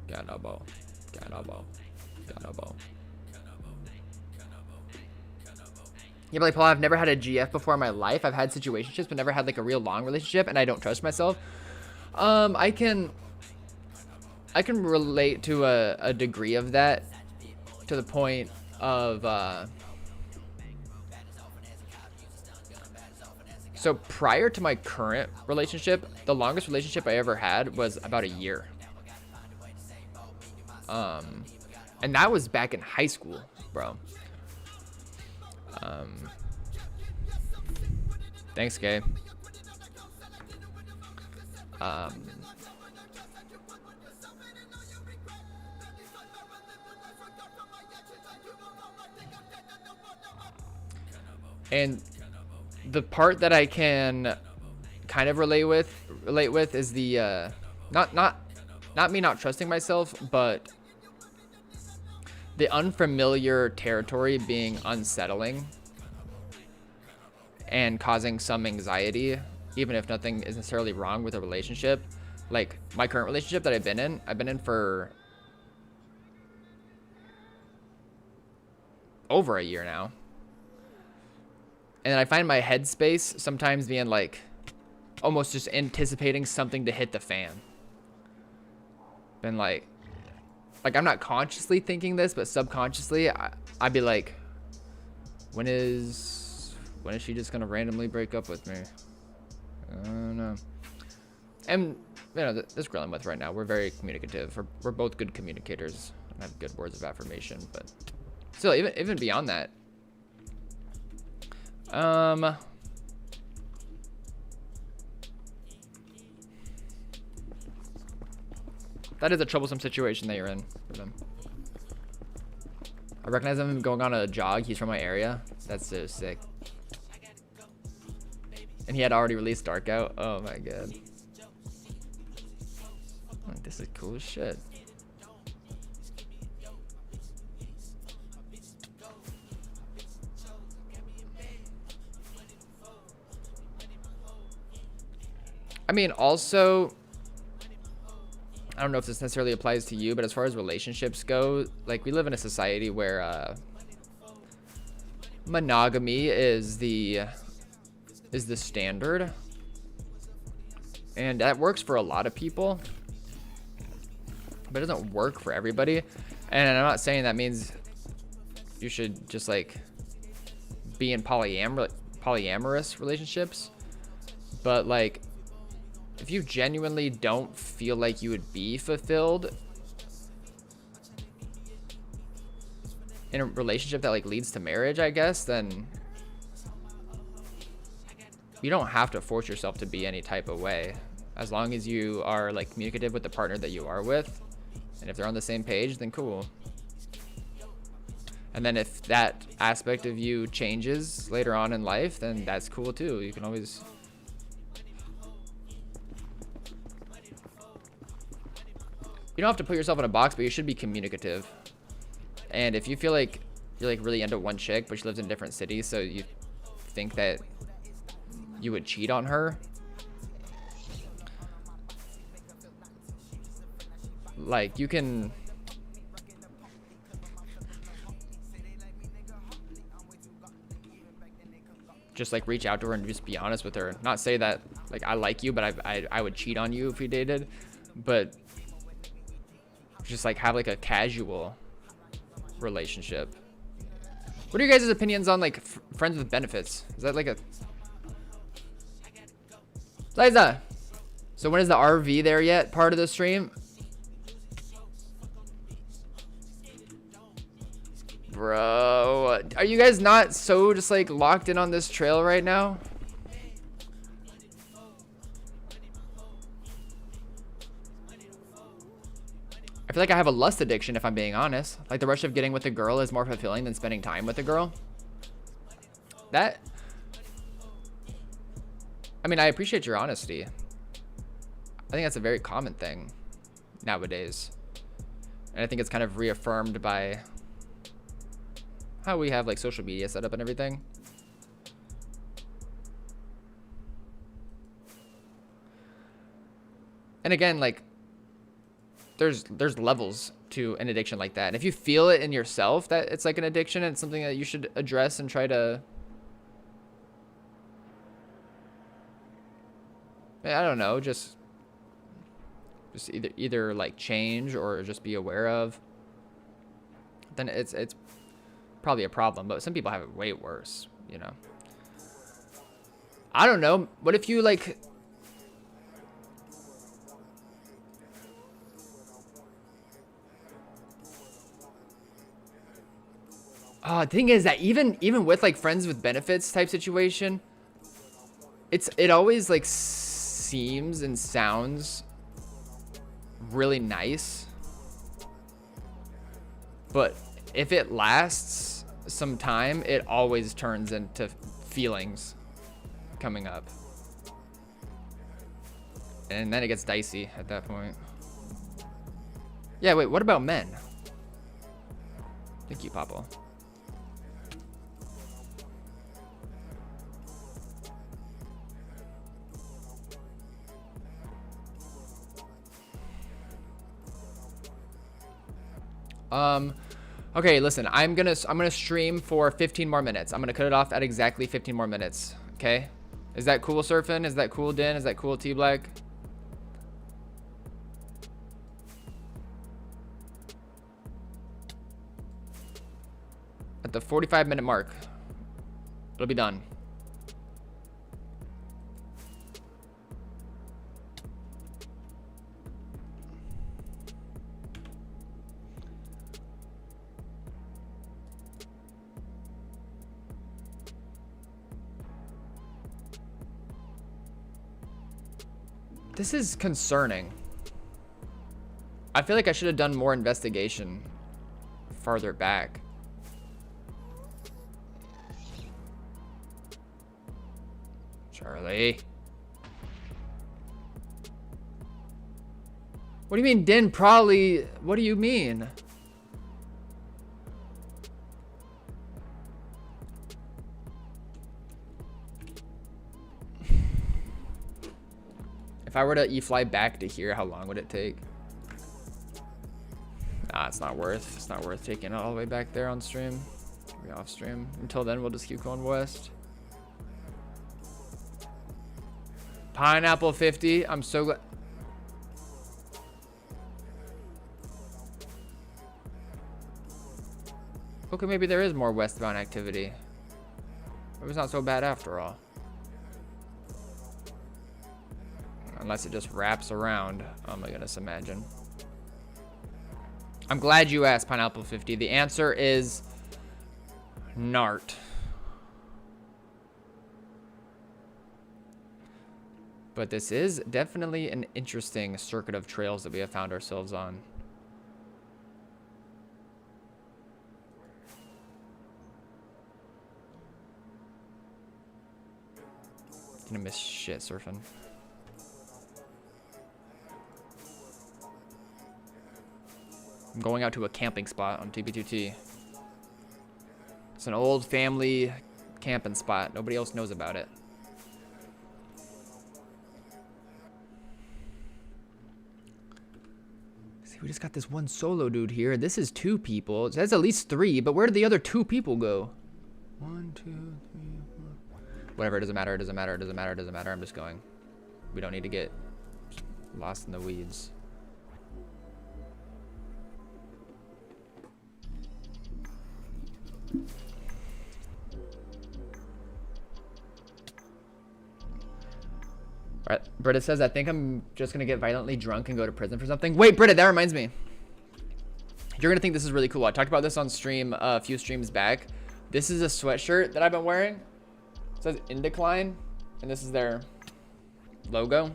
Cannibal. Cannibal. Cannibal. Yeah, but like, Paul, I've never had a GF before in my life. I've had situationships, but never had like a real long relationship, and I don't trust myself. I can relate to a degree of that, to the point of so prior to my current relationship, the longest relationship I ever had was about a year. And that was back in high school, bro. Thanks, Gabe. And the part that I can kind of relate with is the not me not trusting myself, but the unfamiliar territory being unsettling and causing some anxiety, even if nothing is necessarily wrong with a relationship. Like my current relationship that I've been in for over a year now. And I find my headspace sometimes being like almost just anticipating something to hit the fan. Been like I'm not consciously thinking this, but subconsciously I'd be like, when is she just gonna randomly break up with me? I don't know. And you know, this girl I'm with right now, we're very communicative. We're both good communicators and have good words of affirmation, but still, even beyond that, that is a troublesome situation that you're in for them. I recognize him going on a jog. He's from my area. That's so sick. And he had already released Dark Out. Oh my god. Like, this is cool as shit. I mean, also, I don't know if this necessarily applies to you, but as far as relationships go, like, we live in a society where monogamy is the standard, and that works for a lot of people, but it doesn't work for everybody. And I'm not saying that means you should just like be in polyamorous relationships, but like if you genuinely don't feel like you would be fulfilled in a relationship that like leads to marriage, I guess, then you don't have to force yourself to be any type of way, as long as you are like communicative with the partner that you are with, and if they're on the same page, then cool. And then if that aspect of you changes later on in life, then that's cool too. You can always, you don't have to put yourself in a box, but you should be communicative. And if you feel like you're like really into one chick, but she lives in a different city, so you think that you would cheat on her, like you can just like reach out to her and just be honest with her. Not say that like I like you, but I would cheat on you if we dated, but just like have like a casual relationship. What are you guys' opinions on like friends with benefits? Is that like a Liza? So when is the RV there yet? Part of the stream? Bro, are you guys not so just like locked in on this trail right now? I feel like I have a lust addiction, if I'm being honest. Like the rush of getting with a girl is more fulfilling than spending time with a girl. That, I mean, I appreciate your honesty. I think that's a very common thing nowadays. And I think it's kind of reaffirmed by how we have like social media set up and everything. And again, like there's levels to an addiction like that. And if you feel it in yourself that it's like an addiction and it's something that you should address and try to, I don't know, just either like change or just be aware of, then it's probably a problem. But some people have it way worse, you know. I don't know. What if you like the thing is that even with like friends with benefits type situation, it always like seems and sounds really nice, but if it lasts some time, it always turns into feelings coming up, and then it gets dicey at that point. Yeah, wait, what about men? Thank you, Papa. Okay, listen, I'm gonna stream for 15 more minutes. I'm gonna cut it off at exactly 15 more minutes. Okay, is that cool, Surfin? Is that cool, Din? Is that cool, T Black? At the 45-minute mark, it'll be done. This is concerning. I feel like I should have done more investigation farther back. Charlie. What do you mean, Din? Probably. What do you mean? If I were to e-fly back to here, how long would it take? Nah, it's not worth. It's not worth taking it all the way back there on stream. Maybe off stream. Until then, we'll just keep going west. Pineapple 50. I'm so glad. Okay, maybe there is more westbound activity. It was not so bad after all. Unless it just wraps around. Oh my goodness, imagine. I'm glad you asked, Pineapple 50. The answer is Nart. But this is definitely an interesting circuit of trails that we have found ourselves on. Gonna miss shit surfing. I'm going out to a camping spot on TB2T. It's an old family camping spot. Nobody else knows about it. See, we just got this one solo dude here. This is 2 people. It says at least 3, but where did the other 2 people go? 1, 2, 3, 4. Whatever, it doesn't matter, it doesn't matter, it doesn't matter, it doesn't matter. I'm just going. We don't need to get lost in the weeds. Alright, Britta says, I think I'm just gonna get violently drunk and go to prison for something. Wait, Britta, that reminds me. You're gonna think this is really cool. I talked about this on stream a few streams back. This is a sweatshirt that I've been wearing. It says Indecline, and this is their logo.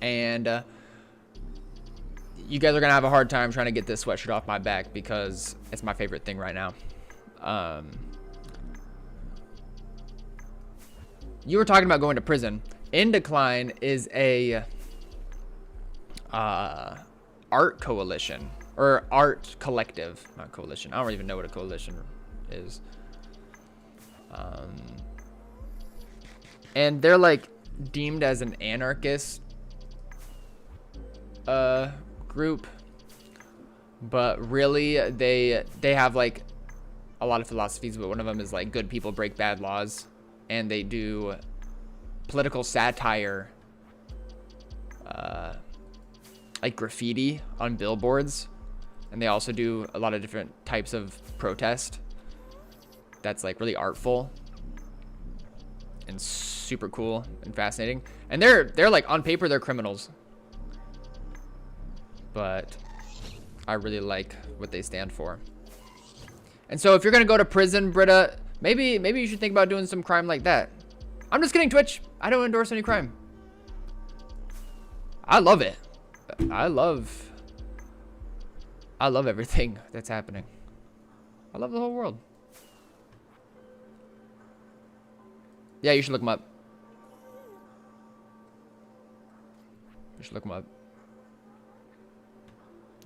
And you guys are gonna have a hard time trying to get this sweatshirt off my back because it's my favorite thing right now. You were talking about going to prison. Indecline is a art coalition or art collective, not coalition. I don't even know what a coalition is. And they're like deemed as an anarchist group, but really they have like a lot of philosophies, but one of them is like good people break bad laws, and they do political satire, like graffiti on billboards, and they also do a lot of different types of protest that's like really artful and super cool and fascinating. And they're like, on paper they're criminals, but I really like what they stand for. And so if you're gonna go to prison, Britta, maybe you should think about doing some crime like that. I'm just kidding, Twitch. I don't endorse any crime. I love it. I love everything that's happening. I love the whole world. Yeah, you should look them up. You should look them up.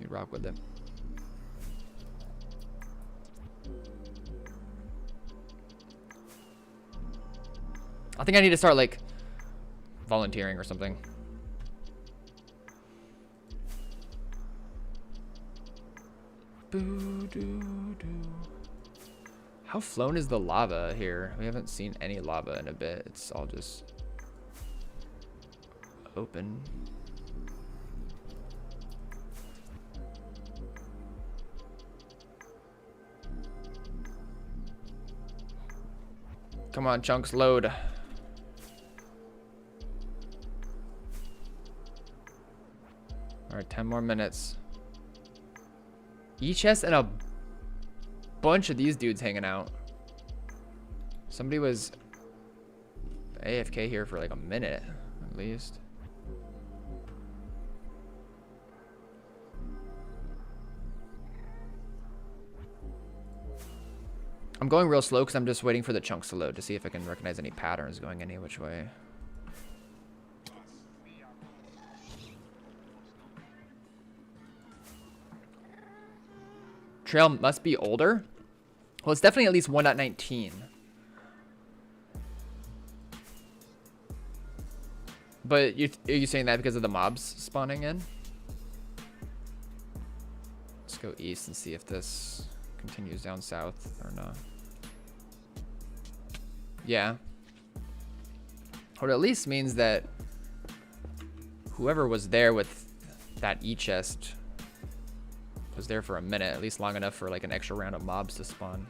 You'd rock with it. I think I need to start like volunteering or something. Boo doo doo. How flown is the lava here? We haven't seen any lava in a bit. It's all just open. Come on, chunks, load. All right, 10 more minutes. E-chest and a bunch of these dudes hanging out. Somebody was AFK here for like a minute, at least. I'm going real slow because I'm just waiting for the chunks to load to see if I can recognize any patterns going any which way. Trail must be older. Well, it's definitely at least 1.19. But are you saying that because of the mobs spawning in? Let's go east and see if this continues down south or not. Yeah. Or at least means that whoever was there with that E-chest was there for a minute, at least long enough for like an extra round of mobs to spawn.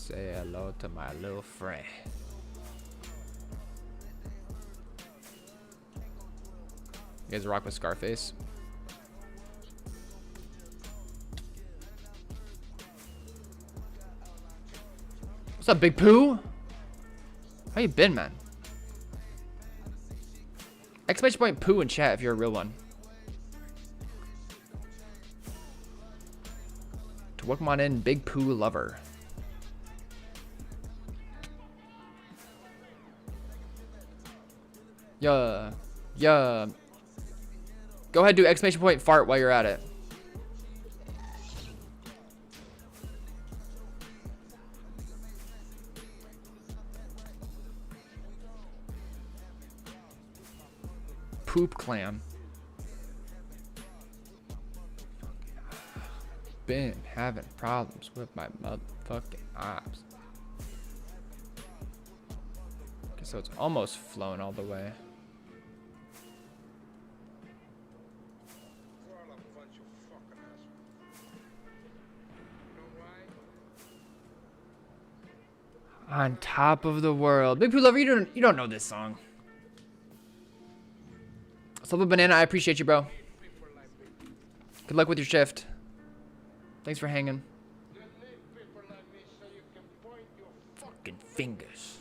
Say hello to my little friend. You guys rock with Scarface? What's up, Big Pooh? How you been, man? Exclamation point Pooh in chat if you're a real one. To welcome on in, Big Pooh lover. Yeah. Yeah. Go ahead, do exclamation point fart while you're at it. Poop clam. Been having problems with my motherfucking ops. Okay, so it's almost flown all the way. On top of the world. Big Pooh Lover, you don't know this song. Slip Banana, I appreciate you, bro. Good luck with your shift. Thanks for hanging. Fucking fingers.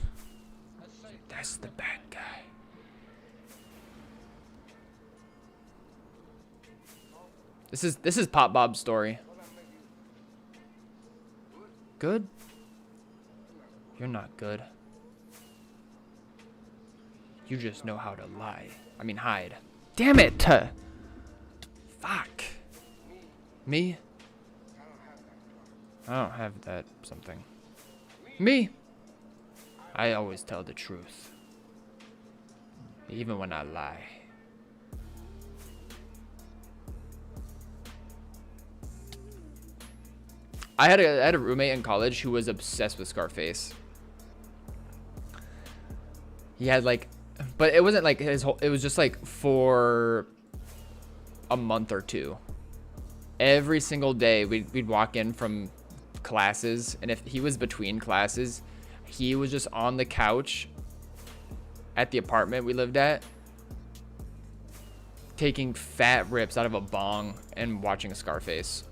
That's the bad guy. This is Pop Bob's story. Good? You're not good. You just know how to lie. I mean, hide. Damn it! Fuck. Me? I don't have that something. Me? I always tell the truth. Even when I lie. I had a roommate in college who was obsessed with Scarface. He had like, but it wasn't like his whole, it was just like for a month or two. Every single day we'd walk in from classes, and if he was between classes, he was just on the couch at the apartment we lived at, taking fat rips out of a bong and watching a Scarface.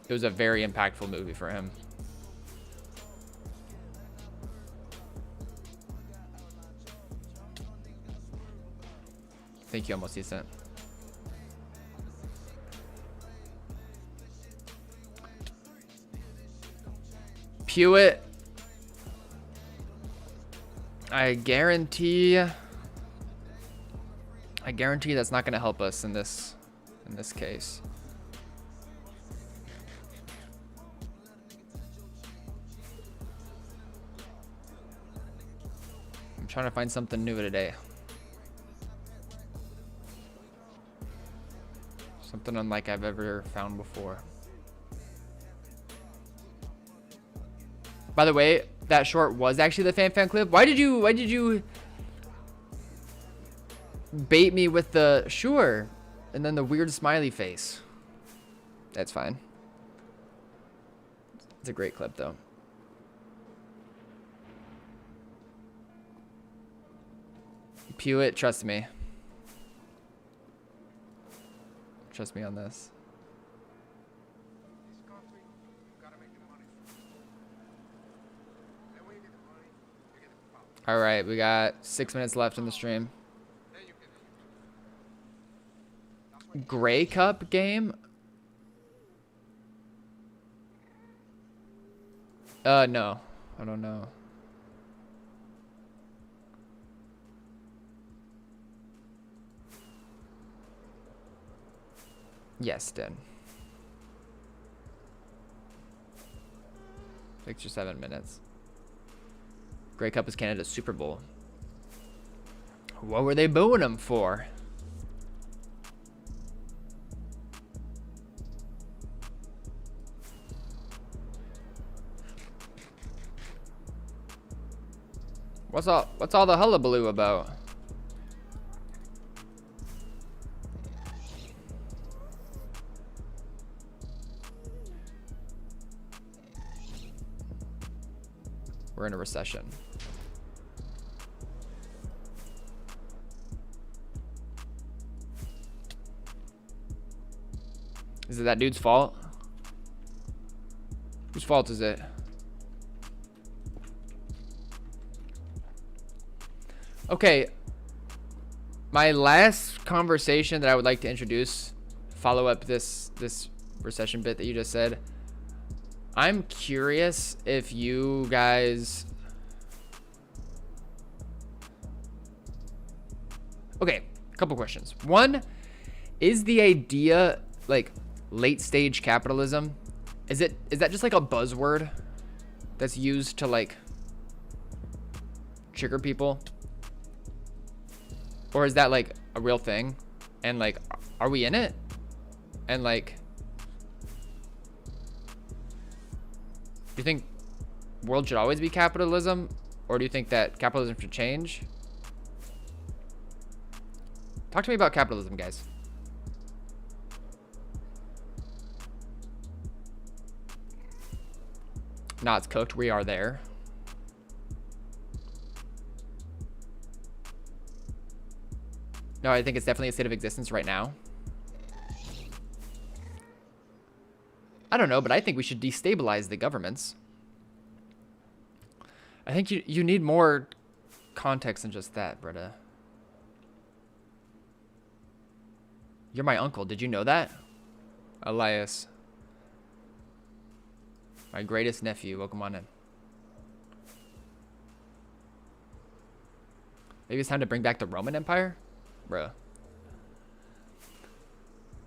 It was a very impactful movie for him. Thank you, Almost Decent. Pewitt. I guarantee that's not going to help us in this case. I'm trying to find something new today. Something unlike I've ever found before. By the way, that short was actually the fan clip. Why did you bait me with the sure and then the weird smiley face? That's fine. It's a great clip though. Pewitt, trust me. Trust me on this. All right, we got 6 minutes left in the stream. Grey Cup game? No. I don't know. Yes, Den. 6 or 7 minutes. Grey Cup is Canada's Super Bowl. What were they booing him for? What's all the hullabaloo about? we're in a recession. Is it that dude's fault? Whose fault is it? Okay. My last conversation that I would like to introduce, follow up this recession bit that you just said. I'm curious if you guys... Okay, a couple questions. One, is the idea like late stage capitalism, is that just like a buzzword that's used to like trigger people? Or is that like a real thing? And like, are we in it? And like, do you think world should always be capitalism? Or do you think that capitalism should change? Talk to me about capitalism, guys. Nah, it's cooked. We are there. No, I think it's definitely a state of existence right now. I don't know, but I think we should destabilize the governments. I think you need more context than just that, Britta. You're my uncle. Did you know that? Elias. My greatest nephew. Welcome on in. Maybe it's time to bring back the Roman Empire? Bruh.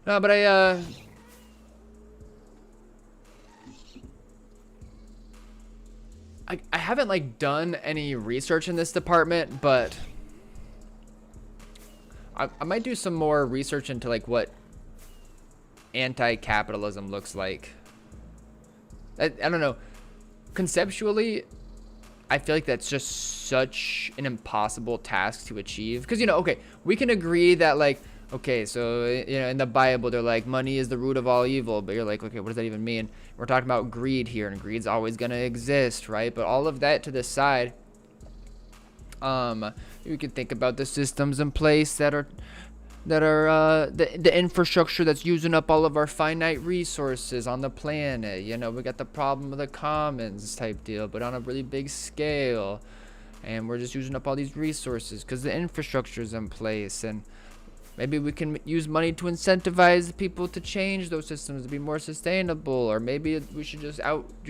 No, but I haven't like done any research in this department, but I might do some more research into like what anti-capitalism looks like. I don't know. Conceptually, I feel like that's just such an impossible task to achieve. Because, you know, okay, we can agree that, like, okay, so, you know, in the Bible, they're like, money is the root of all evil. But you're like, okay, what does that even mean? We're talking about greed here, and greed's always going to exist, right? But all of that to the side, you can think about the systems in place that are the infrastructure that's using up all of our finite resources on the planet. You know, we got the problem of the commons type deal, but on a really big scale, and we're just using up all these resources because the infrastructure is in place. And maybe we can use money to incentivize people to change those systems to be more sustainable, or maybe we should just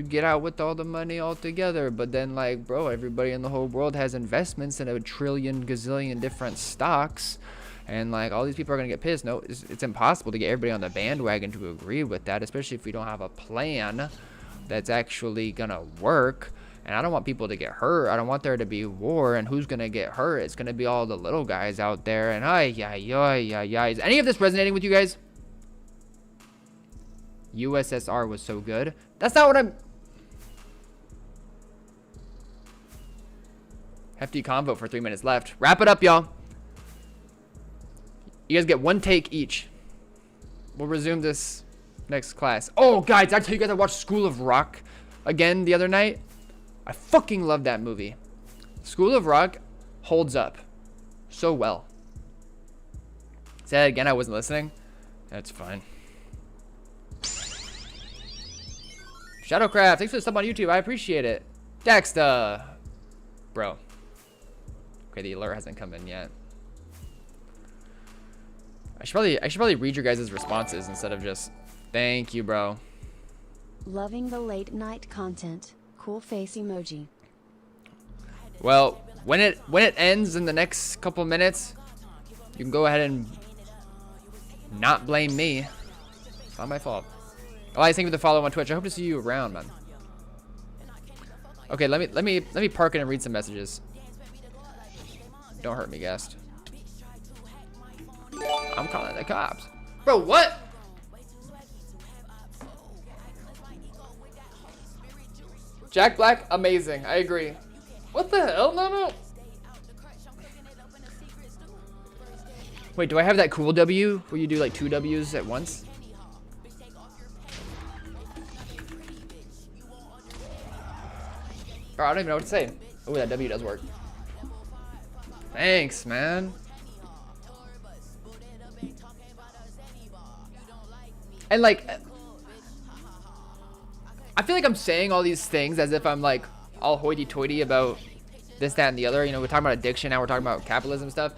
get out with all the money altogether. But then, like, bro, everybody in the whole world has investments in a trillion gazillion different stocks. And like all these people are gonna get pissed. No, it's impossible to get everybody on the bandwagon to agree with that, especially if we don't have a plan that's actually gonna work. And I don't want people to get hurt. I don't want there to be war. And who's gonna get hurt? It's gonna be all the little guys out there. And is any of this resonating with you guys? USSR was so good. That's not what I'm. Hefty convo for 3 minutes left. Wrap it up, y'all. You guys get one take each. We'll resume this next class. Oh, guys, did I tell you guys I watched School of Rock again the other night? I fucking love that movie. School of Rock holds up so well. Say that again, I wasn't listening. That's fine. Shadowcraft, thanks for the sub on YouTube. I appreciate it. Dexter. Bro. Okay, the alert hasn't come in yet. I should probably read your guys' responses instead of just thank you, bro. Loving the late night content. Cool face emoji. Well, when it ends in the next couple minutes, you can go ahead and not blame me. It's not my fault. Elias, thank you for the follow on Twitch. I hope to see you around, man. Okay, let me park it and read some messages. Don't hurt me, guest. I'm calling the cops. Bro, what? Jack Black, amazing. I agree. What the hell? No. Wait, do I have that cool W where you do like 2 W's at once? Bro, I don't even know what to say. Oh, that W does work. Thanks, man. And like, I feel like I'm saying all these things as if I'm like all hoity-toity about this, that, and the other. You know, we're talking about addiction, now we're talking about capitalism stuff.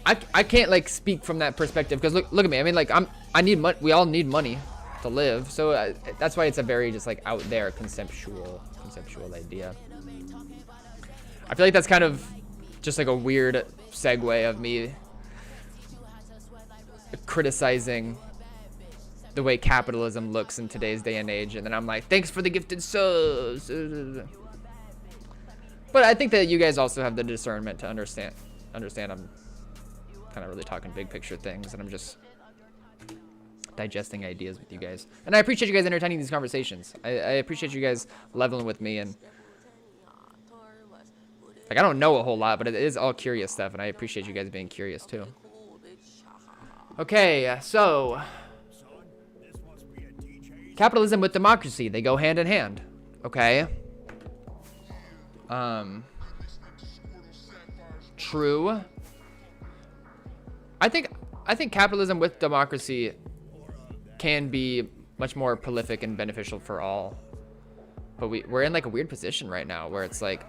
I can't like speak from that perspective because look at me. I mean, like I need money. We all need money to live. So that's why it's a very just like out there conceptual idea. I feel like that's kind of just like a weird segue of me criticizing the way capitalism looks in today's day and age, and then I'm like, thanks for the gifted subs. But I think that you guys also have the discernment to understand I'm kind of really talking big picture things, and I'm just digesting ideas with you guys. And I appreciate you guys entertaining these conversations. I appreciate you guys leveling with me, and like I don't know a whole lot, but it is all curious stuff, and I appreciate you guys being curious too. Okay, so capitalism with democracy, they go hand in hand. Okay. True. I think capitalism with democracy can be much more prolific and beneficial for all. But we're in like a weird position right now where it's like,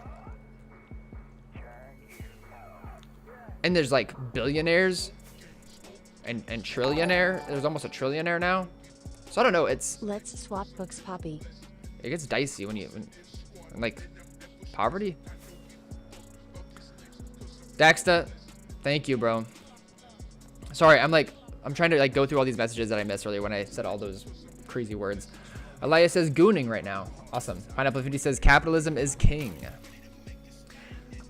and there's like billionaires and trillionaire. There's almost a trillionaire now. So I don't know. Let's swap books, Poppy. It gets dicey when like poverty. Daxta, thank you, bro. Sorry, I'm trying to like go through all these messages that I missed earlier when I said all those crazy words. Elias says gooning right now. Awesome. Pineapple 50 says capitalism is king.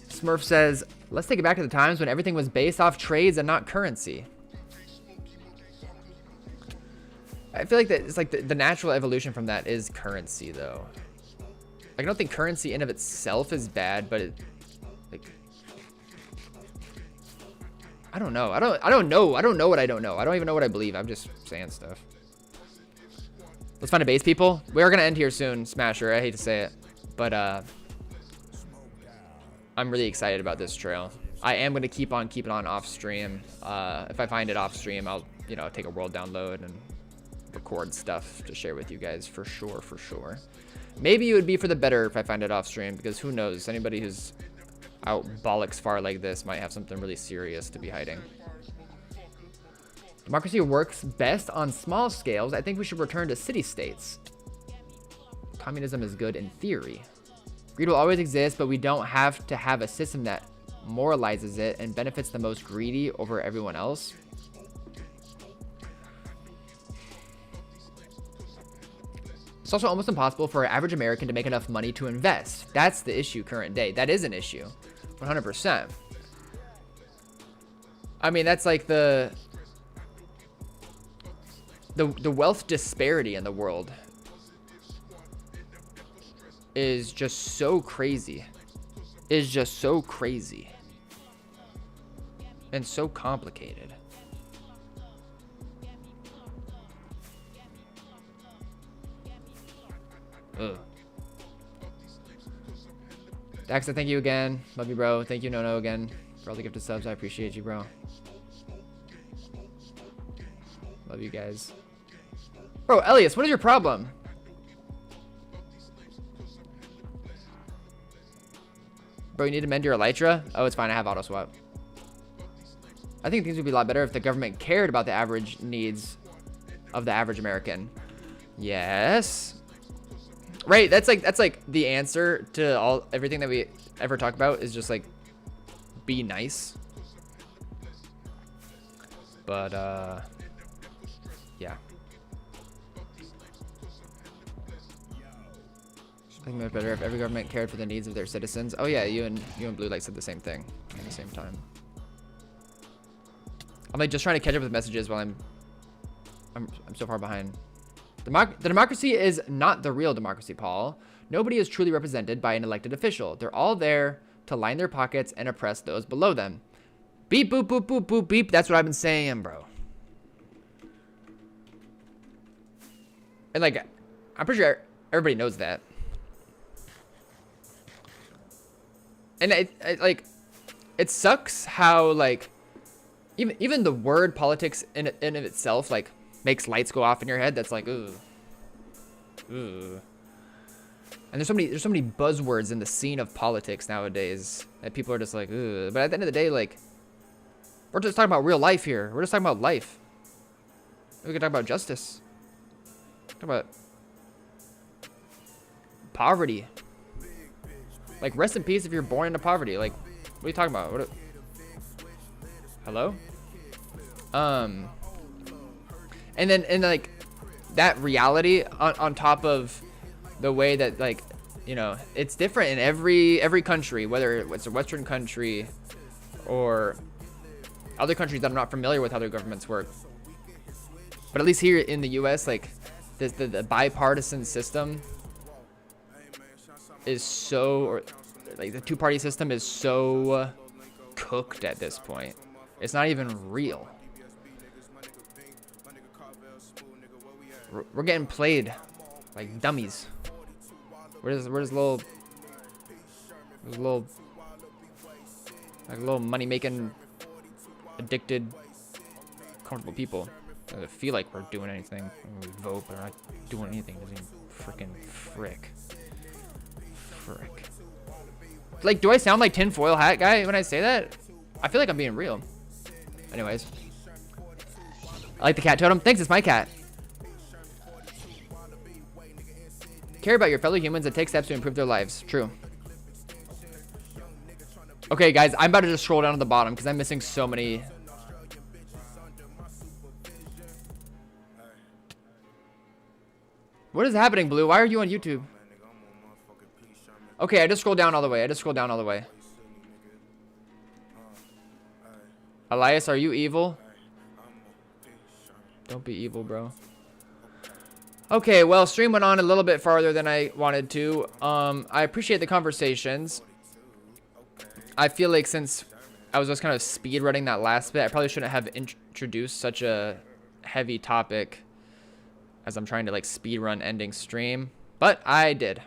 Smurf says, let's take it back to the times when everything was based off trades and not currency. I feel like that it's like the natural evolution from that is currency though. Like, I don't think currency in of itself is bad, but it like I don't know. I don't know what I don't know. I don't even know what I believe. I'm just saying stuff. Let's find a base, people. We are gonna end here soon, Smasher. I hate to say it, but I'm really excited about this trail. I am gonna keep on keeping on off stream. If I find it off stream, I'll take a world download and record stuff to share with you guys for sure. Maybe it would be for the better if I find it off stream, because who knows? Anybody who's out bollocks far like this might have something really serious to be hiding. Democracy works best on small scales. I think we should return to city-states. Communism is good in theory. Greed will always exist, but we don't have to have a system that moralizes it and benefits the most greedy over everyone else. It's also almost impossible for an average American to make enough money to invest. That's the issue current day. That is an issue. 100%. I mean, that's like the wealth disparity in the world is just so crazy. Is just so crazy. And so complicated. Ugh. Daxa, thank you again. Love you, bro. Thank you, Nono, again, for all the gifted subs. I appreciate you, bro. Love you guys. Bro, Elias, what is your problem? Bro, you need to mend your elytra? Oh, it's fine. I have auto swap. I think things would be a lot better if the government cared about the average needs of the average American. Yes. Right, that's like the answer to everything that we ever talk about is just like be nice. But yeah. I think it would be better if every government cared for the needs of their citizens. Oh yeah, you and Blue Light said the same thing at the same time. I'm like just trying to catch up with messages while I'm so far behind. The democracy is not the real democracy, Paul. Nobody is truly represented by an elected official. They're all there to line their pockets and oppress those below them. Beep, boop, boop, boop, boop, beep. That's what I've been saying, bro. And like, I'm pretty sure everybody knows that. And like, it sucks how like, even the word politics in of itself like makes lights go off in your head. That's like, ooh, ooh. And there's so many buzzwords in the scene of politics nowadays that people are just like, ooh. But at the end of the day, like, we're just talking about real life here. We're just talking about life. We can talk about justice. Talk about poverty. Like, rest in peace if you're born into poverty. Like, what are you talking about? Hello? And like that reality on top of the way that, like, you know, it's different in every country, whether it's a Western country or other countries that I'm not familiar with how their governments work. But at least here in the US, like, the bipartisan system is so, or like the two-party system is so cooked at this point. It's not even real. We're getting played like dummies. Where's little money-making, addicted, comfortable people that feel like we're doing anything. We vote, but we're not doing anything. Doesn't even freaking frick. Like, do I sound like tinfoil hat guy when I say that? I feel like I'm being real. Anyways, I like the cat totem. Thanks, it's my cat. Care about your fellow humans and take steps to improve their lives. True. Okay, guys, I'm about to just scroll down to the bottom because I'm missing so many. What is happening, Blue? Why are you on YouTube? Okay, I just scrolled down all the way. Elias, are you evil? Don't be evil, bro. Okay, well, stream went on a little bit farther than I wanted to. I appreciate the conversations. I feel like since I was just kind of speed running that last bit, I probably shouldn't have introduced such a heavy topic as I'm trying to like speed run ending stream, but I did.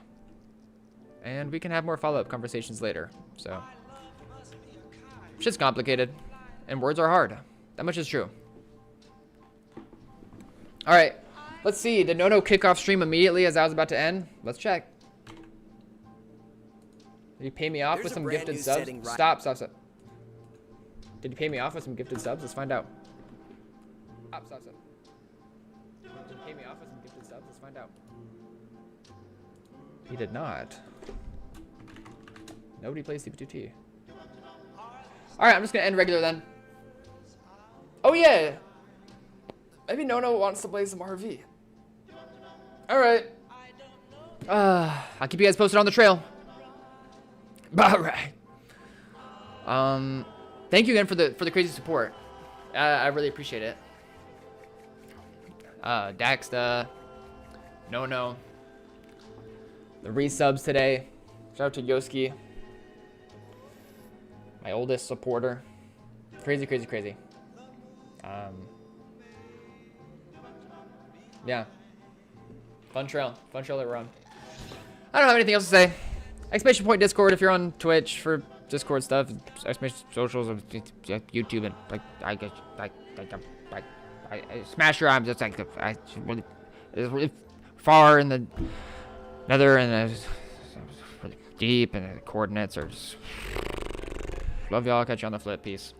And we can have more follow-up conversations later. So shit's complicated and words are hard. That much is true. All right, let's see. Did Nono kick off stream immediately as I was about to end? Let's check. Did he pay me off with some gifted subs? Stop. Did he pay me off with some gifted subs? Let's find out. Stop. Did he pay me off with some gifted subs? Let's find out. He did not. Nobody plays CP2T. Alright, I'm just gonna end regular then. Oh yeah! Maybe Nono wants to play some RV. Alright. I'll keep you guys posted on the trail. Alright. Thank you again for the crazy support. I really appreciate it. Daxta, Nono, the resubs today. Shout out to Yoski, my oldest supporter. Crazy. Yeah. Fun trail that we're on. I don't have anything else to say. Exclamation point Discord if you're on Twitch for Discord stuff. Exclamation socials of YouTube and like I smash your arms. It's like it's really far in the nether and it's really deep and the coordinates are just... Love y'all. Catch you on the flip. Peace.